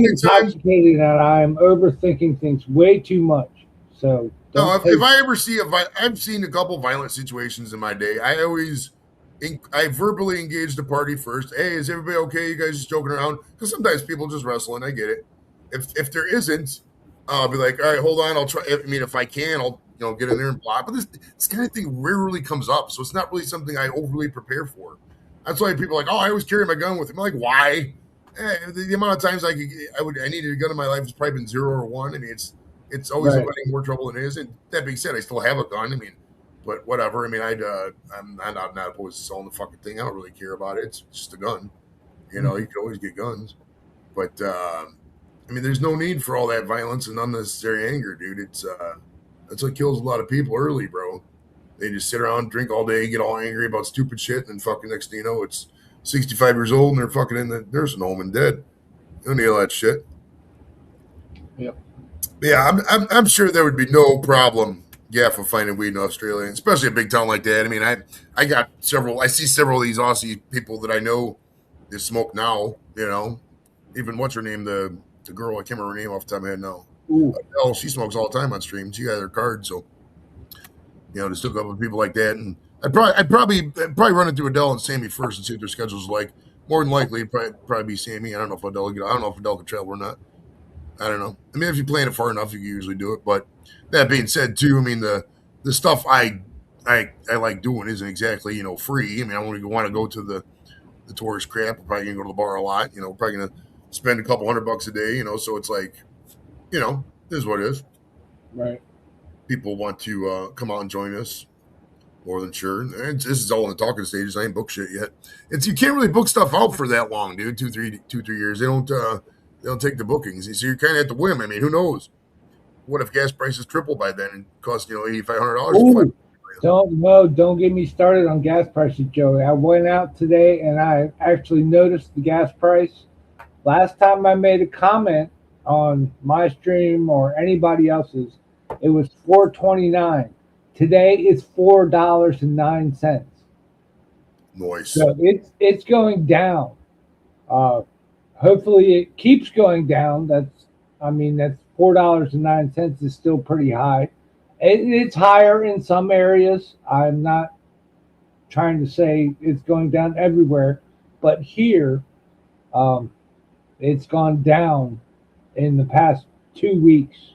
intoxicated and I'm overthinking things way too much. So no, if I ever see I've seen a couple violent situations in my day. I verbally engage the party first. Hey, is everybody okay? You guys just joking around? Because sometimes people just wrestling. I get it. If there isn't, I'll be like, all right, hold on. I'll try. I mean, if I can, I'll get in there and block. But this kind of thing rarely comes up, so it's not really something I overly prepare for. That's why people are like, oh, I always carry my gun with me. I'm like, why? The amount of times I needed a gun in my life has probably been 0 or 1. I mean, it's always inviting more trouble than it is. And that being said, I still have a gun. I mean, but whatever. I mean, I'm not opposed to selling the fucking thing. I don't really care about it. It's just a gun. You know, you can always get guns. But I mean, there's no need for all that violence and unnecessary anger, dude. That's what kills a lot of people early, bro. They just sit around, drink all day, get all angry about stupid shit, and then fucking next thing you know, it's 65 years old and they're fucking in the nursing home and dead. You don't need all that shit. Yep. Yeah, I'm sure there would be no problem, for finding weed in Australia, especially a big town like that. I mean, I see several of these Aussie people that I know that smoke now, you know. Even what's her name, the girl, I can't remember her name off the top of my head now. Adele, she smokes all the time on stream. She got her card, so you know, just hook up with people like that. And I'd probably run into Adele and Sammy first and see what their schedule's like. More than likely, it'd probably be Sammy. I don't know if Adele can travel or not. I don't know. I mean, if you plan it far enough, you can usually do it. But that being said, too, I mean, the stuff I like doing isn't exactly, you know, free. I mean, I want to go to the tourist crap. I'm probably gonna go to the bar a lot. You know, we're probably gonna spend a couple $100 a day. You know, so it's like, you know, this is what it is. Right. People want to come out and join us. More than sure. And this is all in the talking stages. I ain't booked shit yet. You can't really book stuff out for that long, dude. 2-3 years. They don't take the bookings. So you're kind of at the whim. I mean, who knows? What if gas prices triple by then and cost, you know, $8,500? Don't get me started on gas prices, Joey. I went out today and I actually noticed the gas price. Last time I made a comment, on my stream or anybody else's, it was $4.29. Today it's $4.09. Nice. So it's going down. Hopefully it keeps going down. That's $4.09 is still pretty high. It's higher in some areas. I'm not trying to say it's going down everywhere, but here, it's gone down in the past 2 weeks.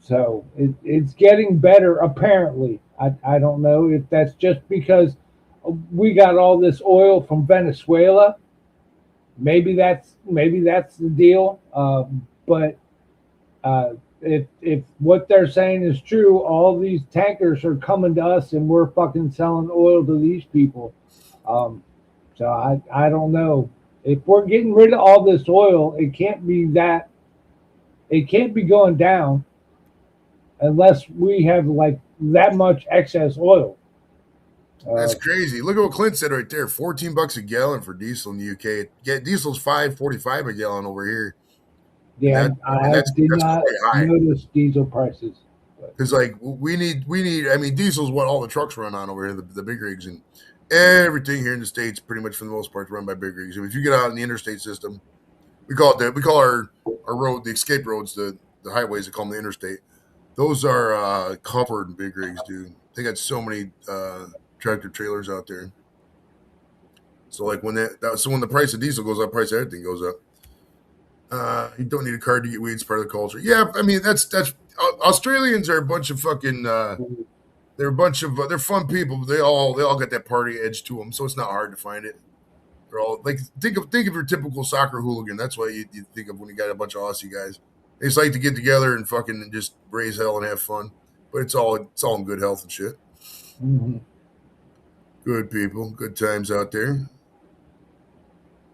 So it's getting better apparently. I don't know if that's just because we got all this oil from Venezuela. Maybe that's the deal. But if what they're saying is true, all these tankers are coming to us and we're fucking selling oil to these people. So I don't know. If we're getting rid of all this oil, it can't be going down unless we have like that much excess oil. That's crazy. Look at what Clint said right there. $14 a gallon for diesel in the UK. Diesel's $5.45 a gallon over here. Yeah, I did not notice diesel prices. Because like we need. I mean, diesel's what all the trucks run on over here, the big rigs, and everything here in the States, pretty much for the most part, run by big rigs. I mean, if you get out in the interstate system, we call our road, the escape roads, the highways. They call them the interstate. Those are covered in big rigs, dude. They got so many tractor trailers out there. So like when the price of diesel goes up, price of everything goes up. You don't need a car to get weed. It's part of the culture. Yeah, I mean that's Australians are a bunch of fucking. They're fun people. But they all got that party edge to them, so it's not hard to find it. They're all like think of your typical soccer hooligan. That's what you think of when you got a bunch of Aussie guys. They just like to get together and fucking just raise hell and have fun. But it's all in good health and shit. Mm-hmm. Good people, good times out there.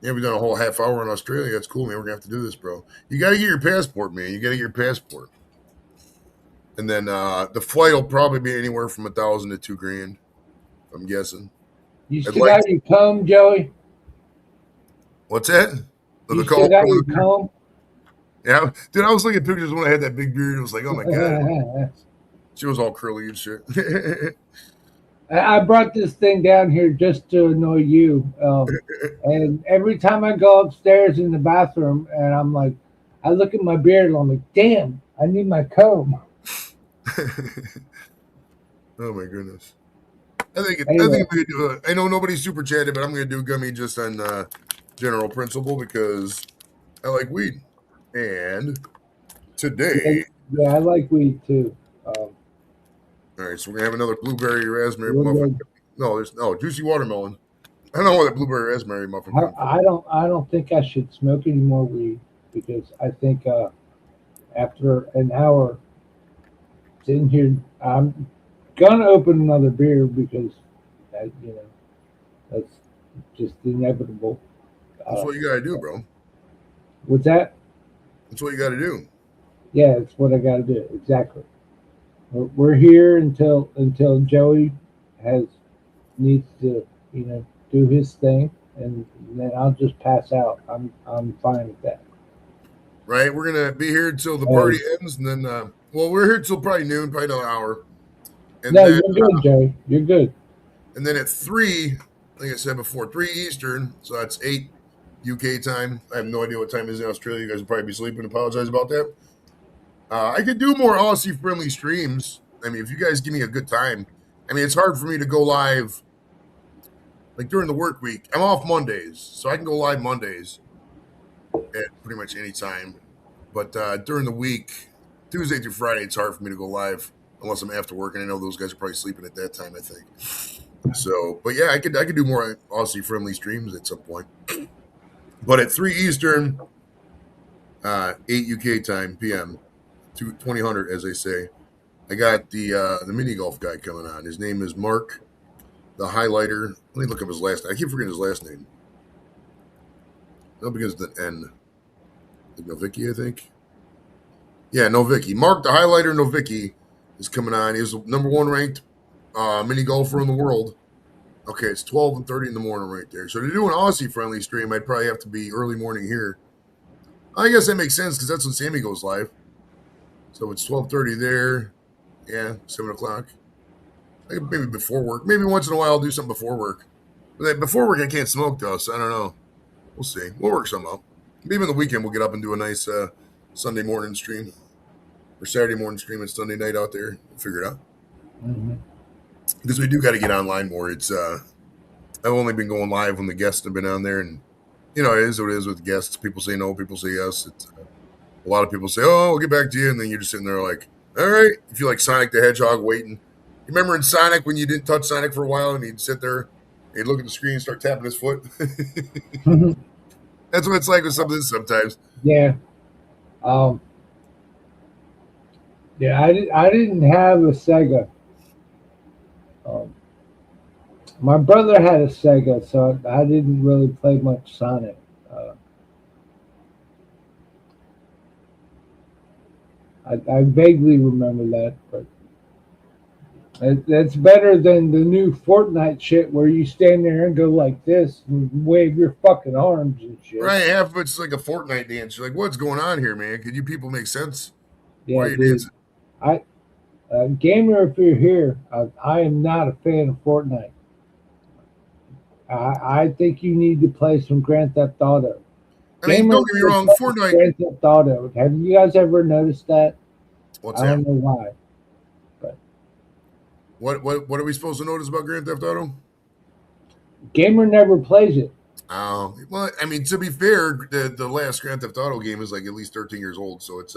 Yeah, we've done a whole half hour in Australia. That's cool, man. We're gonna have to do this, bro. You got to get your passport, man. You got to get your passport, and then the flight will probably be anywhere from $1,000 to $2,000. I'm guessing. You still got your comb, Joey? What's that? You still got your comb? Yeah, dude. I was looking at pictures when I had that big beard. It was like, oh my god, she was all curly and shit. I brought this thing down here just to annoy you. And every time I go upstairs in the bathroom and I'm like, I look at my beard and I'm like, damn, I need my comb. Oh my goodness. I think we could do it. I know nobody's super chatted, but I'm going to do Gummy just on general principle because I like weed. And today. Yeah, I like weed too. All right, so we're gonna have another blueberry raspberry muffin. No, there's juicy watermelon. I don't want that blueberry raspberry muffin. I don't think I should smoke any more weed because I think after an hour sitting here, I'm gonna open another beer because that's just inevitable. That's what you gotta do, bro. What's that? That's what you gotta do. Yeah, it's what I gotta do. Exactly. We're here until Joey needs to do his thing, and then I'll just pass out. I'm fine with that. Right, we're gonna be here until the party ends, and then we're here till probably noon, probably another hour. And no, you're good, Joey. You're good. And then at 3, like I said before, 3 Eastern, so that's 8 UK time. I have no idea what time it is in Australia. You guys will probably be sleeping. Apologize about that. I could do more Aussie-friendly streams. I mean, if you guys give me a good time. I mean, it's hard for me to go live, like, during the work week. I'm off Mondays, so I can go live Mondays at pretty much any time. But during the week, Tuesday through Friday, it's hard for me to go live unless I'm after work, and I know those guys are probably sleeping at that time, I think. So, but yeah, I could do more Aussie-friendly streams at some point. But at 3 Eastern, 8 UK time, PM, 2000, as they say, I got the mini golf guy coming on. His name is Mark, the highlighter. Let me look up his last name. I keep forgetting his last name. No, begins with an N. Like Novicki, I think. Yeah, Novicki. Mark, the highlighter Novicki, is coming on. He's the #1 ranked mini golfer in the world. Okay, it's 12:30 in the morning right there. So to do an Aussie-friendly stream, I'd probably have to be early morning here. I guess that makes sense because that's when Sammy goes live. So it's 12:30 there. Yeah, 7 o'clock. Maybe before work. Maybe once in a while I'll do something before work. But before work I can't smoke though, so I don't know. We'll see. We'll work some out. Maybe on the weekend we'll get up and do a nice Sunday morning stream. Or Saturday morning stream and Sunday night out there. We'll figure it out. Because we do got to get online more. It's I've only been going live when the guests have been on there, and it is what it is with guests. People say no, people say yes. It's, a lot of people say, "Oh, we'll get back to you," and then you're just sitting there like, "All right." You feel like Sonic the Hedgehog waiting. You remember in Sonic when you didn't touch Sonic for a while, and he'd sit there, and he'd look at the screen and start tapping his foot. That's what it's like with some of this sometimes. Yeah. Yeah, I didn't have a Sega. My brother had a Sega, so I didn't really play much Sonic. I vaguely remember that, but that's better than the new Fortnite shit where you stand there and go like this and wave your fucking arms and shit. Right, half of it's like a Fortnite dance. You're like, what's going on here, man? Could you people make sense? Yeah, why are you dude. dancing? Gamer, if you're here, I am not a fan of Fortnite. I think you need to play some Grand Theft Auto. I mean, don't get me wrong, Fortnite. Grand Theft Auto. Have you guys ever noticed that? What's I that? don't know why. But What are we supposed to notice about Grand Theft Auto? Gamer never plays it. Oh, well, I mean, to be fair, the last Grand Theft Auto game is like at least 13 years old, so it's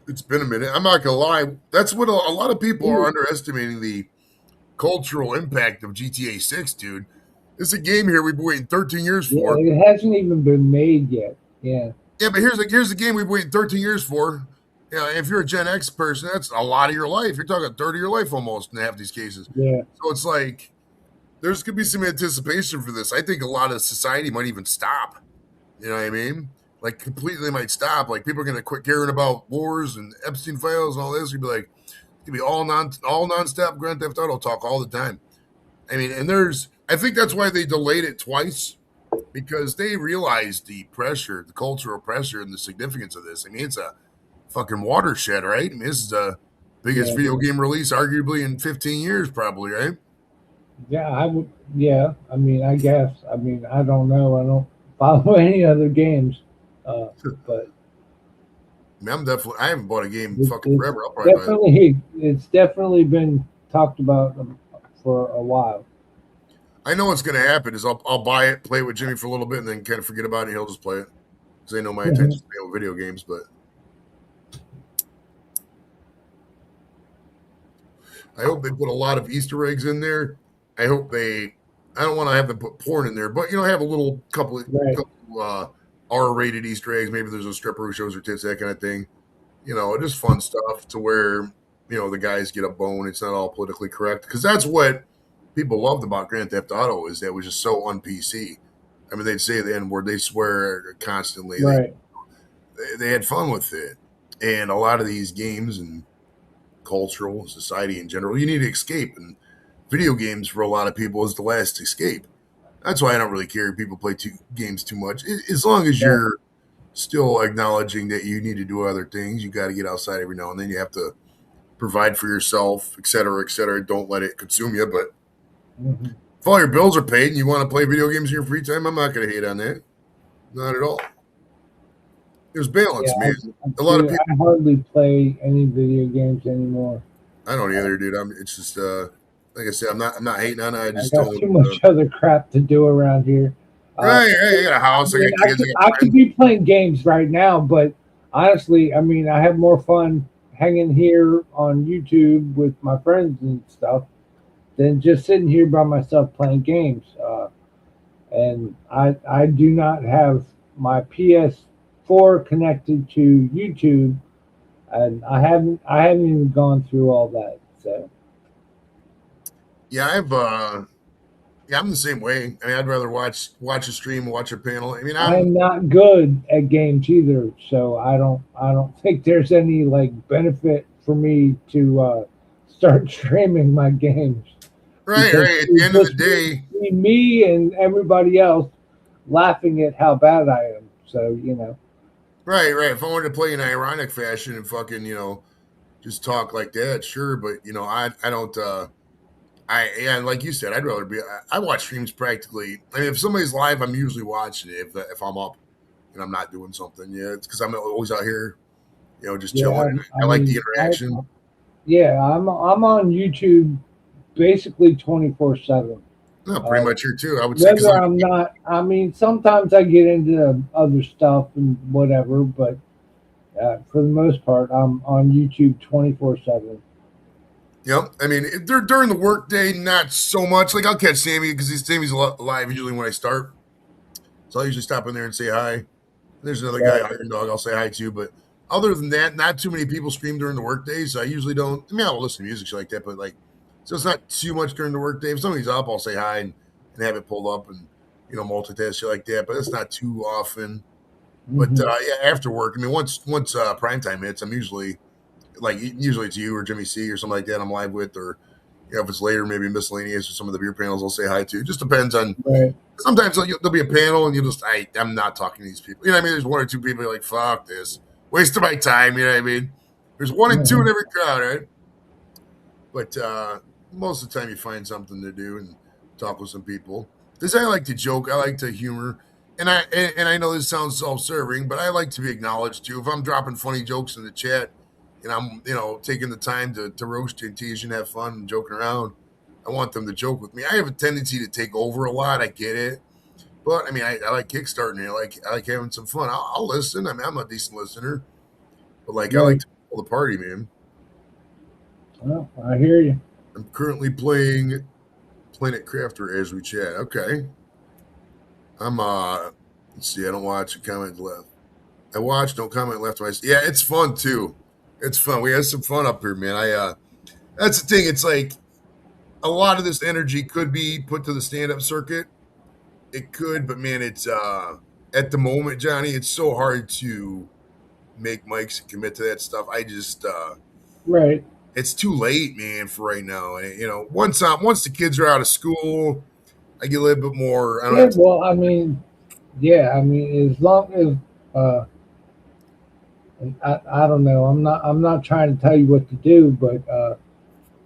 it's been a minute. I'm not gonna lie. That's what a lot of people are underestimating the cultural impact of GTA 6, dude. It's a game here we've been waiting 13 years for. Yeah, it hasn't even been made yet. Yeah. Yeah, but here's the game we've waited 13 years for. If you're a Gen X person, that's a lot of your life. You're talking a third of your life almost in half these cases. Yeah. So it's like there's gonna be some anticipation for this. I think a lot of society might even stop. You know what I mean? Like completely might stop. Like people are gonna quit caring about wars and Epstein files and all this. You'd be like, it's gonna be all nonstop Grand Theft Auto talk all the time. I mean, and I think that's why they delayed it twice, because they realized the pressure, the cultural pressure, and the significance of this. I mean, it's a fucking watershed, right? I mean, this is the biggest video game release arguably in 15 years, probably, right? Yeah, I would. Yeah, I mean, I guess. I mean, I don't know. I don't follow any other games, but I mean, I haven't bought a game fucking forever. I'll probably buy it. definitely, it's definitely been talked about for a while. I know what's going to happen is I'll buy it, play it with Jimmy for a little bit, and then kind of forget about it, and he'll just play it. Because they know my attention to video games, but I hope they put a lot of Easter eggs in there. I hope I don't want to have them put porn in there, but, have a little couple R-rated Easter eggs. Maybe there's a stripper who shows her tits, that kind of thing. Just fun stuff to where, the guys get a bone. It's not all politically correct. Because that's what people loved about Grand Theft Auto, is that it was just so un-PC. I mean, they'd say the N-word. They swear constantly. Right. They had fun with it. And a lot of these games and cultural society in general, you need to escape. And video games for a lot of people is the last escape. That's why I don't really care if people play games too much. As long as you're still acknowledging that you need to do other things, you got to get outside every now and then. You have to provide for yourself, et cetera, et cetera. Don't let it consume you. But if all your bills are paid and you want to play video games in your free time, I'm not going to hate on that. Not at all. There's balance, man. A lot of people. I hardly play any video games anymore. I don't either, dude. It's just like I said, I'm not hating on it. I just got don't. Too much other crap to do around here. Right, I got a house. I could be playing games right now, but honestly, I mean, I have more fun hanging here on YouTube with my friends and stuff than just sitting here by myself playing games. And I do not have my PS4 connected to YouTube, and I haven't even gone through all that. So yeah, I'm the same way. I mean, I'd rather watch a stream, watch a panel. I mean, I'm not good at games either, so I don't think there's any benefit for me to start streaming my games. Right. At the end of the day, me and everybody else laughing at how bad I am. So Right. If I wanted to play in ironic fashion and fucking, just talk like that, sure. But I don't. And like you said, I'd rather be. I watch streams practically. I mean, if somebody's live, I'm usually watching it. If I'm up and I'm not doing something, yeah, it's because I'm always out here, just chilling. I like the interaction. I'm on YouTube basically 24/7. No, pretty much here too. I would say. Whether I'm not, I mean, sometimes I get into other stuff and whatever, but for the most part, I'm on YouTube 24/7. Yep. I mean, if they're during the workday, not so much. Like I'll catch Sammy because Sammy's live usually when I start, so I usually stop in there and say hi. There's another guy, Iron Dog. I'll say hi to, but other than that, not too many people stream during the workday, so I usually don't. I mean, I'll listen to music like that, but so it's not too much during the workday. If somebody's up, I'll say hi and have it pulled up and multitask shit like that. But it's not too often. But yeah, after work, I mean, once prime time hits, I'm usually it's you or Jimmy C or something like that I'm live with, or if it's later, maybe miscellaneous or some of the beer panels I'll say hi to. It just depends on. Right. Sometimes there'll be a panel and I'm not talking to these people. You know what I mean? There's one or two people like, fuck this, waste of my time. You know what I mean? There's one and two in every crowd, right? But most of the time you find something to do and talk with some people. Because I like to joke, I like to humor, and I know this sounds self-serving, but I like to be acknowledged too. If I'm dropping funny jokes in the chat and I'm taking the time to roast you and tease you and have fun and joking around, I want them to joke with me. I have a tendency to take over a lot. I get it, but I mean, I like kickstarting it. I like having some fun. I'll listen. I mean, I'm a decent listener, but I like to pull the party, man. Well, I hear you. I'm currently playing Planet Crafter as we chat. Okay. I'm let's see. I don't watch. Comment left. I watch. Don't comment left. Yeah, it's fun too. It's fun. We had some fun up here, man. That's the thing. It's like a lot of this energy could be put to the stand-up circuit. It could, but man, it's at the moment, Johnny, it's so hard to make mics and commit to that stuff. I just right. It's too late, man, for right now. And, once the kids are out of school, I get a little bit more. As long as I don't know. I'm not trying to tell you what to do, but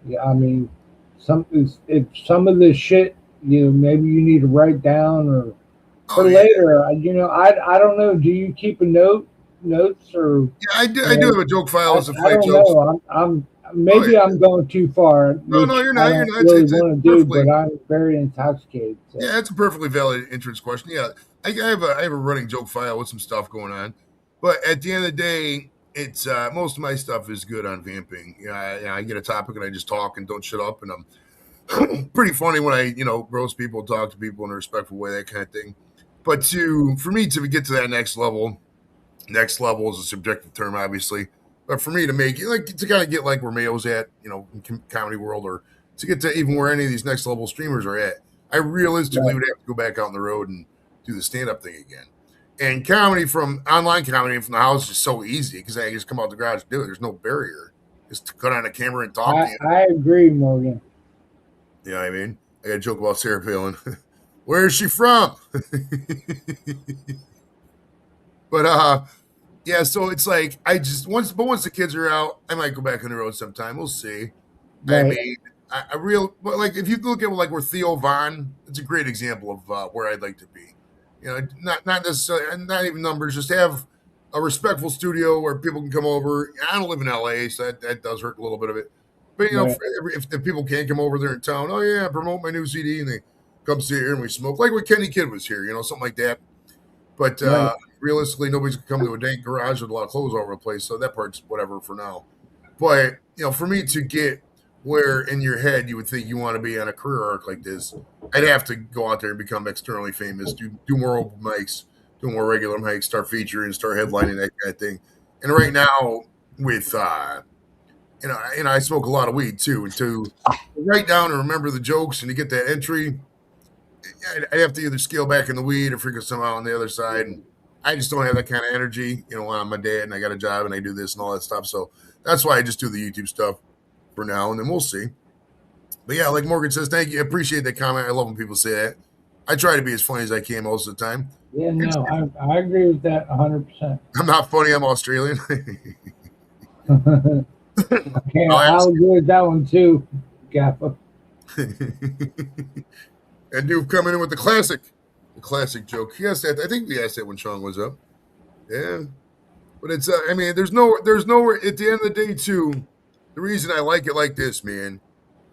yeah, I mean, some of this shit, maybe you need to write down or later. I don't know. Do you keep notes or? Yeah, I do. I do have a joke file as a I don't know. I'm going too far. No, you're not. I don't really want to do, but I'm very intoxicated. So. Yeah, it's a perfectly valid entrance question. Yeah, I have a running joke file with some stuff going on, but at the end of the day, it's most of my stuff is good on vamping. I get a topic and I just talk and don't shut up, and I'm pretty funny when I roast people, talk to people in a respectful way, that kind of thing. But for me to get to that next level is a subjective term, obviously. But for me to make it, to kind of get like where Mayo's at, in comedy world, or to get to even where any of these next level streamers are at, I realistically would have to go back out on the road and do the stand-up thing again. And online comedy from the house is just so easy because I can just come out the garage and do it. There's no barrier. Just to cut on a camera and talk to you. I agree, Morgan. You know what I mean? I got a joke about Sarah Palin. Where is she from? But yeah, so it's like once the kids are out, I might go back on the road sometime. We'll see. Right. I mean, if you look at where Theo Von, it's a great example of where I'd like to be. Not necessarily, and not even numbers. Just have a respectful studio where people can come over. I don't live in LA, so that does hurt a little bit of it. But if the people can't come over there in town, oh yeah, promote my new CD, and they come sit here and we smoke like when Kenny Kidd was here, something like that. But realistically, nobody's gonna come to a dank garage with a lot of clothes all over the place, so that part's whatever for now. But for me to get where in your head you would think you want to be on a career arc like this, I'd have to go out there and become externally famous, do more open mics, do more regular mics, start featuring, start headlining, that kind of thing. And right now, with I smoke a lot of weed too, and to write down and remember the jokes and to get that entry, I have to either scale back in the weed or figure something out on the other side. And I just don't have that kind of energy, when I'm a dad and I got a job and I do this and all that stuff. So that's why I just do the YouTube stuff for now, and then we'll see. But yeah, like Morgan says, thank you. I appreciate that comment. I love when people say that. I try to be as funny as I can most of the time. Yeah, no, I agree with that 100%. I'm not funny. I'm Australian. Okay, I'll agree with that one too, Gaffa. And you've come in with the classic joke. Yes, I think we asked that when Sean was up. Yeah, but it's I mean, there's nowhere at the end of the day too. The reason I like it like this, man,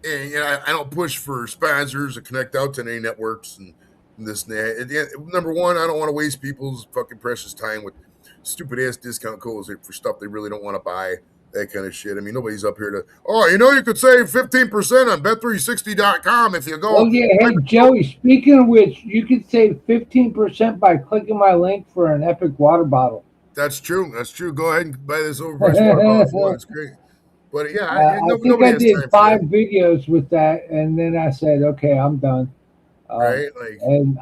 and I don't push for sponsors or connect out to any networks and this and that. At the end, number one, I don't want to waste people's fucking precious time with stupid ass discount codes for stuff they really don't want to buy. That kind of shit. I mean, nobody's up here to, you could save 15% on bet360.com if you go. Oh, yeah. Hey, Joey, speaking of which, you could save 15% by clicking my link for an Epic water bottle. That's true. Go ahead and buy this overpriced water bottle if you want. It's great. But yeah, I think I did 5 videos with that, and then I said, okay, I'm done. Right? And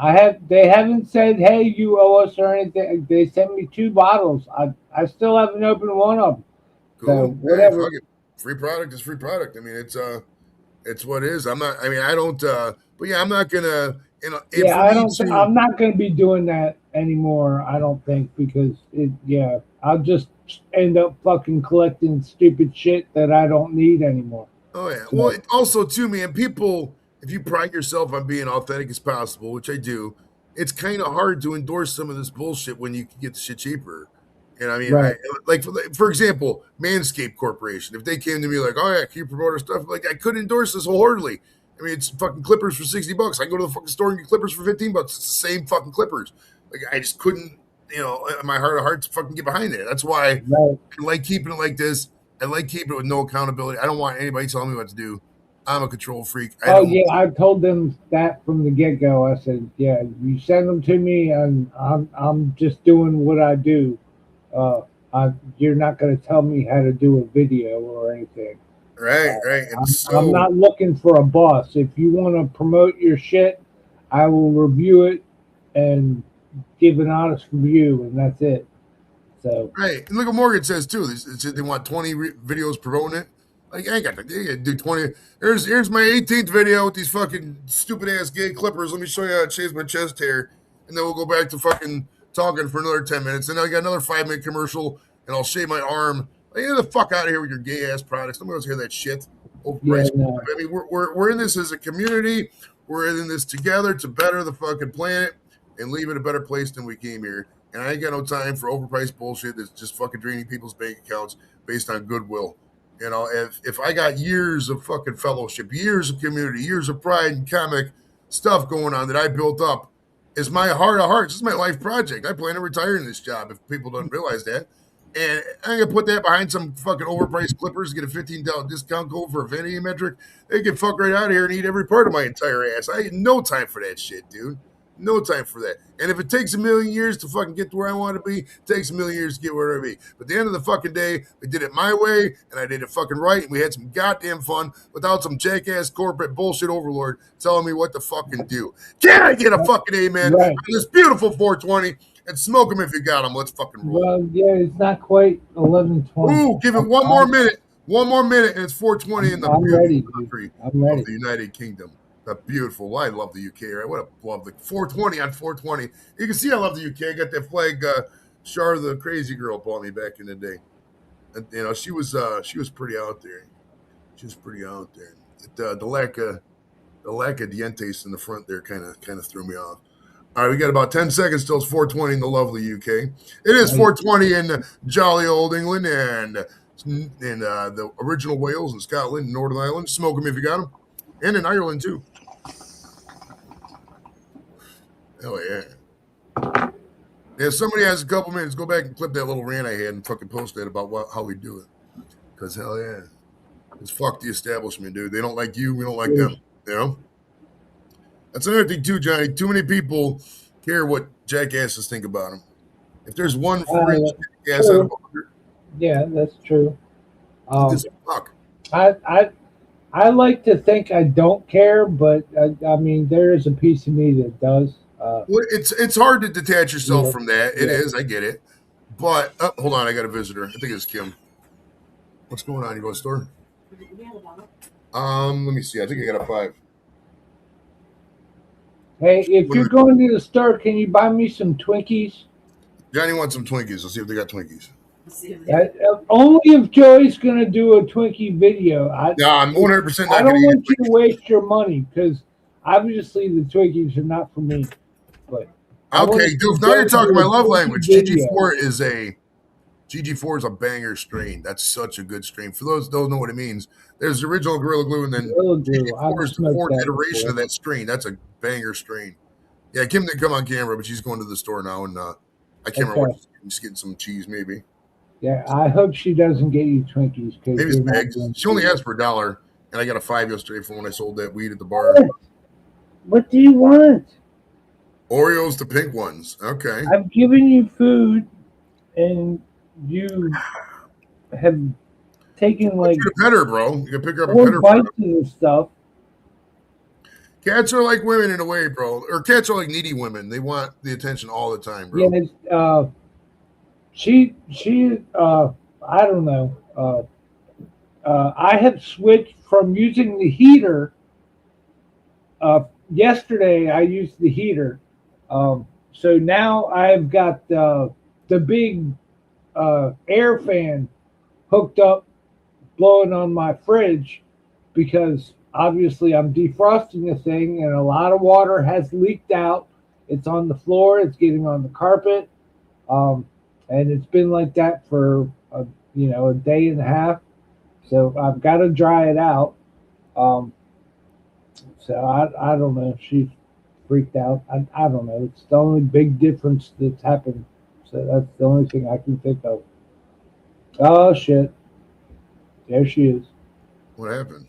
they haven't said, hey, you owe us or anything. They sent me 2 bottles. I still haven't opened one of them. Cool. So whatever. Hey, free product is free product. I mean, it's what it is. I'm not. I mean, I don't. But yeah, I'm not gonna. I'm not gonna be doing that anymore. I don't think because I'll just end up fucking collecting stupid shit that I don't need anymore. Oh yeah. So, well, also too, man. People, if you pride yourself on being authentic as possible, which I do, it's kind of hard to endorse some of this bullshit when you can get the shit cheaper. And I mean, right. For example, Manscaped Corporation, if they came to me like, oh yeah, can you promote our stuff? Like, I could endorse this wholeheartedly. I mean, it's fucking clippers for $60. I can go to the fucking store and get clippers for $15. It's the same fucking clippers. Like, I just couldn't, in my heart of hearts, fucking get behind it. That's why I like keeping it like this. I like keeping it with no accountability. I don't want anybody telling me what to do. I'm a control freak. I told them that from the get-go. I said, yeah, you send them to me, and I'm just doing what I do. You're not going to tell me how to do a video or anything. Right. I'm not looking for a boss. If you want to promote your shit, I will review it and give an honest review, and that's it. So right. And look what Morgan says too. They want 20 videos promoting it. Like, I ain't got to do 20. Here's my 18th video with these fucking stupid ass gay clippers. Let me show you how to shave my chest hair, and then we'll go back to fucking talking for another 10 minutes. And then I got another 5-minute commercial, and I'll shave my arm. Like, get the fuck out of here with your gay ass products. Nobody wants to hear that shit. No. I mean, we're in this as a community. We're in this together to better the fucking planet and leave it a better place than we came here. And I ain't got no time for overpriced bullshit that's just fucking draining people's bank accounts based on goodwill. If I got years of fucking fellowship, years of community, years of pride and comic stuff going on that I built up, is my heart of hearts. This is my life project. I plan to retire in this job if people don't realize that. And I'm going to put that behind some fucking overpriced clippers, get a $15 discount code for a vanity metric. They can fuck right out of here and eat every part of my entire ass. I had no time for that shit, dude. No time for that. And if it takes 1,000,000 years to fucking get to where I want to be, it takes 1,000,000 years to get where I want to be. But at the end of the fucking day, I did it my way, and I did it fucking right, and we had some goddamn fun without some jackass corporate bullshit overlord telling me what to fucking do. Can I get a fucking amen on this beautiful 420? And smoke them if you got them. Let's fucking roll. Well, yeah, it's not quite 11:20. Ooh, give it one more minute. One more minute, and it's 420 in the beautiful country of the United Kingdom. The beautiful. Well, I love the UK, right? What a lovely 420 on 420. You can see I love the UK. I got that flag. Char, the crazy girl, bought me back in the day. And she was pretty out there. She was pretty out there. The lack of dientes in the front there kind of threw me off. All right, we got about 10 seconds till it's 420 in the lovely UK. It is 420 in jolly old England and in the original Wales and Scotland and Northern Ireland. Smoke them if you got them. And in Ireland, too. Oh, yeah. If somebody has a couple minutes, go back and clip that little rant I had and fucking post that about how we do it. Because, hell yeah. It's fuck the establishment, dude. They don't like you. We don't like them. You know? That's another thing, too, Johnny. Too many people care what jackasses think about them. If there's one rich jackass out of 100. Yeah, that's true. Fuck. I like to think I don't care, but I mean, there is a piece of me that does. Well, it's hard to detach yourself from that. It is. I get it. But, hold on. I got a visitor. I think it's Kim. What's going on? You go to the store? Let me see. I think I got a 5. Hey, if you're going to the store, can you buy me some Twinkies? Johnny wants some Twinkies. Let's see if they got Twinkies. Only if Joey's going to do a Twinkie video. No, I'm 100% not I don't going to want you to waste your money because obviously the Twinkies are not for me. But Okay, dude. Now you're talking my love language. GG4 is a banger strain. That's such a good strain. For those who don't know what it means, there's the original Gorilla Glue, and then GG4 is the fourth iteration of that strain. That's a banger strain. Yeah, Kim didn't come on camera, but she's going to the store now, and I can't remember what she's getting some cheese, maybe. Yeah, I hope she doesn't get you Twinkies. Maybe it's bags. She only asked for $1, and I got a $5 yesterday from when I sold that weed at the bar. What do you want? Oreos, the pink ones. Okay. I've given you food, and you have taken like you pet her, bro. You can pick her up and 4 pet her. bites of this stuff. Cats are like women in a way, bro. Or cats are like needy women. They want the attention all the time, bro. Yeah, she I don't know. I have switched from using the heater. Yesterday I used the heater. So now I've got the big air fan hooked up, blowing on my fridge, because obviously I'm defrosting the thing and a lot of water has leaked out. It's on the floor, it's getting on the carpet, and it's been like that for a day and a half. So I've got to dry it out. So I don't know. She's freaked out. I don't know. It's the only big difference that's happened. So that's the only thing I can think of. Oh shit! There she is. What happened?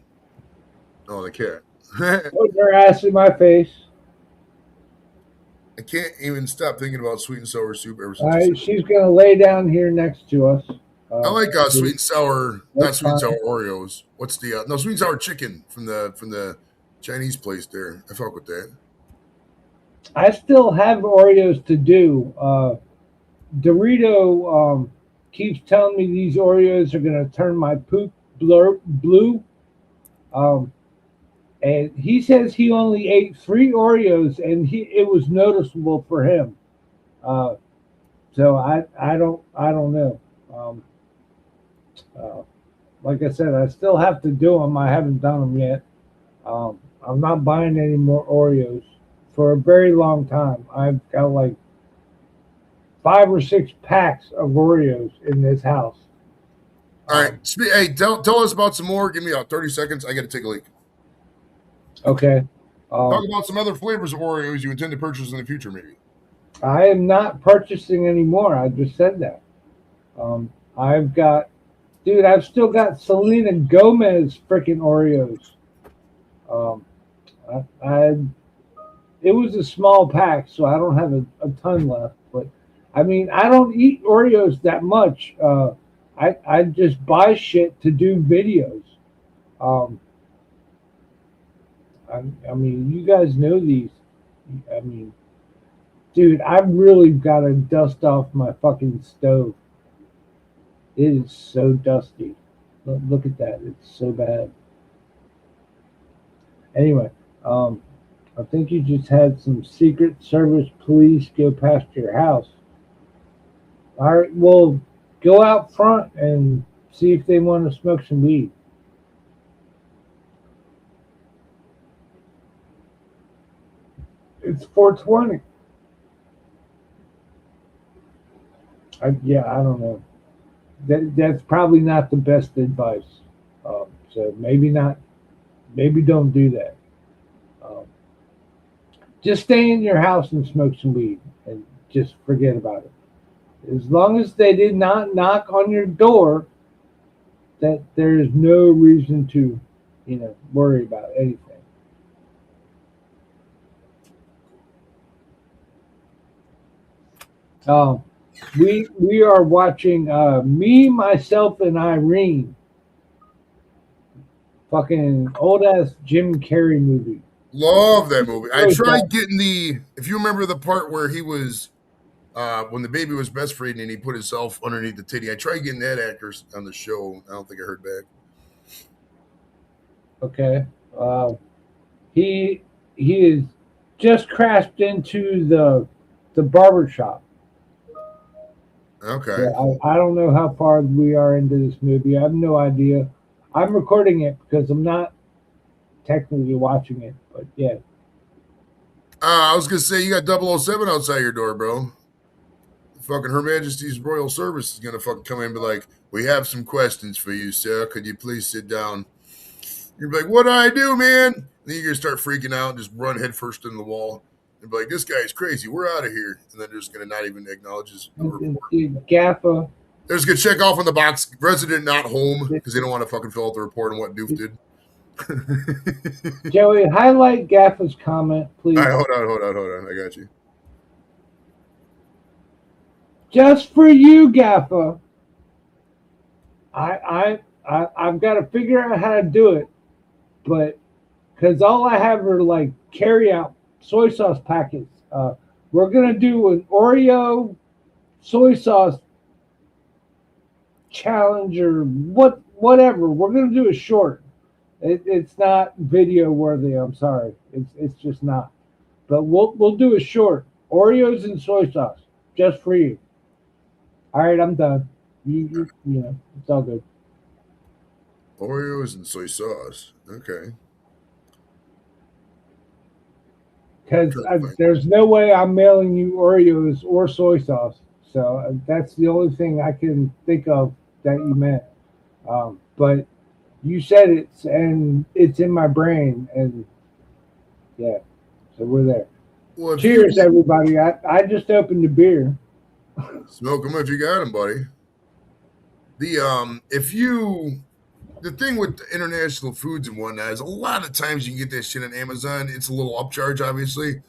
Oh, the cat. Put her ass in my face. I can't even stop thinking about sweet and sour soup ever since. All right, she's gonna lay down here next to us. I like sweet and sour, not sweet and sour Oreos. What's the no sweet and sour chicken from the Chinese place there? I fuck with that. I still have Oreos to do. Dorito keeps telling me these Oreos are gonna turn my poop blue. And he says he only ate 3 Oreos and it was noticeable for him. So I don't know. Like I said, I still have to do them. I haven't done them yet. I'm not buying any more Oreos for a very long time. I've got like 5 or 6 packs of Oreos in this house. All right. Hey, tell us about some more. Give me 30 seconds. I got to take a leak. Okay. Talk about some other flavors of Oreos you intend to purchase in the future, maybe. I am not purchasing anymore. I just said that. I've still got Selena Gomez freaking Oreos. It was a small pack, so I don't have a ton left. But I mean, I don't eat Oreos that much. I just buy shit to do videos. I mean, you guys know these. I mean, dude, I've really got to dust off my fucking stove. It is so dusty. Look at that. It's so bad. Anyway, I think you just had some Secret Service police go past your house. All right, well, go out front and see if they want to smoke some weed. It's 420. I don't know. That's probably not the best advice. So maybe not. Maybe don't do that. Just stay in your house and smoke some weed and just forget about it. As long as they did not knock on your door, that there is no reason to, worry about anything. We are watching Me, Myself, and Irene. Fucking old ass Jim Carrey movie. Love that movie. I tried getting if you remember the part where he was when the baby was breastfeeding and he put himself underneath the titty. I tried getting that actor on the show. I don't think I heard back. Okay. He is just crashed into the barber shop. Okay. Yeah, I don't know how far we are into this movie. I have no idea. I'm recording it because I'm not technically watching it, but yeah. I was gonna say you got 007 outside your door, bro. Fucking Her Majesty's Royal Service is gonna fucking come in and be like, "We have some questions for you, sir. Could you please sit down?" You're like, "What do I do, man?" Then you're gonna start freaking out and just run headfirst into the wall and be like, "This guy's crazy. We're out of here." And then they're just gonna not even acknowledge his report. Gaffa. They're just gonna check off on the box, resident not home, because they don't want to fucking fill out the report on what Doof did. Joey, highlight Gaffa's comment, please. All right, hold on. I got you. Just for you, Gaffa. I've got to figure out how to do it, but because all I have are like carry-out soy sauce packets. We're gonna do an Oreo soy sauce challenge or whatever. We're gonna do a short. It's not video worthy. I'm sorry. It's just not. But we'll do a short Oreos and soy sauce just for you. All right, I'm done. You know, it's all good. Oreos and soy sauce. Okay. Because there's no way I'm mailing you Oreos or soy sauce. So that's the only thing I can think of that you meant. But you said it, and it's in my brain. And yeah, so we're there. Well, cheers, everybody. I just opened a beer. Smoke them if you got them, buddy. The thing with international foods and whatnot is a lot of times you can get that shit on Amazon. It's a little upcharge, obviously,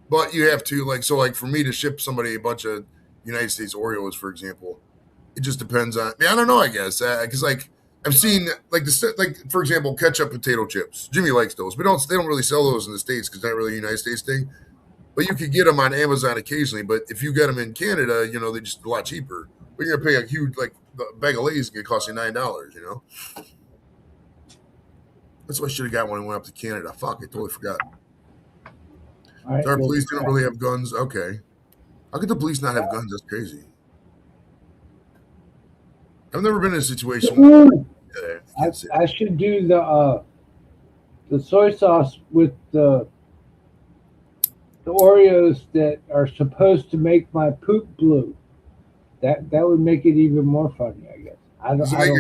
but you have to like for me to ship somebody a bunch of United States Oreos, for example, it just depends on. I don't know. I guess because like I've seen like for example, ketchup potato chips. Jimmy likes those, but they don't really sell those in the States because it's not really a United States thing. But you could get them on Amazon occasionally. But if you get them in Canada, you know they're just a lot cheaper. But you're gonna pay a huge the bag of Lay's gonna cost you $9. You know. That's what I should have got when I went up to Canada. Fuck, I totally forgot. Right, our police don't really have guns. Okay. How could the police not have guns? That's crazy. I've never been in a situation. I should do the soy sauce with the Oreos that are supposed to make my poop blue. That would make it even more funny, I guess. I don't know.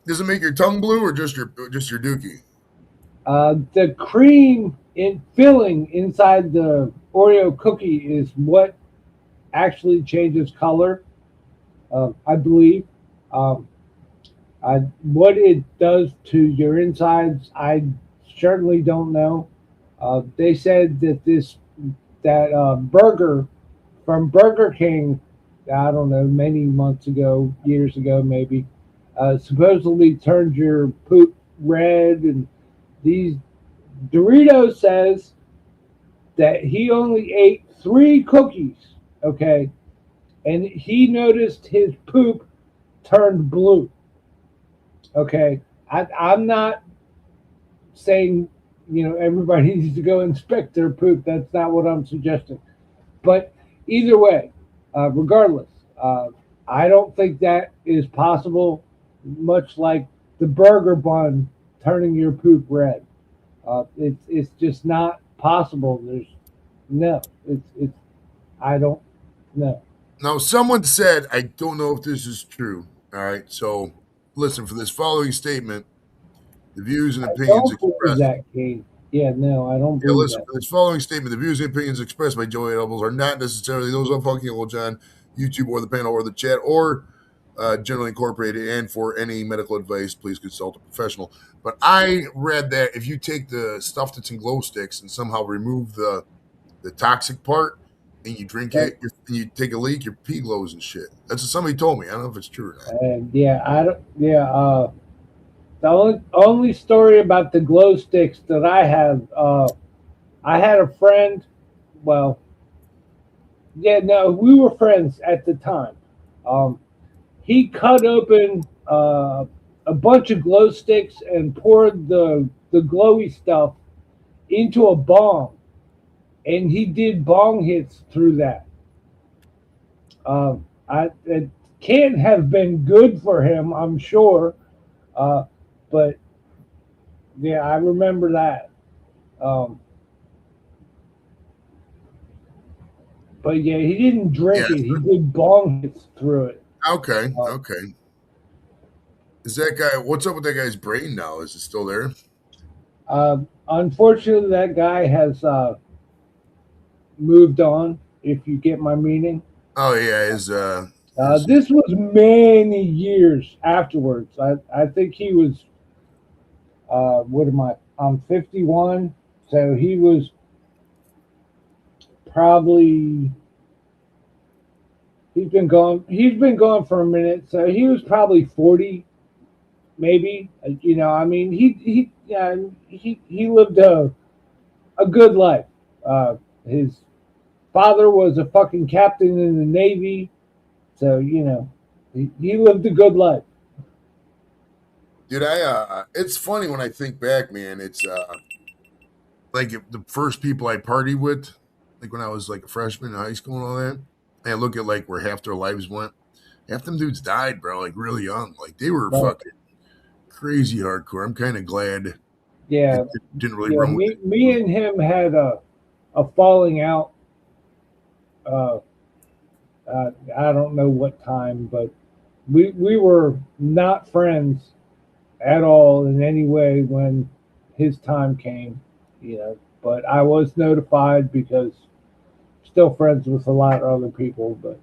Does it make your tongue blue or just your dookie? The cream filling inside the Oreo cookie is what actually changes color, I believe. What it does to your insides, I certainly don't know. They said that burger from Burger King, I don't know, many months ago, years ago maybe, supposedly turned your poop red. And these Doritos says that he only ate 3 cookies, okay, and he noticed his poop turned blue. Okay, I'm not saying everybody needs to go inspect their poop. That's not what I'm suggesting. But either way, regardless, I don't think that is possible. Much like the burger bun turning your poop red, it's just not possible. I don't know. Now, someone said, I don't know if this is true. All right, so listen, for this following statement, the views and opinions expressed. Yeah, no, I don't believe listen, for this following statement, the views and opinions expressed by Joey Edibles are not necessarily those of Funky Uncle John, YouTube, or the panel, or the chat, or Generally Incorporated. And for any medical advice, please consult a professional. But I read that if you take the stuff that's in glow sticks and somehow remove the toxic part, and you drink it, and you take a leak, your pee glows and shit. That's what somebody told me. I don't know if it's true or not. The only story about the glow sticks that I have, I had a friend. Well, we were friends at the time. He cut open a bunch of glow sticks and poured the glowy stuff into a bong and he did bong hits through that. It can't have been good for him, I'm sure, but yeah, I remember that. But yeah, he didn't drink it. He did bong hits through it. Okay. Okay. Is that guy? What's up with that guy's brain now? Is it still there? Unfortunately, that guy has moved on. If you get my meaning. Oh yeah, this was many years afterwards. I think he was. What am I? I'm 51, so he was probably. He's been gone. He's been gone for a minute, so he was probably 40, maybe. You know, I mean, he lived a good life. His father was a fucking captain in the Navy, so you know, he lived a good life. Dude, it's funny when I think back, man. It's like the first people I partied with, like when I was like a freshman in high school and all that. And I look at like where half their lives went. Half them dudes died, bro, like really young. Like they were fucking crazy hardcore. I'm kind of glad. Yeah, it didn't really run with it. Me and him had a falling out. I don't know what time, but we were not friends at all in any way when his time came, you know. But I was notified because still friends with a lot of other people. But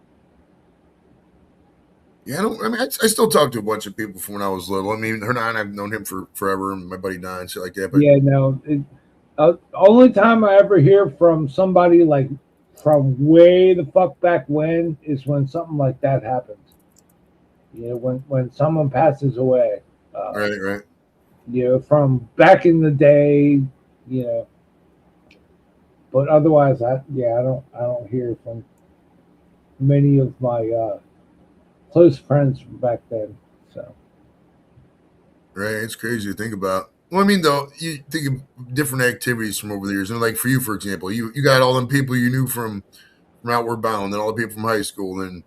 yeah, I still talk to a bunch of people from when I was little. I mean, Hernan, I've known him for forever, and my buddy Don, shit like that. But yeah, no. Only time I ever hear from somebody like from way the fuck back when is when something like that happens. You know, when someone passes away. Right. You know, from back in the day, you know. But otherwise, I don't hear from many of my close friends from back then. So. Right, it's crazy to think about. Well, I mean, though, you think of different activities from over the years, and like for you, for example, you got all them people you knew from Outward Bound, and all the people from high school, and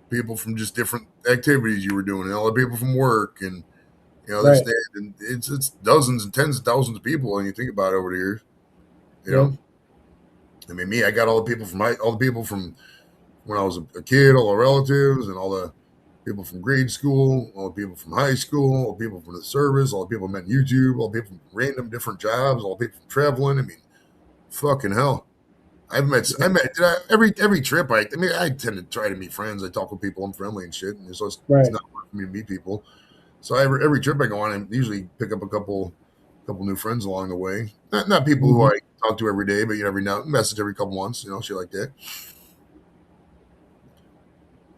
people from just different activities you were doing, and all the people from work, and you know, this, that, and it's dozens and tens of thousands of people, and you think about it over the years. You know, I mean, I got all the people from when I was a kid, all the relatives, and all the people from grade school, all the people from high school, all the people from the service, all the people I met on YouTube, all the people from random different jobs, all the people from traveling. I mean, fucking hell. Every trip. I tend to try to meet friends. I talk with people. I'm friendly and shit. And so it's not hard for me to meet people. So every trip I go on, I usually pick up a couple new friends along the way. Not people who I talk to every day, but you know, every now message every couple months, you know, shit like that.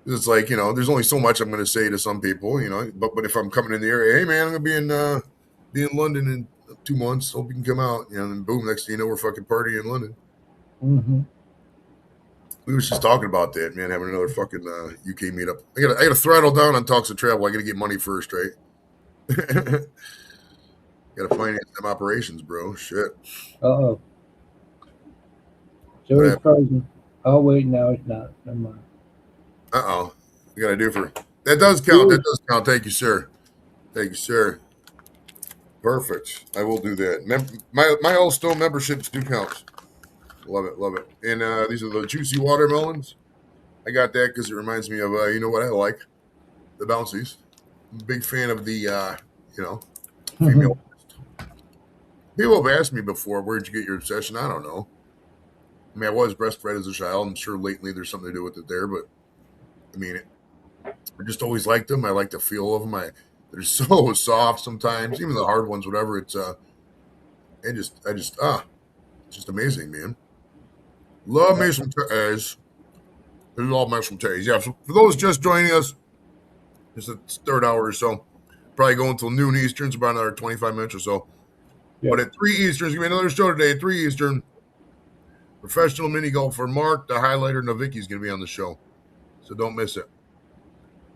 It's like, you know, there's only so much I'm going to say to some people, you know, but if I'm coming in the area, hey man, I'm going to be in London in 2 months. Hope you can come out. You know, and boom, next thing you know, we're fucking partying in London. Mm-hmm. We was just talking about that, man, having another fucking UK meetup. I got to throttle down on talks of travel. I got to get money first, right? Got to finance them operations, bro. Shit. Uh-oh. So it's frozen. Oh, wait, no, it's not. Never mind. Uh-oh. You got to do for... That does count. That does count. Thank you, sir. Thank you, sir. Perfect. I will do that. My Old Stone memberships do count. Love it. Love it. And these are the juicy watermelons. I got that because it reminds me of, you know what I like? The Bouncies. I'm a big fan of the, you know, female. People have asked me before, where'd you get your obsession? I don't know. I mean, I was breastfed as a child. I'm sure lately there's something to do with it there, but I mean, I just always liked them. I like the feel of them. They're so soft sometimes, even the hard ones, whatever. It's just amazing, man. Love me some Tays. Love me some Tays. Yeah, so for those just joining us, it's the third hour or so. Probably going until noon Eastern. It's about another 25 minutes or so. Yeah. But at 3 Eastern, it's going to be another show today. At 3 Eastern, professional mini golfer Mark, the highlighter, Novicki is going to be on the show. So don't miss it.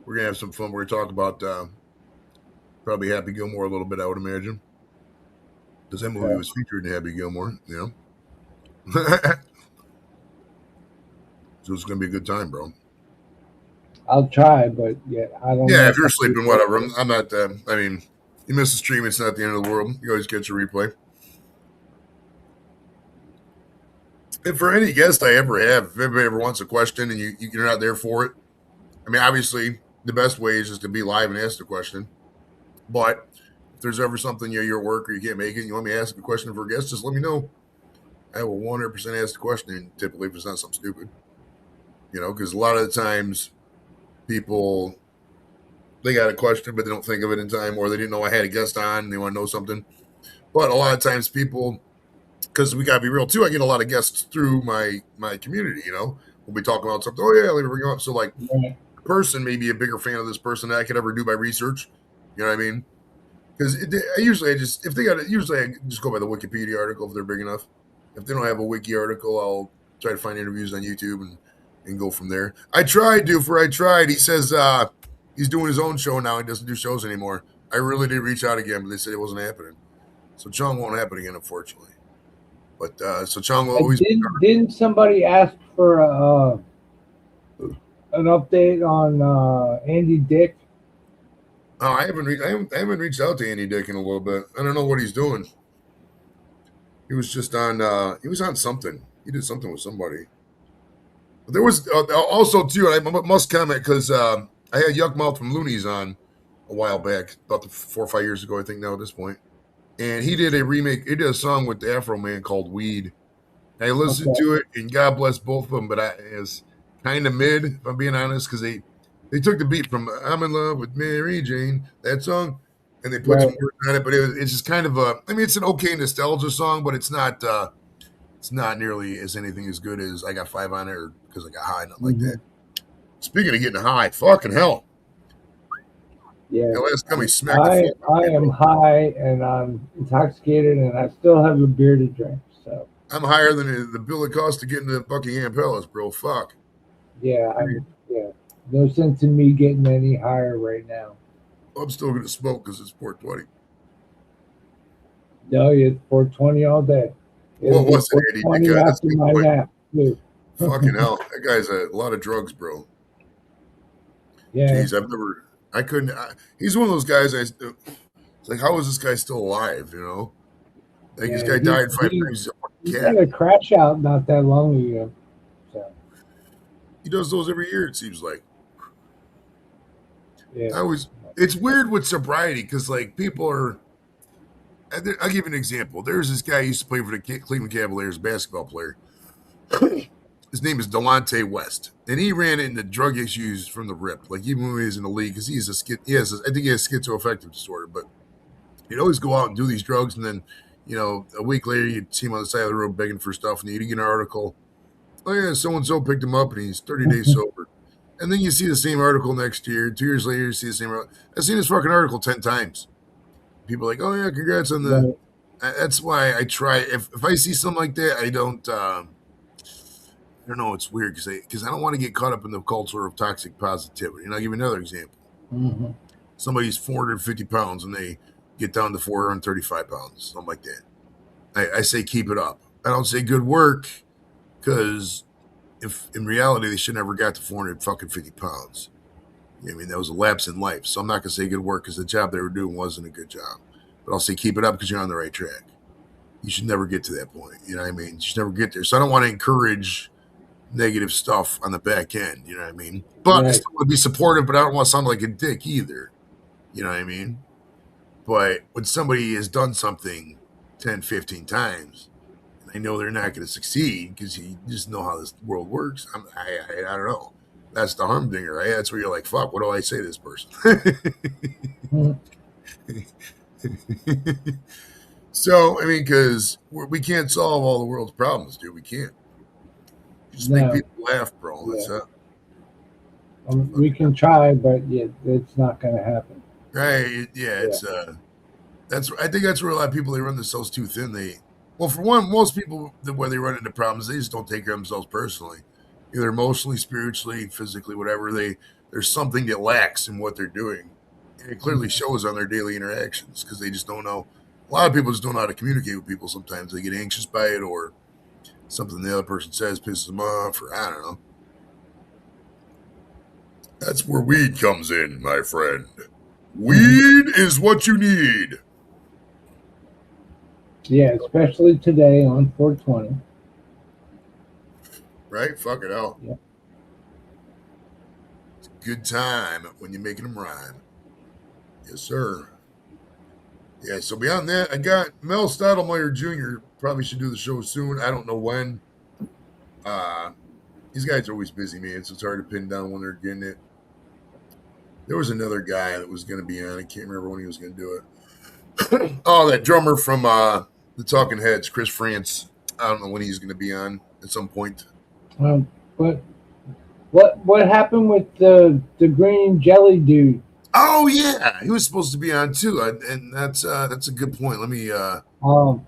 We're going to have some fun. We're going to talk about probably Happy Gilmore a little bit, I would imagine. Because that movie was featured in Happy Gilmore, you know. So it's gonna be a good time, bro. I'll try, but yeah, I don't know. Yeah, if you're sleeping, whatever. I'm not. I mean, you miss the stream, it's not the end of the world. You always get your replay. And for any guest I ever have, if anybody ever wants a question and you're not there for it, I mean, obviously the best way is just to be live and ask the question. But if there's ever something you're at work or you can't make it, and you want me to ask a question for a guest, just let me know. I will 100% ask the question, typically if it's not something stupid. Because a lot of the times people, they got a question, but they don't think of it in time, or they didn't know I had a guest on and they want to know something. But a lot of times people, because we got to be real too, I get a lot of guests through my community, we'll be talking about something. Oh yeah, let me bring you up. So like a person may be a bigger fan of this person than I could ever do by research. You know what I mean? Because I just go by the Wikipedia article if they're big enough. If they don't have a wiki article, I'll try to find interviews on YouTube and go from there. I tried. He says he's doing his own show now. He doesn't do shows anymore. I really did reach out again, but they said it wasn't happening. So Chung won't happen again, unfortunately. But so Chung will always. Didn't somebody ask for an update on Andy Dick? Oh, I haven't reached out to Andy Dick in a little bit. I don't know what he's doing. He was just on. He was on something. He did something with somebody. But there was also too. I must comment because I had Yuck Mouth from Loonies on a while back, about 4 or 5 years ago, I think now at this point. And he did a remake. He did a song with the Afro Man called "Weed." And I listened to it, and God bless both of them. But it's kind of mid, if I'm being honest, because they took the beat from "I'm in Love with Mary Jane," that song, and they put some words on it. But it's just kind of it's an okay nostalgia song, but it's not nearly as anything as good as "I Got 5 on it" or "Because I Got High," nothing like that. Speaking of getting high, fucking hell. Yeah, last time he smacked I am high and I'm intoxicated and I still have a beer to drink. So I'm higher than the bill it costs to get into Buckingham Palace, bro. Fuck. Yeah, no sense in me getting any higher right now. I'm still gonna smoke because it's 420. No, it's 420 all day. What was it, Eddie? That after my nap, too. Fucking hell, that guy's a lot of drugs, bro. Yeah. Jeez, I couldn't. He's one of those guys. It's like, how is this guy still alive? Like this guy died 5 times. He had a crash out not that long ago. So he does those every year. It seems like. Yeah. It's weird with sobriety because like people are. I'll give you an example. There's this guy who used to play for the Cleveland Cavaliers, basketball player. His name is Delonte West, and he ran into drug issues from the rip. Like even when he was in the league, because I think he has schizoaffective disorder. But he'd always go out and do these drugs, and then a week later you'd see him on the side of the road begging for stuff, and you'd get an article. Oh yeah, so and so picked him up, and he's 30 days sober. And then you see the same article next year. 2 years later, you see the same article. I've seen this fucking article 10 times. People are like, oh yeah, congrats on the. Right. That's why I try. If I see something like that, I don't. I don't know. It's weird because I don't want to get caught up in the culture of toxic positivity. And I'll give you another example. Mm-hmm. Somebody's 450 pounds and they get down to 435 pounds, something like that. I say keep it up. I don't say good work because if in reality they should never got to 450 pounds. I mean, that was a lapse in life. So I'm not going to say good work because the job they were doing wasn't a good job. But I'll say keep it up because you're on the right track. You should never get to that point. You know what I mean? You should never get there. So I don't want to encourage negative stuff on the back end. You know what I mean? But I still want to be supportive, but I don't want to sound like a dick either. You know what I mean? But when somebody has done something 10, 15 times, and they know they're not going to succeed because you just know how this world works, I don't know. That's the humdinger, right? That's where you're like, fuck, what do I say to this person? So, I mean, because we can't solve all the world's problems, dude. We can't. Just make people laugh, bro. That's it. We can try, but it's not going to happen. Right? Yeah, it's I think that's where a lot of people, they run themselves too thin. Well, for one, most people, where they run into problems, they just don't take care of themselves personally, either emotionally, spiritually, physically, whatever. There's something that lacks in what they're doing, and it clearly shows on their daily interactions because they just don't know. A lot of people just don't know how to communicate with people. Sometimes they get anxious by it, or something the other person says pisses them off, or I don't know. That's where weed comes in, my friend. Weed is what you need. Yeah, especially today on 420. Right? Fuck it out. Yeah. It's a good time when you're making them rhyme. Yes, sir. Yeah, so beyond that, I got Mel Stottlemyre Jr. Probably should do the show soon. I don't know when. These guys are always busy, man, so it's hard to pin down when they're getting it. There was another guy that was going to be on. I can't remember when he was going to do it. Oh, that drummer from the Talking Heads, Chris France. I don't know when he's going to be on at some point. But what happened with the green jelly dude? Oh yeah, he was supposed to be on too, and that's a good point. Let me. I got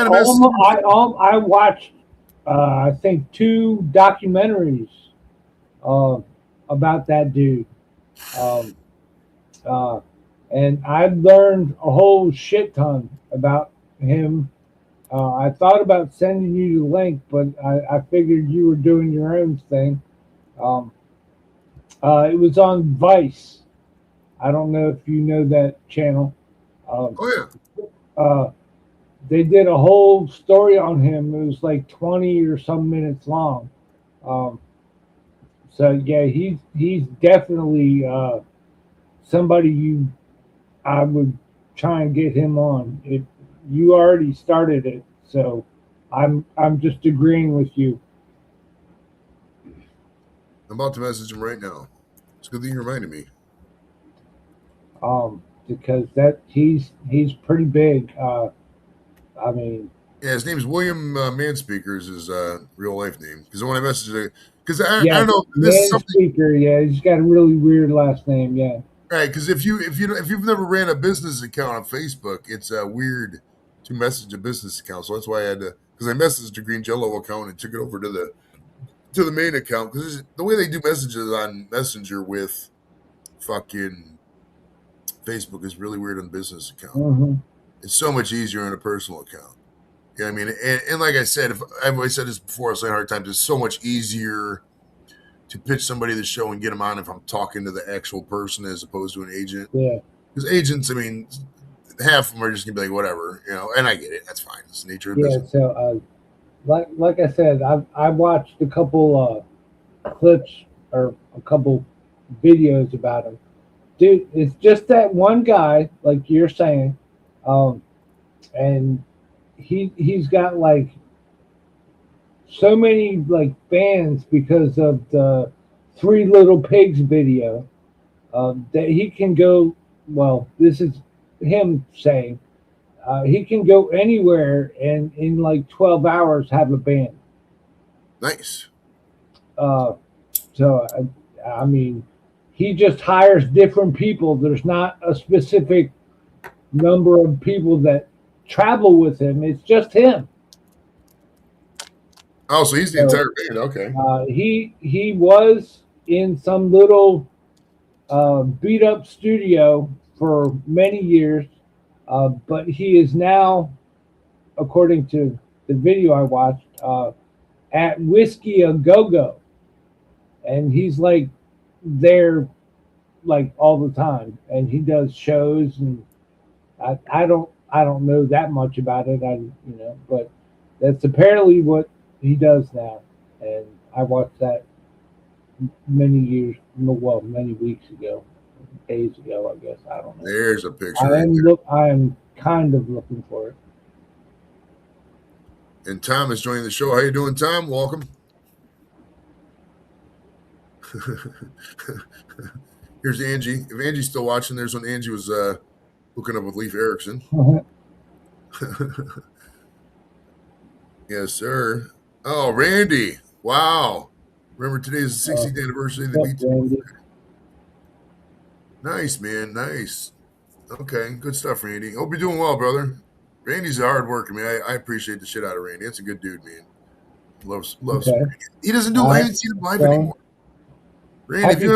a message. I watched I think 2 documentaries about that dude, and I learned a whole shit ton about him. I thought about sending you the link, but I figured you were doing your own thing. It was on Vice. I don't know if you know that channel. Oh yeah. They did a whole story on him. It was like 20 or some minutes long. So yeah, he's definitely somebody I would try and get him on. You already started it, so I'm just agreeing with you. I'm about to message him right now. It's good that you reminded me. Because that he's pretty big. I mean, yeah, his name's William Manspeaker is his real life name. Because when I messaged, because I don't know, this is something. Manspeaker, yeah, he's got a really weird last name, yeah. Right, because if you've never ran a business account on Facebook, it's weird to message a business account. So that's why I had to, because I messaged the Green Jello account and took it over to the main account, because the way they do messages on Messenger with fucking Facebook is really weird on the business account. Mm-hmm. It's so much easier on a personal account. You know what I mean? And like I said, I've always said this before, I was saying hard times, it's so much easier to pitch somebody the show and get them on if I'm talking to the actual person as opposed to an agent. Yeah. Because agents, I mean, half of them are just gonna be like, whatever, you know, and I get it. That's fine. It's the nature of business. So like I said, I watched a couple clips or a couple videos about him. Dude, it's just that one guy, like you're saying, and he's got like so many like fans because of the Three Little Pigs video that he can go. Well, this is him saying he can go anywhere and in like 12 hours have a band. Nice. So I mean, he just hires different people. There's not a specific number of people that travel with him. It's just him. Oh, so he's the entire band. Okay. He was in some little beat up studio for many years, but he is now, according to the video I watched, at Whiskey A Go Go, and he's like there like all the time, and he does shows, and I don't know that much about it, but that's apparently what he does now, and I watched that many weeks ago, days ago, I guess. I don't know. There's a picture. I am kind of looking for it. And Tom is joining the show. How you doing, Tom? Welcome. Here's Angie. If Angie's still watching, there's when Angie was hooking up with Leif Erikson. Yes, sir. Oh, Randy. Wow. Remember today is the 60th anniversary of the Beat. Nice, man. Nice. Okay. Good stuff, Randy. Hope you're doing well, brother. Randy's a hard worker, man. I appreciate the shit out of Randy. That's a good dude, man. Loves. Okay. He doesn't do. I haven't seen him live anymore. Randy, if you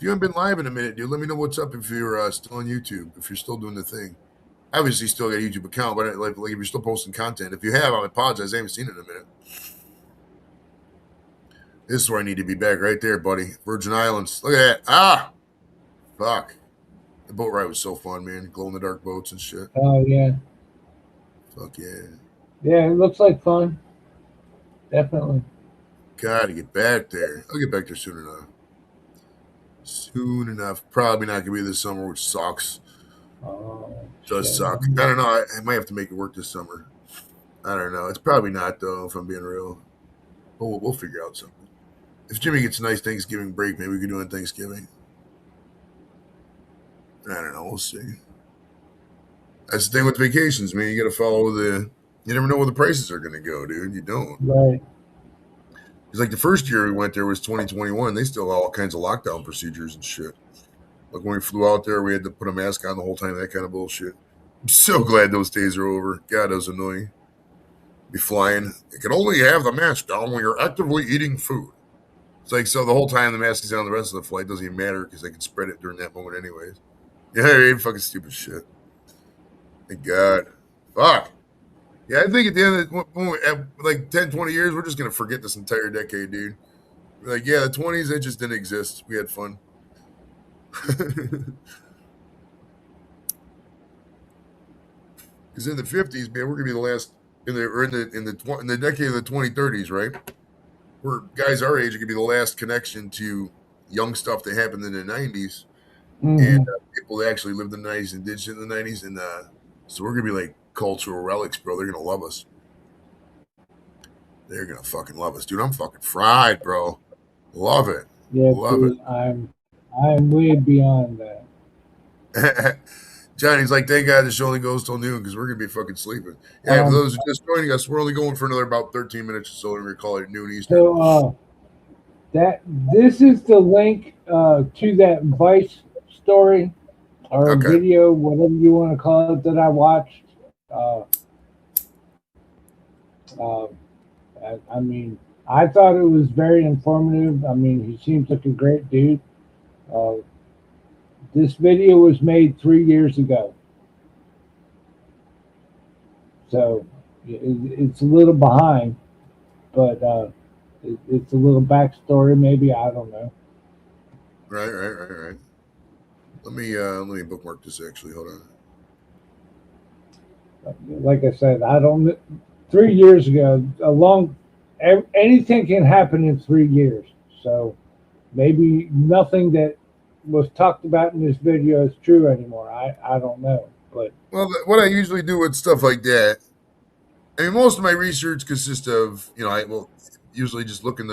haven't been live in a minute, dude, let me know what's up if you're still on YouTube. If you're still doing the thing, obviously still got a YouTube account, but like if you're still posting content, if you have, I apologize. I haven't seen it in a minute. This is where I need to be back right there, buddy. Virgin Islands. Look at that. Ah! Fuck. The boat ride was so fun, man. Glow-in-the-dark boats and shit. Oh yeah. Fuck yeah. Yeah, it looks like fun. Definitely. Gotta get back there. I'll get back there soon enough. Soon enough. Probably not gonna be this summer, which sucks. Oh, Does shit. suck. I don't know. I might have to make it work this summer. I don't know. It's probably not though, if I'm being real. But we'll figure out something. If Jimmy gets a nice Thanksgiving break, maybe we can do it on Thanksgiving. I don't know. We'll see. That's the thing with vacations, man. You got to follow the. You never know where the prices are going to go, dude. You don't. Right. It's like the first year we went there was 2021. They still had all kinds of lockdown procedures and shit. Like when we flew out there, we had to put a mask on the whole time. That kind of bullshit. I'm so glad those days are over. God, that was annoying. Be flying. You can only have the mask on when you're actively eating food. It's like, so the whole time the mask is on, the rest of the flight doesn't even matter because they can spread it during that moment anyways. Yeah, fucking stupid shit. Thank God. Fuck. Yeah, I think at the end of like 10, 20 years, we're just going to forget this entire decade, dude. We're like, yeah, the 20s, it just didn't exist. We had fun. Because in the 50s, man, we're going to be the last, in the decade of the 2030s, right? Where guys our age are going to be the last connection to young stuff that happened in the 90s. And people that actually lived in the 90s and did shit in the 90s. And so we're going to be like cultural relics, bro. They're going to love us. They're going to fucking love us. Dude, I'm fucking fried, bro. Love it. Yeah, love dude, it. I'm way beyond that. Johnny's like, thank God the show only goes till noon because we're going to be fucking sleeping. Yeah, for those who are just joining us, we're only going for another about 13 minutes or so. We're going to call it noon Eastern. So this is the link to that Vice story or video, whatever you want to call it, that I watched. I mean, I thought it was very informative. I mean, he seems like a great dude. This video was made 3 years ago. So it's a little behind, but it's a little backstory, maybe. I don't know. Right. Let me bookmark this actually. Hold on. Like I said, I don't. 3 years ago, anything can happen in 3 years. So maybe nothing that was talked about in this video is true anymore. I don't know. But well, what I usually do with stuff like that, I mean, most of my research consists of, I will usually just look in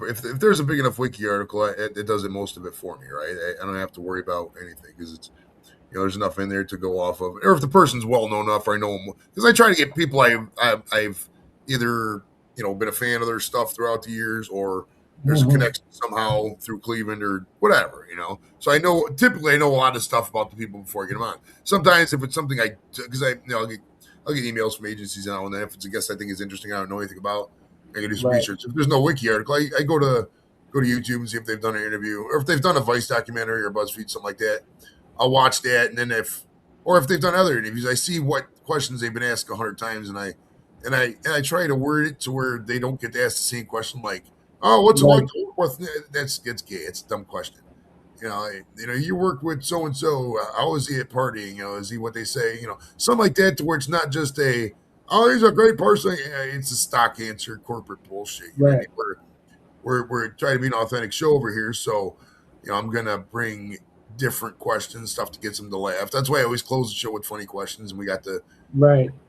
if there's a big enough wiki article, it does most of it for me, right? I don't have to worry about anything because it's, there's enough in there to go off of. Or if the person's well known enough, or I know them, because I try to get people I've either been a fan of their stuff throughout the years, or there's a connection somehow through Cleveland or whatever, So typically I know a lot of stuff about the people before I get them on. Sometimes if it's something because I'll get emails from agencies now and then. If it's a guest I think is interesting, I don't know anything about, I can do some research. If there's no wiki article, I go to YouTube and see if they've done an interview, or if they've done a Vice documentary or BuzzFeed, something like that. I'll watch that, and then if they've done other interviews, I see what questions they've been asked 100 times, and I try to word it to where they don't get to ask the same question like, "Oh, what's it like to work with?" That's gay. It's a dumb question. You worked with so and so. How is he at partying? Is he what they say? Something like that, to where it's not just "Oh, he's a great person." It's a stock answer, corporate bullshit. Right. We're trying to be an authentic show over here, so I'm gonna bring different questions, stuff to get them to laugh. That's why I always close the show with funny questions, and we got the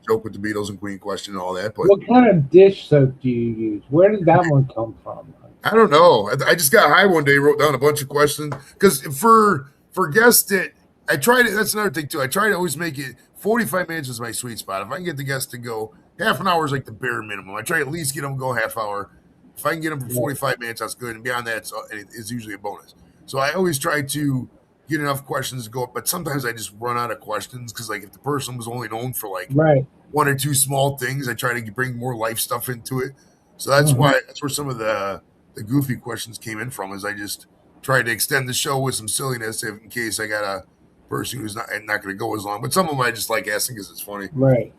joke with the Beatles and Queen question and all that. But what kind of dish soap do you use? Where did that one come from? I don't know. I just got high one day, wrote down a bunch of questions, because for guests that I try to. That's another thing too. I try to always make it 45 minutes is my sweet spot. If I can get the guests to go half an hour is like the bare minimum. I try to at least get them to go half hour. If I can get them for 45 minutes, that's good. And beyond that, it's usually a bonus. So I always try to get enough questions to go up, but sometimes I just run out of questions because, like, if the person was only known for like one or two small things, I try to bring more life stuff into it. So that's where some of the goofy questions came in from. Is I just tried to extend the show with some silliness in case I got a person who's not going to go as long. But some of them I just like asking because it's funny. Right.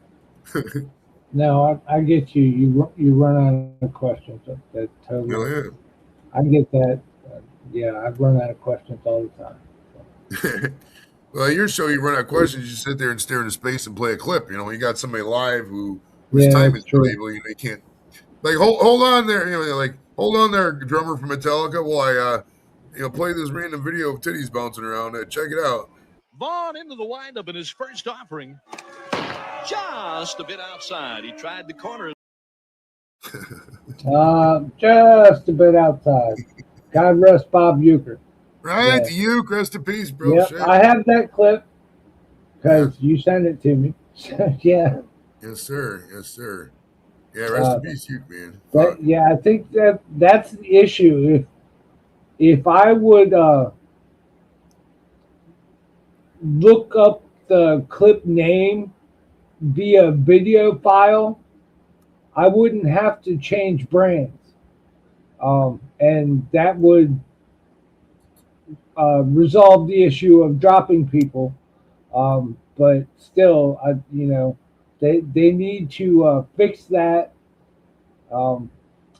No, I get you. You run out of questions. That totally. Hell yeah. I get that. Yeah, I've run out of questions all the time. Well, your show, you run out of questions. You sit there and stare into space and play a clip. You know, you got somebody live whose time is valuable. You know, you can't like hold on there. You know, like hold on there, drummer from Metallica. While I play this random video of titties bouncing around. Check it out. Vaughn into the windup in his first offering. Just a bit outside. He tried the corner. Just a bit outside. God rest Bob Uecker. Right, to you, rest in peace, bro. Yep, Shit. I have that clip because you sent it to me. Yeah. Yes, sir. Yes, sir. Yeah, rest in peace, you, man. Yeah, I think that's the issue. If I would look up the clip name via video file, I wouldn't have to change brands, and that would resolve the issue of dropping people. But still, they need to fix that.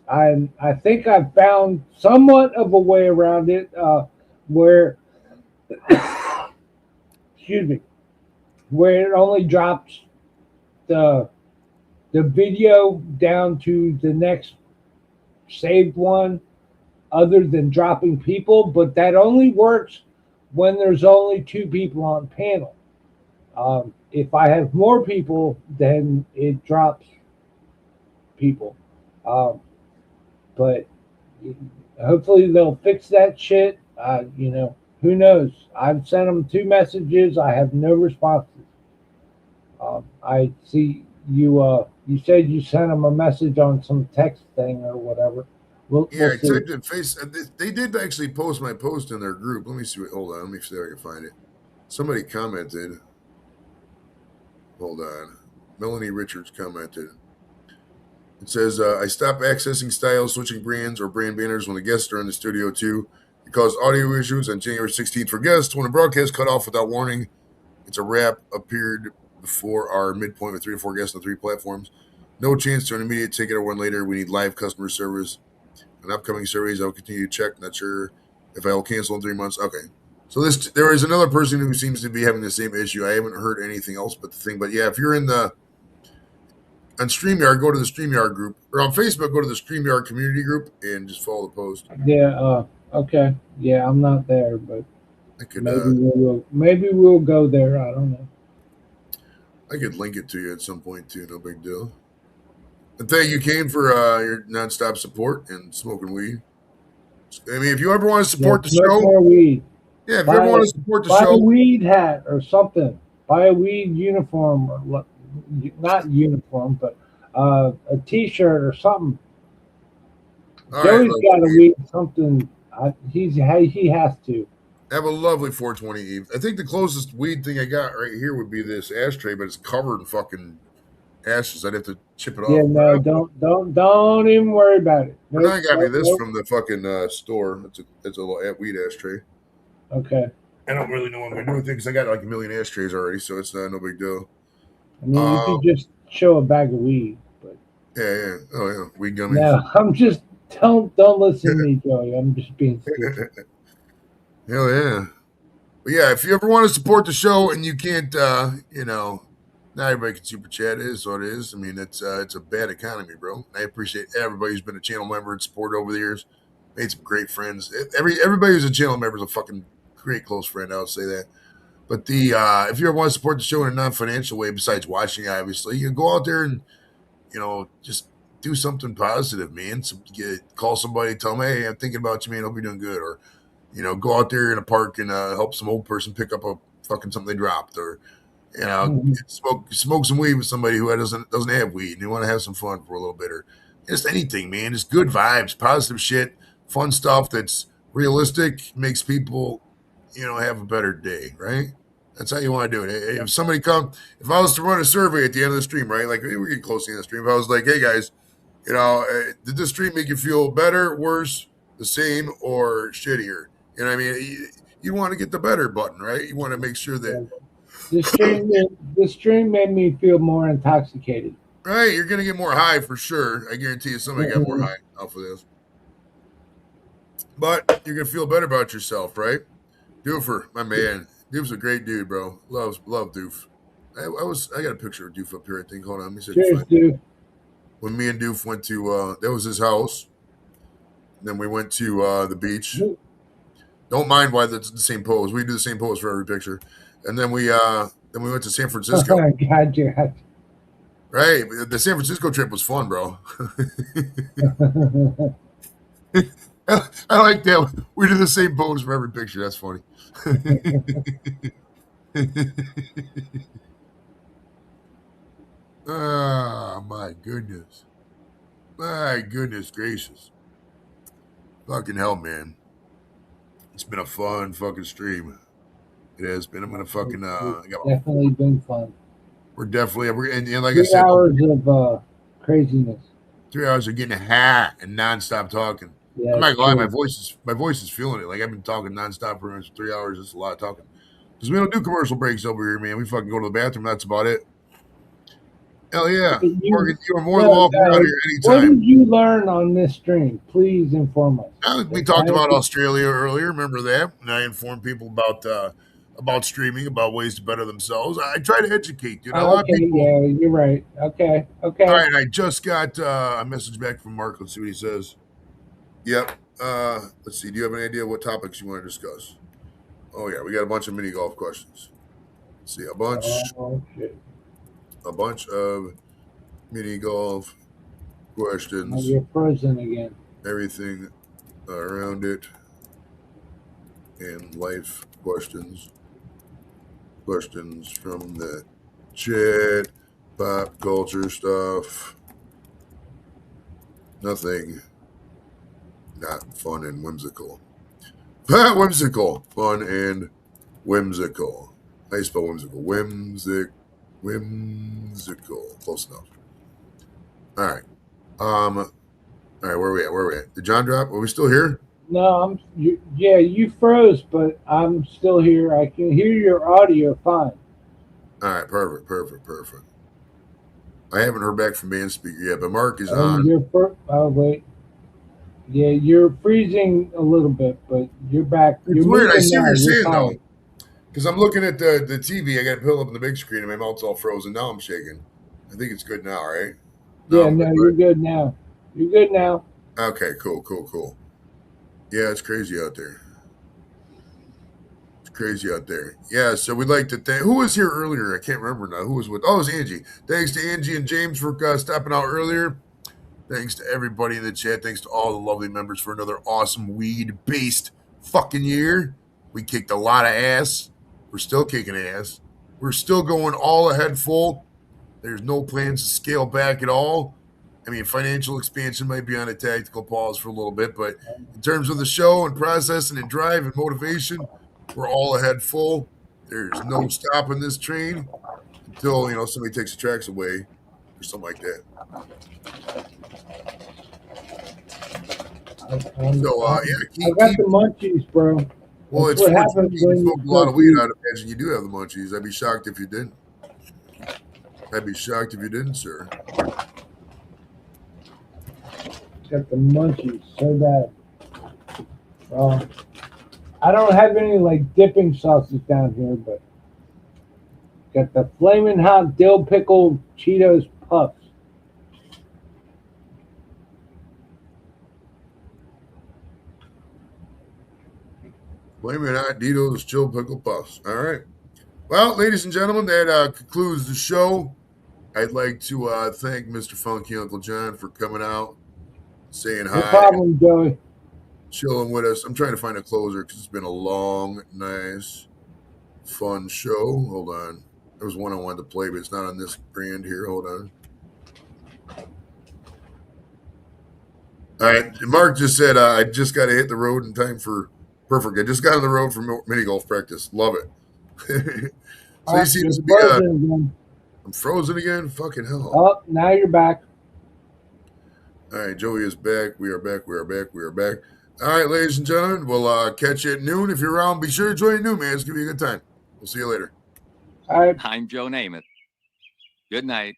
I think I've found somewhat of a way around it where, excuse me, where it only drops the video down to the next saved one, other than dropping people, but that only works when there's only 2 people on panel. If I have more people, then it drops people. But hopefully they'll fix that shit. Who knows? I've sent them 2 messages. I have no responses. I see you. You said you sent them a message on some text thing or whatever. We'll I see. typed in face. They did actually post my post in their group. Let me see. Hold on. Let me see if I can find it. Somebody commented. Hold on. Melanie Richards commented. It says, I stopped accessing styles, switching brands, or brand banners when the guests are in the studio too. It caused audio issues on January 16th for guests. When a broadcast cut off without warning, it's a wrap appeared before our midpoint with 3 or 4 guests on 3 platforms. No chance to an immediate ticket or one later. We need live customer service. In upcoming surveys, I will continue to check. Not sure if I will cancel in 3 months. Okay. So there is another person who seems to be having the same issue. I haven't heard anything else but the thing. But yeah, if you're on StreamYard, go to the StreamYard group. Or on Facebook, go to the StreamYard community group and just follow the post. Yeah. Okay. Yeah, I'm not there, but I could, maybe we'll go there. I don't know. I could link it to you at some point too. No big deal. And thank you, Kane, for your nonstop support and smoking weed. I mean, if you ever want to support the show, more weed. Yeah, if you ever want to support the buy show, a weed hat or something. Buy a weed uniform, or not uniform, but a T-shirt or something. Joey's got to weed something. He has to. Have a lovely 420 Eve. I think the closest weed thing I got right here would be this ashtray, but it's covered in fucking ashes. I'd have to chip it off. Yeah, no, don't even worry about it. Nope, I got me this from the fucking store. It's a little weed ashtray. Okay. I don't really know what I'm gonna do with it because I got like a million ashtrays already, so it's no big deal. I mean, you could just show a bag of weed. But yeah. Oh yeah, weed gummies. No, I'm just don't listen to me, Joey. I'm just being stupid. Hell yeah. But yeah, if you ever want to support the show and you can't, not everybody can super chat. It is what it is. I mean, it's a bad economy, bro. I appreciate everybody who's been a channel member and supported over the years. Made some great friends. Everybody who's a channel member is a fucking great close friend. I'll say that. But if you ever want to support the show in a non-financial way, besides watching, obviously, you can go out there and, just do something positive, man. Call somebody, tell them, hey, I'm thinking about you, man. Hope you're doing good. Or, go out there in a park and help some old person pick up a fucking something they dropped, or smoke some weed with somebody who doesn't have weed and you want to have some fun for a little bit, or just anything, man. Just good vibes, positive shit, fun stuff that's realistic, makes people, have a better day, right? That's how you want to do it. If I was to run a survey at the end of the stream, right? Like we're getting close to the end of the stream. If I was like, hey guys, did this stream make you feel better, worse, the same, or shittier? You know what I mean? You want to get the better button, right? You want to make sure that this stream made me feel more intoxicated. Right, you're gonna get more high for sure. I guarantee you, somebody got more high off of this. But you're gonna feel better about yourself, right? Doofer, my man. Doof's a great dude, bro. Love Doof. I got a picture of Doof up here. I think. Hold on, let me see. Cheers, dude. When me and Doof went to, that was his house. Then we went to the beach. Don't mind why it's the same pose. We do the same pose for every picture. And then we went to San Francisco. Gotcha. Right. The San Francisco trip was fun, bro. I like that. We do the same pose for every picture. That's funny. Oh, my goodness. My goodness gracious. Fucking hell, man. It's been a fun fucking stream. It has been. I'm going to fucking... Definitely been fun. We're definitely... And like 3 I said... hours of craziness. 3 hours of getting high and nonstop talking. Yeah, I'm not gonna lie, true. my voice is feeling it. Like I've been talking nonstop for 3 hours. It's a lot of talking. Because we don't do commercial breaks over here, man. We fucking go to the bathroom. That's about it. Hell yeah. Morgan, you are more than welcome out here What anytime. did you learn on this stream? Please inform us. We talked about Australia earlier. Remember that? And I informed people about streaming, about ways to better themselves. I try to educate, dude. A lot of people. Yeah, you're right. Okay. All right, I just got a message back from Mark. Let's see what he says. Yep. Let's see. Do you have any idea what topics you want to discuss? Oh yeah, we got a bunch of mini golf questions. Let's see, a bunch of mini golf questions. You're frozen again. Everything around it, and life questions. Questions from the chat, pop culture stuff. Nothing. Not fun and whimsical. Whimsical. Fun and whimsical. How you spell whimsical? Whimsical. Close enough. All right. All right, where are we at? Did John drop? Are we still here? No, you froze, but I'm still here. I can hear your audio fine. All right, perfect. I haven't heard back from Band Speaker yet, but Mark is on. Wait. Yeah, you're freezing a little bit, but you're back. It's weird. I see what you're saying, though. Because I'm looking at the TV. I got to pull up on the big screen, and my mouth's all frozen. Now I'm shaking. I think it's good now, right? No, you're good now. You're good now. Okay, cool. Yeah, it's crazy out there. Yeah, so we'd like to thank... Who was here earlier? I can't remember now. Who was with... Oh, it was Angie. Thanks to Angie and James for stopping out earlier. Thanks to everybody in the chat. Thanks to all the lovely members for another awesome weed-based fucking year. We kicked a lot of ass. We're still kicking ass. We're still going all ahead full. There's no plans to scale back at all. I mean, financial expansion might be on a tactical pause for a little bit, but in terms of the show and processing and drive and motivation, we're all ahead full. There's no stopping this train until, somebody takes the tracks away or something like that. I got the munchies, bro. Well, it's what happens when you smoke a lot of weed. I'd imagine you do have the munchies. I'd be shocked if you didn't. Sir. Got the munchies so bad. I don't have any dipping sauces down here, but got the flaming hot dill pickle Cheetos puffs. Flaming hot Dito's chill pickle puffs. All right. Well, ladies and gentlemen, that concludes the show. I'd like to thank Mr. Funky Uncle John for coming out, saying hi. No problem, Joey. Chilling with us. I'm trying to find a closer because it's been a long, nice, fun show. Hold on. There was one I wanted to play, but it's not on this brand here. Hold on. All right. Mark just said, I just got to hit the road in time for perfect. I just got on the road for mini golf practice. Love it. So you see this would be I'm frozen again? Fucking hell. Oh, now you're back. All right, Joey is back. We are back. All right, ladies and gentlemen, we'll catch you at noon. If you're around, be sure to join at noon, man. It's going to be a good time. We'll see you later. All right. I'm Joe Namath. Good night.